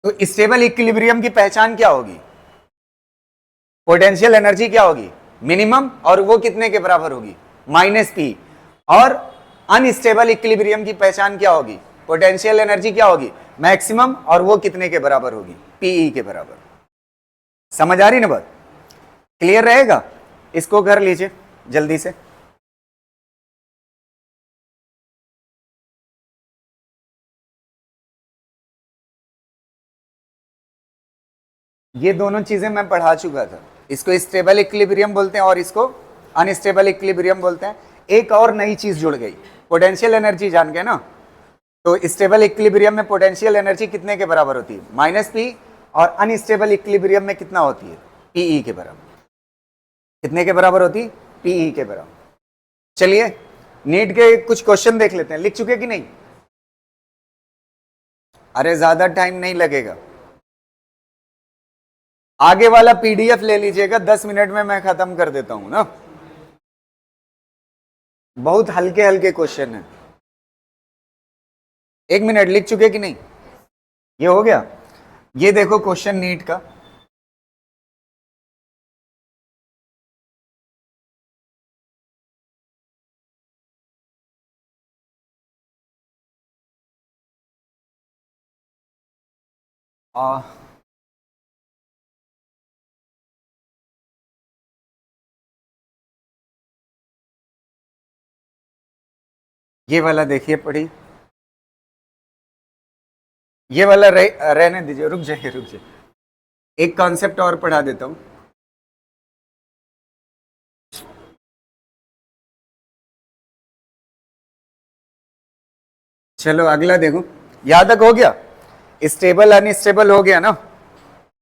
तो स्टेबल इक्विलिब्रियम की पहचान क्या होगी? पोटेंशियल एनर्जी क्या होगी? मिनिमम, और वो कितने के बराबर होगी? Minus P. और अनस्टेबल इक्विलिब्रियम की पहचान क्या होगी? पोटेंशियल एनर्जी क्या होगी? मैक्सिमम, और वो कितने के बराबर होगी? पीई के बराबर। समझ आ रही ना बात? क्लियर रहेगा? इसको कर लीजिए जल्दी से। ये दोनों चीजें मैं पढ़ा चुका था। इसको स्टेबल इक्विलिब्रियम बोलते हैं और इसको अनस्टेबल इक्विलिब्रियम बोलते हैं। एक और नई चीज जुड़ गई, पोटेंशियल एनर्जी जान गए ना। तो स्टेबल इक्विलिब्रियम में पोटेंशियल एनर्जी कितने के बराबर होती है? Minus P. और अनस्टेबल इक्विलिब्रियम में कितना होती है? पीई के बराबर। कितने के बराबर होती है? पीई के बराबर। चलिए, नीट के कुछ क्वेश्चन देख लेते हैं। लिख चुके कि नहीं? अरे ज्यादा टाइम नहीं लगेगा, आगे वाला पीडीएफ ले लीजिएगा, 10 मिनट में मैं खत्म कर देता हूं ना। बहुत हल्के हल्के क्वेश्चन है। 1 मिनट, लिख चुके कि नहीं? ये हो गया। ये देखो क्वेश्चन नीट का। ये वाला देखिए, पढ़िए। ये वाला रहने दीजिए, रुक जाइए रुक जाइए, एक कॉन्सेप्ट और पढ़ा देता हूं। चलो अगला देखो, यहां तक हो गया। स्टेबल अनस्टेबल हो गया ना।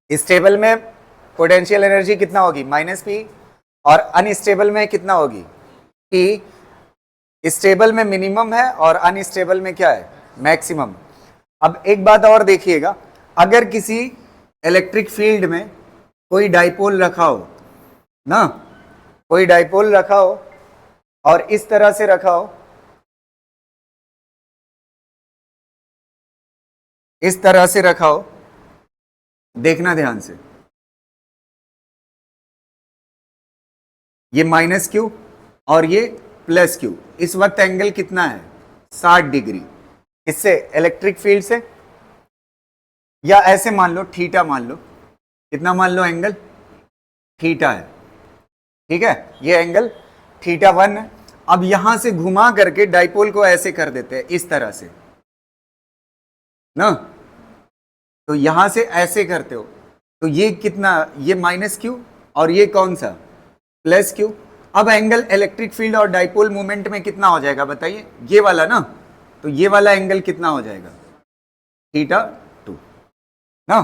स्टेबल में पोटेंशियल एनर्जी कितना होगी? Minus P. और अनस्टेबल में कितना होगी? पी। स्टेबल में मिनिमम है और अनस्टेबल में क्या है? मैक्सिमम। अब एक बात और देखिएगा, अगर किसी इलेक्ट्रिक फील्ड में कोई डाइपोल रखा हो ना, कोई डाइपोल रखा हो और इस तरह से रखा हो, इस तरह से रखा हो, देखना ध्यान से, ये माइनस क्यू और ये प्लस क्यू, इस वक्त एंगल कितना है 60 डिग्री, इससे इलेक्ट्रिक फील्ड से, या ऐसे मान लो थीटा मान लो, कितना मान लो एंगल थीटा है, ठीक है, ये एंगल थीटा 1 है। अब यहां से घुमा करके डाइपोल को ऐसे कर देते हैं इस तरह से ना, तो यहां से ऐसे करते हो तो ये कितना, ये माइनस क्यू और ये कौन सा प्लस क्यू। अब एंगल इलेक्ट्रिक फील्ड और डाइपोल मूवमेंट में कितना हो जाएगा बताइए, ये वाला ना, तो ये वाला एंगल कितना हो जाएगा थीटा 2 ना।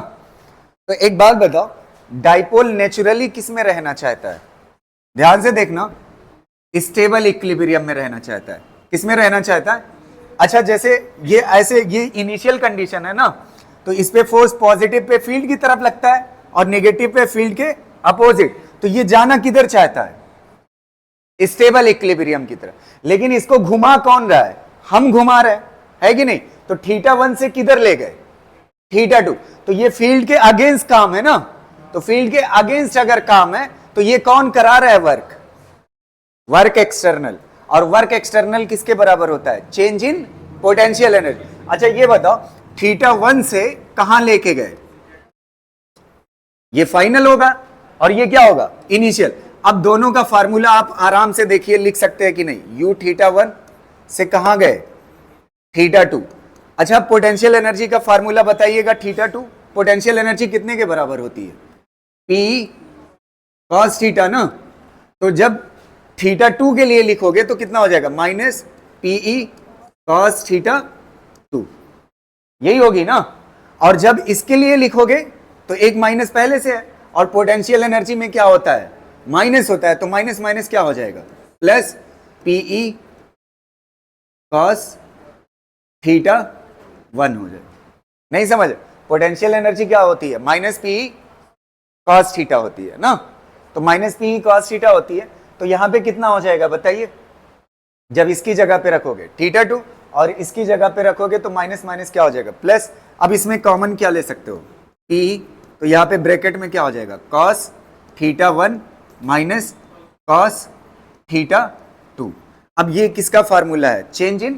तो एक बात बताओ, डाइपोल नेचुरली किस में रहना चाहता है, ध्यान से देखना, स्टेबल इक्विलिब्रियम में रहना चाहता है। किस में रहना चाहता है? अच्छा, जैसे ये ऐसे, ये इनिशियल कंडीशन है ना, तो इस पे फोर्स पॉजिटिव पे फील्ड की तरफ लगता है और नेगेटिव पे फील्ड के अपोजिट, तो ये जाना किधर चाहता है, स्टेबल इक्विलिब्रियम की तरफ। लेकिन इसको घुमा कौन रहा है, हम घुमा रहे है कि नहीं, तो थीटा 1 से किधर ले गए थीटा 2, तो ये फील्ड के अगेंस्ट काम है ना, तो फील्ड के अगेंस्ट अगर काम है तो ये कौन करा रहा है वर्क एक्सटर्नल, और वर्क एक्सटर्नल किसके बराबर होता है, चेंज इन पोटेंशियल एनर्जी। अच्छा ये बताओ, थीटा 1 से कहां लेके गए, ये फाइनल होगा और ये क्या होगा इनिशियल। अब दोनों का फार्मूला आप आराम से देखिए, लिख सकते हैं कि नहीं, u थीटा 1 से कहां गए थीटा 2। अच्छा, पोटेंशियल एनर्जी का फार्मूला बताइएगा, थीटा 2 पोटेंशियल एनर्जी कितने के बराबर होती है, पी कॉस थीटा ना, तो जब थीटा 2 के लिए लिखोगे तो कितना हो जाएगा, माइनस पीई कॉस थीटा 2, यही होगी ना। और जब इसके लिए लिखोगे तो एक माइनस पहले से है, और पोटेंशियल एनर्जी में क्या होता है, माइनस होता है, तो माइनस माइनस क्या हो जाएगा, प्लस पीई कॉस थीटा 1 हो जाएगा। नहीं समझ, पोटेंशियल एनर्जी क्या होती है, माइनस पीई कॉस थीटा होती है ना, तो माइनस पीई कॉस थीटा होती है, तो यहां पे कितना हो जाएगा बताइए, जब इसकी जगह पे रखोगे थीटा 2 और इसकी जगह पे रखोगे तो माइनस माइनस क्या हो जाएगा प्लस। अब इसमें कॉमन क्या ले सकते हो, पी, तो यहां पे ब्रैकेट में क्या हो जाएगा, cos theta 1 minus cos theta 2। अब ये किसका फार्मूला है, चेंज इन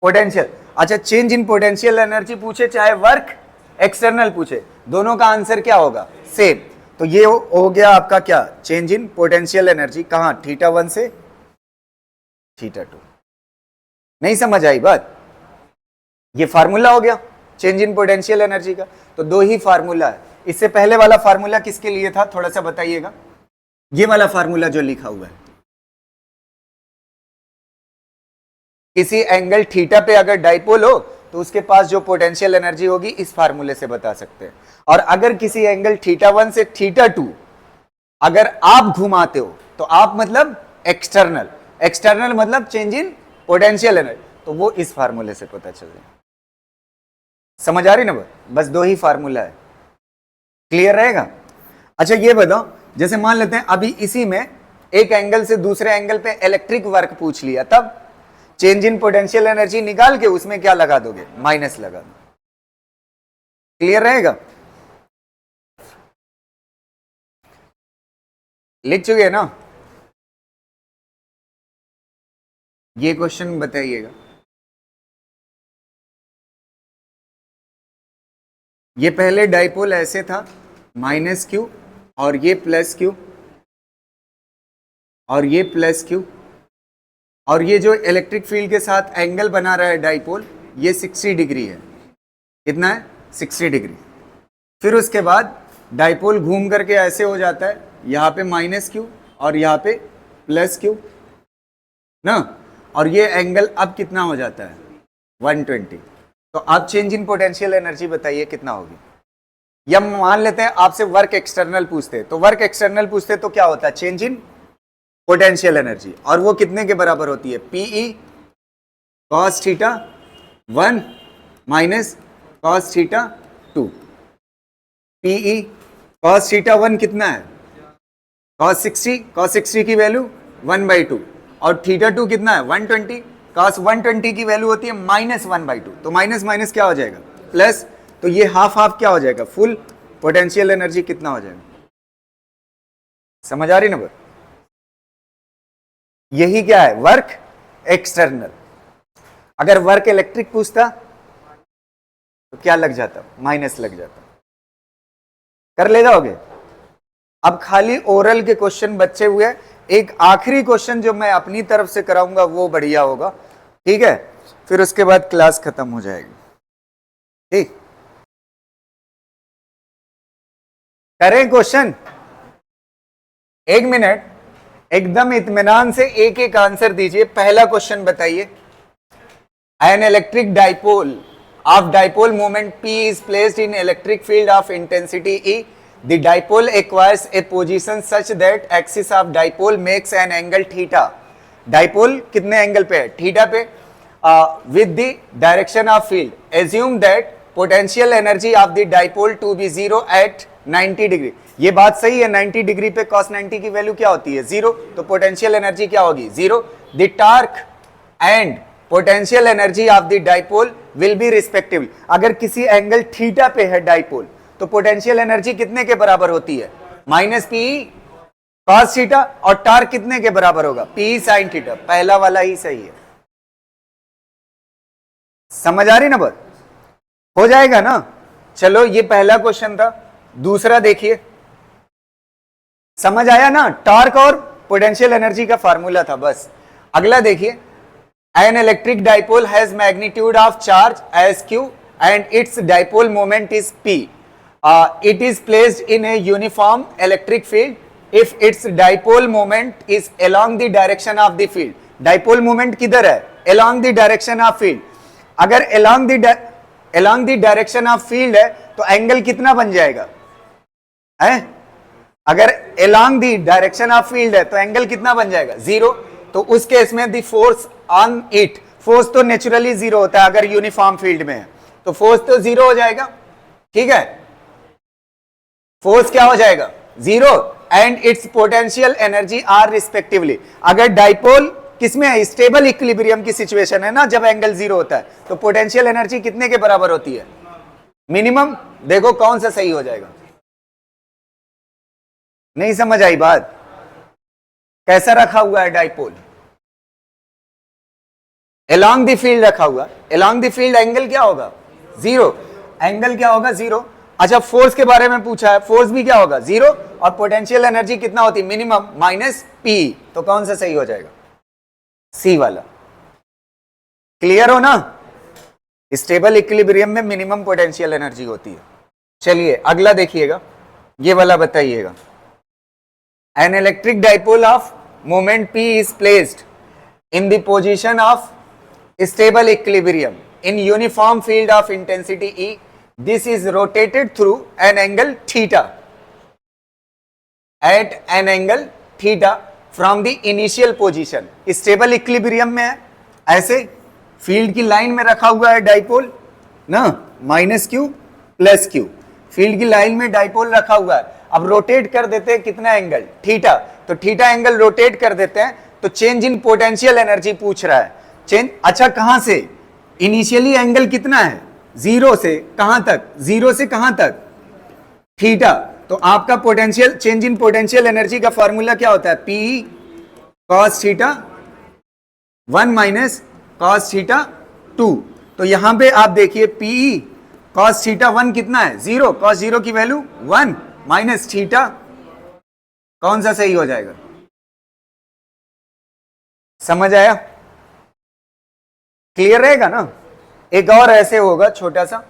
पोटेंशियल। अच्छा, चेंज इन पोटेंशियल एनर्जी पूछे चाहे वर्क एक्सटर्नल पूछे, दोनों का आंसर क्या होगा, सेम। तो ये हो गया आपका क्या, चेंज इन पोटेंशियल एनर्जी, कहां थीटा 1 से थीटा 2। नहीं समझ आई बात, ये फार्मूला हो गया चेंज इन पोटेंशियल एनर्जी का। तो दो ही फार्मूला है, इससे पहले वाला फार्मूला किसके लिए था थोड़ा सा बताइएगा, ये वाला फार्मूला जो लिखा हुआ है, किसी एंगल थीटा पे अगर डाइपोल हो तो उसके पास जो पोटेंशियल एनर्जी होगी इस फार्मूले से बता सकते हैं। और अगर किसी एंगल थीटा 1 से थीटा 2 अगर आप घुमाते हो, तो आप मतलब एक्सटर्नल, एक्सटर्नल मतलब चेंज इन पोटेंशियल एनर्जी, तो वो इस फार्मूले से पता चल जाए। समझ आ रही ना, बस दो ही फार्मूला है, क्लियर रहेगा। अच्छा ये बताओ, जैसे मान लेते हैं अभी इसी में एक एंगल से दूसरे एंगल पे इलेक्ट्रिक वर्क पूछ लिया, तब चेंज इन पोटेंशियल एनर्जी निकाल के उसमें क्या लगा दोगे, माइनस लगा दो, क्लियर रहेगा। लिख चुके ना, ये क्वेश्चन बताइएगा। ये पहले डाइपोल ऐसे था, माइनस क्यू और ये प्लस क्यू और ये प्लस क्यू, और ये जो इलेक्ट्रिक फील्ड के साथ एंगल बना रहा है डाइपोल, ये 60 डिग्री है, कितना है 60 डिग्री। फिर उसके बाद डाइपोल घूम करके ऐसे हो जाता है, यहाँ पे माइनस क्यू और यहाँ पे प्लस क्यू ना, और ये एंगल अब कितना हो जाता है 120। तो आप चेंज इन पोटेंशियल एनर्जी बताइए कितना होगी। या मान लेते हैं आपसे वर्क एक्सटर्नल पूछते, तो वर्क एक्सटर्नल पूछते तो क्या होता है, चेंज इन पोटेंशियल एनर्जी, और वो कितने के बराबर होती है, PE cos theta 1 minus cos theta 2। PE cos theta 1 कितना है, कॉस 60, कॉस 60 की वैल्यू 1/2, और थीटा 2 कितना है 120, कॉस 120 की वैल्यू होती है -1/2, तो माइनस माइनस क्या हो जाएगा प्लस, तो ये हाफ हाफ क्या हो जाएगा, फुल पोटेंशियल एनर्जी कितना हो जाएगा, समझ आ रही ना? यही क्या है, वर्क एक्सटर्नल। अगर वर्क इलेक्ट्रिक पूछता तो क्या लग जाता, माइनस लग जाता। कर ले जाओगे? अब खाली ओरल के क्वेश्चन बचे हुए, एक आखिरी क्वेश्चन जो मैं अपनी तरफ से कराऊंगा वो बढ़िया होगा, ठीक है? फिर उसके बाद क्लास खत्म हो जाएगी, ठीक? करें क्वेश्चन? 1 मिनट, एकदम इत्मीनान से एक एक आंसर दीजिए। पहला क्वेश्चन बताइए। An electric dipole of dipole moment P is placed in electric field of intensity E. The dipole acquires a position such that axis of dipole makes an angle theta. Dipole कितने angle पे है, theta पे, with the direction of field. Assume that potential energy of the dipole to be 0 at 90 degree. ये बात सही है, 90 degree पे cos 90 की वैल्यू क्या होती है, 0, तो पोटेंशियल एनर्जी क्या होगी, 0। The torque and potential energy of the dipole will be respectively. अगर किसी एंगल थीटा पे है डाइपोल तो पोटेंशियल एनर्जी कितने के बराबर होती है, माइनस पी कॉस थीटा, और टार्क कितने के बराबर होगा, पी साइन थीटा। पहला वाला ही सही है, समझ आ रही ना बात? हो जाएगा ना? चलो ये पहला क्वेश्चन था। दूसरा देखिए, समझ आया ना? टॉर्क और पोटेंशियल एनर्जी का फार्मूला था बस। अगला देखिए, an electric dipole has magnitude of charge as q and its dipole moment is p. It is placed in a uniform electric field if its dipole moment is along the direction of the field. Dipole moment किधर है, along the direction of field. अगर along the direction of field है तो angle कितना बन जाएगा, है? अगर along the direction of field है तो एंगल कितना बन जाएगा, 0। तो उस केस में the force on it, force तो नेचुरली 0 होता है अगर यूनिफॉर्म फील्ड में है, तो फोर्स तो 0 हो जाएगा, ठीक है? फोर्स क्या हो जाएगा, 0, and its potential energy are respectively. अगर डाइपोल किसमें है, स्टेबल इक्विलिब्रियम की सिचुएशन है ना, जब एंगल 0 होता है, तो पोटेंशियल एनर्जी कितने के बराबर होती है, मिनिमम। देखो कौन सा सही हो जाएगा, नहीं समझ आई बात? कैसा रखा हुआ है डाइपोल, along the field रखा हुआ, along the field एंगल क्या होगा, 0, एंगल क्या होगा, 0। अच्छा, फोर्स के बारे में पूछा है, फोर्स भी क्या होगा, 0, और पोटेंशियल एनर्जी कितना होती है, मिनिमम, माइनस पी। तो कौन सा सही हो जाएगा, सी वाला। क्लियर हो ना? स्टेबल इक्विलिब्रियम में मिनिमम पोटेंशियल एनर्जी होती है। चलिए अगला देखिएगा, ये वाला बताइएगा। An electric dipole of moment P is placed in the position of stable equilibrium in uniform field of intensity E. This is rotated through an angle theta at an angle theta from the initial position. Stable equilibrium में है, ऐसे field की line में रखा हुआ है dipole ना, minus Q plus Q, field की लाइन में डाइपोल रखा हुआ है। अब रोटेट कर देते हैं कितना एंगल, थीटा, तो थीटा एंगल रोटेट कर देते हैं, तो चेंज इन पोटेंशियल एनर्जी पूछ रहा है, चेंज। अच्छा कहां से, इनिशियली एंगल कितना है, 0 से कहां तक, 0 से कहां तक, थीटा। तो आपका potential, change in potential energy का फॉर्मूला क्या होता है, P cos theta 1 minus cos theta 2। तो यहां पे आप देखिए पी कॉस थीटा 1 कितना है, 0, कॉस 0 की वैल्यू 1 माइनस थीटा, कौन सा सही हो जाएगा, समझ आया? क्लियर रहेगा ना? एक और ऐसे होगा छोटा सा,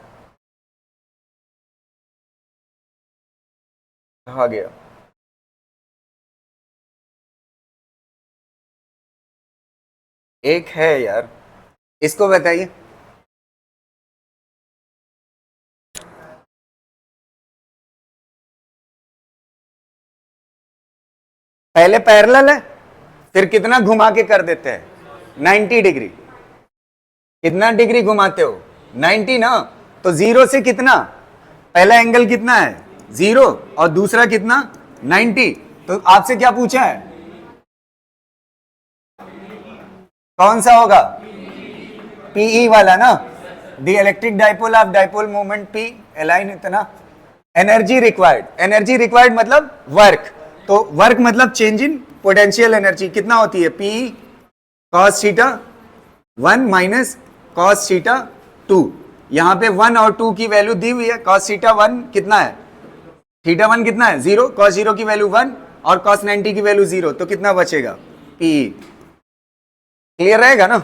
आ गया, एक है यार, इसको बताइए। पहले पैरेलल है, फिर कितना घुमा के कर देते हैं, 90 डिग्री। कितना डिग्री घुमाते हो, 90 ना, तो 0 से कितना, पहला एंगल कितना है, 0, और दूसरा कितना, 90। तो आपसे क्या पूछा है, कौन सा होगा, पीई वाला ना। The electric dipole of dipole moment P align इतना एनर्जी रिक्वायर्ड मतलब वर्क, तो वर्क मतलब चेंज इन पोटेंशियल एनर्जी कितना होती है P cos theta 1 minus cos theta 2। यहां पे 1 और 2 की वैल्यू दी हुई है। cos थीटा 1 कितना है, थीटा 1 कितना है 0, cos 0 की वैल्यू 1 और cos 90 की वैल्यू 0, तो कितना बचेगा P। क्लियर रहेगा ना।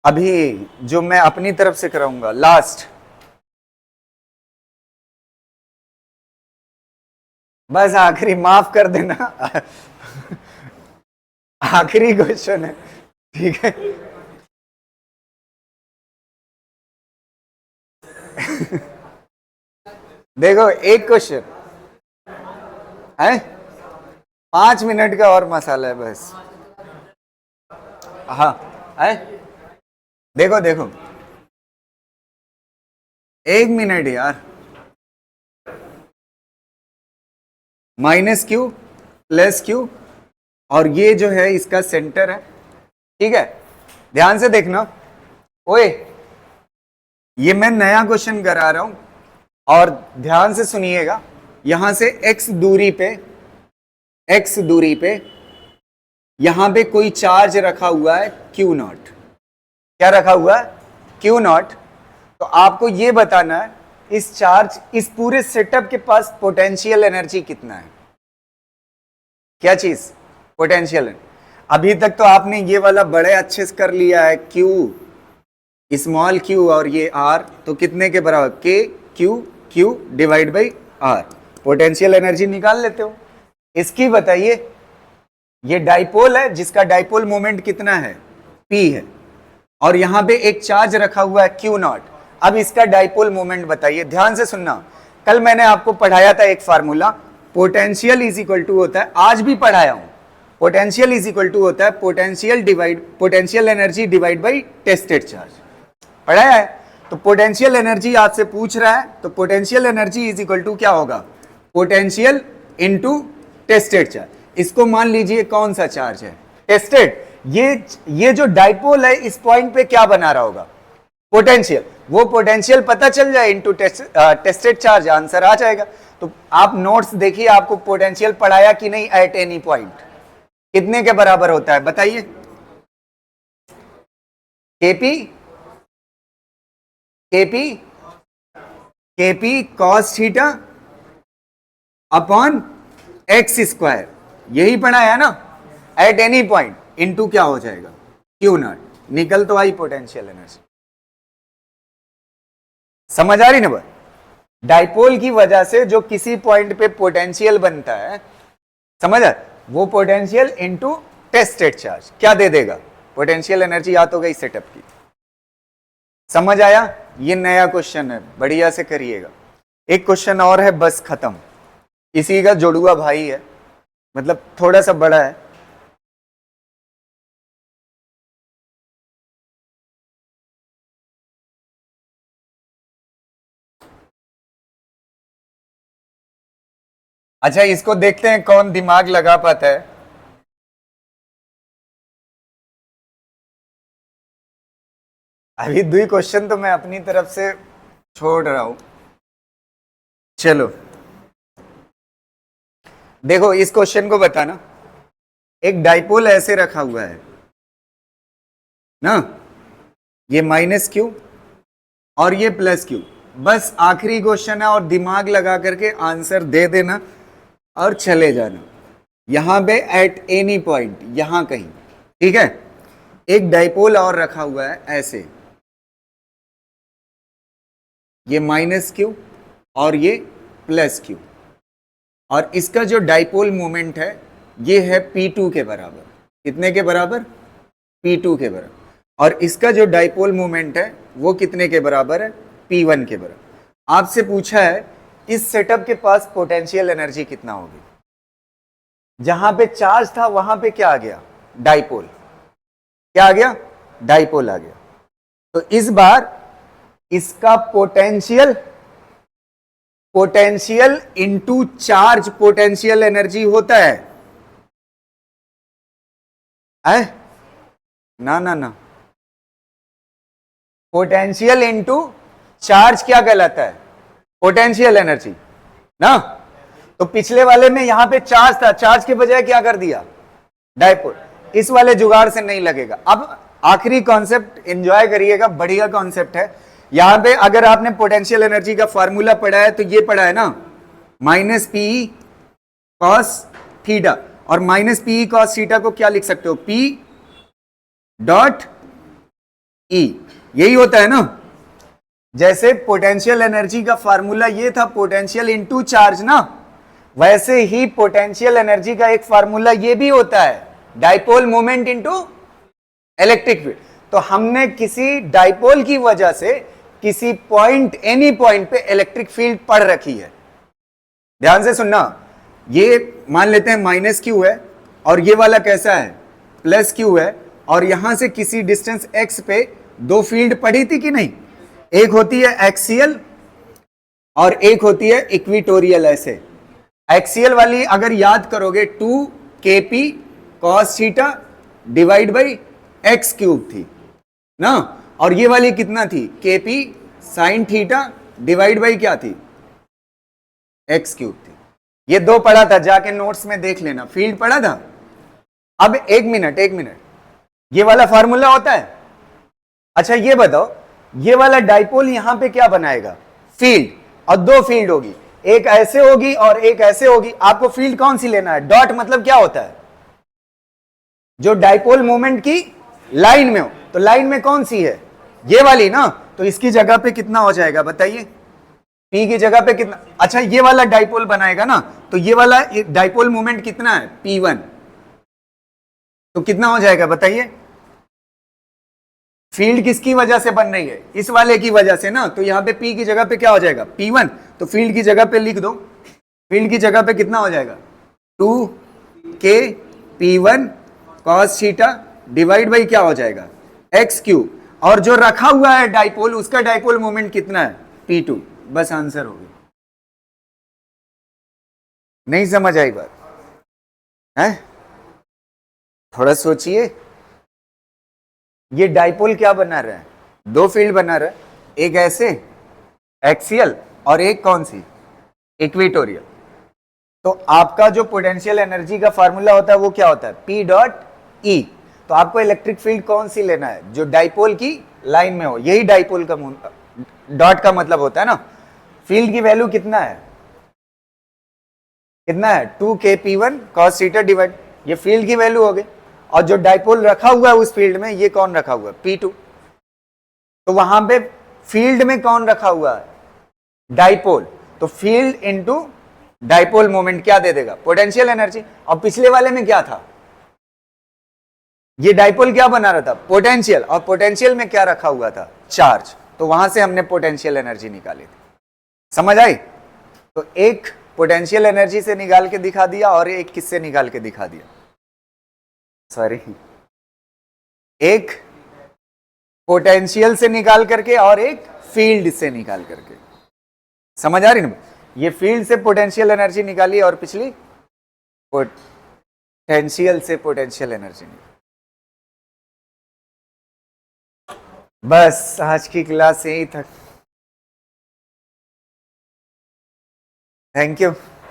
अभी जो मैं अपनी तरफ से कराऊंगा लास्ट, बस आखिरी, माफ कर देना आखिरी क्वेश्चन है, ठीक है देखो एक क्वेश्चन है, 5 मिनट का और मसाला है बस। हाँ है, देखो देखो 1 मिनट यार, माइनस क्यू प्लस क्यू और ये जो है इसका सेंटर है, ठीक है। ध्यान से देखना, ओए ये मैं नया क्वेश्चन करा रहा हूं और ध्यान से सुनिएगा। यहां से x दूरी पे यहां पे कोई चार्ज रखा हुआ है Q0। क्या रखा हुआ है Q0। तो आपको ये बताना है इस चार्ज, इस पूरे सेटअप के पास पोटेंशियल एनर्जी कितना है। क्या चीज, पोटेंशियल। अभी तक तो आपने ये वाला बड़े अच्छे से कर लिया है, Q स्मॉल q और ये r, तो कितने के बराबर q divide by r, potential energy निकाल लेते हो। इसकी बताइए, ये डाइपोल है जिसका डाइपोल मोमेंट कितना है p है और यहां पे एक चार्ज रखा हुआ है Q0। अब इसका डाइपोल मोमेंट बताइए। ध्यान से सुनना, कल मैंने आपको पढ़ाया था एक formula, potential is equal to होता है, आज भी पढ़ाया हूं, पोटेंशियल इज इक्वल टू होता है potential energy divide by tested charge, पढ़ाया है। तो पोटेंशियल एनर्जी आपसे पूछ रहा है, तो potential energy is equal to क्या होगा, पोटेंशियल इनटू टेस्टेड चार्ज। इसको मान लीजिए कौन सा चार्ज है, टेस्टेड। ये जो डाइपोल है इस पॉइंट पे क्या बना रहा होगा, पोटेंशियल। वो पोटेंशियल पता चल जाए इनटू टेस्टेड चार्ज, आंसर आ जाएगा। तो आप नोट्स देखिए, आपको पोटेंशियल पढ़ाया कि नहीं एट एनी पॉइंट, कितने के बराबर होता है बताइए, KP cos theta upon x square, यही पढ़ाया ना, एट एनी पॉइंट इनटू क्या हो जाएगा Q0। निकल तो आई पोटेंशियल एनर्जी। समझ आ रही ना बात। डाइपोल की वजह से जो किसी पॉइंट पे पोटेंशियल बनता है, समझ आ, वो पोटेंशियल इनटू टेस्टेड चार्ज क्या दे देगा, पोटेंशियल एनर्जी आ तो गई सेटअप की। समझ आया। ये नया क्वेश्चन है, बढ़िया से करिएगा। एक क्वेश्चन और है, बस खत्म। इसी का जोड़ुआ भाई है, मतलब थोड़ा सा बड़ा है। अच्छा, इसको देखते हैं कौन दिमाग लगा पाता है। अभी 2 क्वेश्चन तो मैं अपनी तरफ से छोड़ रहा हूं। चलो देखो इस क्वेश्चन को बताना। एक डाइपोल ऐसे रखा हुआ है ना, ये माइनस क्यू और ये प्लस क्यू। बस आखिरी क्वेश्चन है और दिमाग लगा करके आंसर दे देना और चले जाना। यहां पे एट एनी पॉइंट, यहां कहीं, ठीक है। एक डाइपोल और रखा हुआ है ऐसे, ये माइनस क्यू और ये प्लस क्यू, और इसका जो डाइपोल मोमेंट है ये है P2 के बराबर। कितने के बराबर, P2 के बराबर। और इसका जो डाइपोल मोमेंट है वो कितने के बराबर है, P1 के बराबर। आपसे पूछा है इस सेटअप के पास पोटेंशियल एनर्जी कितना होगी। जहां पे चार्ज था वहां पे क्या आ गया, डाइपोल। क्या आ गया, डाइपोल आ गया। तो इस बार इसका potential into charge potential energy होता है। ना ना ना, पोटेंशियल इनटू चार्ज क्या कहलाता है? पोटेंशियल एनर्जी ना। तो पिछले वाले में यहां पे चार्ज था, चार्ज के बजाय क्या कर दिया? डायपोल। इस वाले जुगाड़ से नहीं लगेगा। अब आखिरी कॉन्सेप्ट एंजॉय करिएगा, बढ़िया कॉन्सेप्ट है। यहां पे अगर आपने पोटेंशियल एनर्जी का फॉर्मूला पढ़ा है तो ये पढ़ा है ना, माइनस पी कॉस थीटा, और माइनस पी कॉस थीटा को क्या लिख सकते हो? पी डॉट ई, यही होता है ना। जैसे पोटेंशियल एनर्जी का फार्मूला ये था पोटेंशियल इनटू चार्ज ना, वैसे ही पोटेंशियल एनर्जी का एक फार्मूला ये भी होता है dipole moment into electric field. तो हमने किसी डाइपोल की वजह से किसी पॉइंट, एनी पॉइंट पे इलेक्ट्रिक फील्ड पड़ रखी है। ध्यान से सुनना, ये मान लेते हैं माइनस क्यू है और ये वाला कैसा है? प्लस क्यू है, और यहां से किसी डिस्टेंस एक्स पे दो फील्ड पड़ी थी कि नहीं? एक होती है एक्सियल और एक होती है इक्विटोरियल। ऐसे एक्सियल वाली अगर याद करोगे 2kp cos theta divide by x cube थी ना, और ये वाली कितना थी? kp sin theta divide by क्या थी? एक्स क्यूब थी। ये दो पढ़ा था, जाके नोट्स में देख लेना, फील्ड पढ़ा था। अब एक मिनट, ये वाला फॉर्मूला होता है। अच्छा ये बताओ, ये वाला डाइपोल यहां पे क्या बनाएगा? फील्ड, और दो फील्ड होगी, एक ऐसे होगी और एक ऐसे होगी। आपको फील्ड कौन सी लेना है? डॉट मतलब क्या होता है? जो डाइपोल मोमेंट की लाइन में हो। तो लाइन में कौन सी है? ये वाली ना। तो इसकी जगह पे कितना हो जाएगा बताइए? P की जगह पे कितना? अच्छा ये वाला डाइपोल बनाएगा ना, तो ये वाला डाइपोल मोमेंट कितना है? P1। तो कितना हो जाएगा बताइए? फील्ड किसकी वजह से बन रही है? इस वाले की वजह से ना। तो यहां पे P की जगह पे क्या हो जाएगा? P1। तो फील्ड की जगह पे लिख दो, फील्ड की जगह पे कितना हो जाएगा? 2k P1 cos theta divide by क्या हो जाएगा? X cube. और जो रखा हुआ है डाइपोल, उसका डाइपोल मोमेंट कितना है? P2। बस आंसर हो गया। नहीं समझ आई बात है? थोड़ा सोचिए, ये डाइपोल क्या बना रहा है? दो फील्ड बना रहा है, एक ऐसे एक्सियल और एक कौन सी? इक्वेटोरियल। तो आपका जो पोटेंशियल एनर्जी का फार्मूला होता है वो क्या होता है? P dot E. तो आपको इलेक्ट्रिक फील्ड कौन सी लेना है? जो डाइपोल की लाइन में हो, यही डाइपोल का डॉट का मतलब होता है ना। फील्ड की वैल्यू कितना है? कितना है? 2kp1 cos थीटा डिवाइड, ये फील्ड की वैल्यू हो गई। और जो डाइपोल रखा हुआ है उस फील्ड में, ये कौन रखा हुआ है? P2। तो वहां पे फील्ड में कौन रखा हुआ है? डाइपोल। तो फील्ड इनटू डाइपोल मोमेंट क्या दे देगा? Potential energy. और पिछले वाले में क्या था? ये डाइपोल क्या बना रहा था? पोटेंशियल, और पोटेंशियल में क्या रखा हुआ था? चार्ज। तो वहां से हमने पोटेंशियल एनर्जी निकाली थी। समझ आई? तो एक पोटेंशियल एनर्जी से निकाल के दिखा दिया और एक किससे निकाल के दिखा दिया? सॉरी, एक पोटेंशियल से निकाल करके और एक फील्ड से निकाल करके। समझ आ रही ना? ये फील्ड से पोटेंशियल एनर्जी निकाली और पिछली पोटेंशियल से पोटेंशियल एनर्जी निकाली। बस आज की क्लास यही तक। Thank you.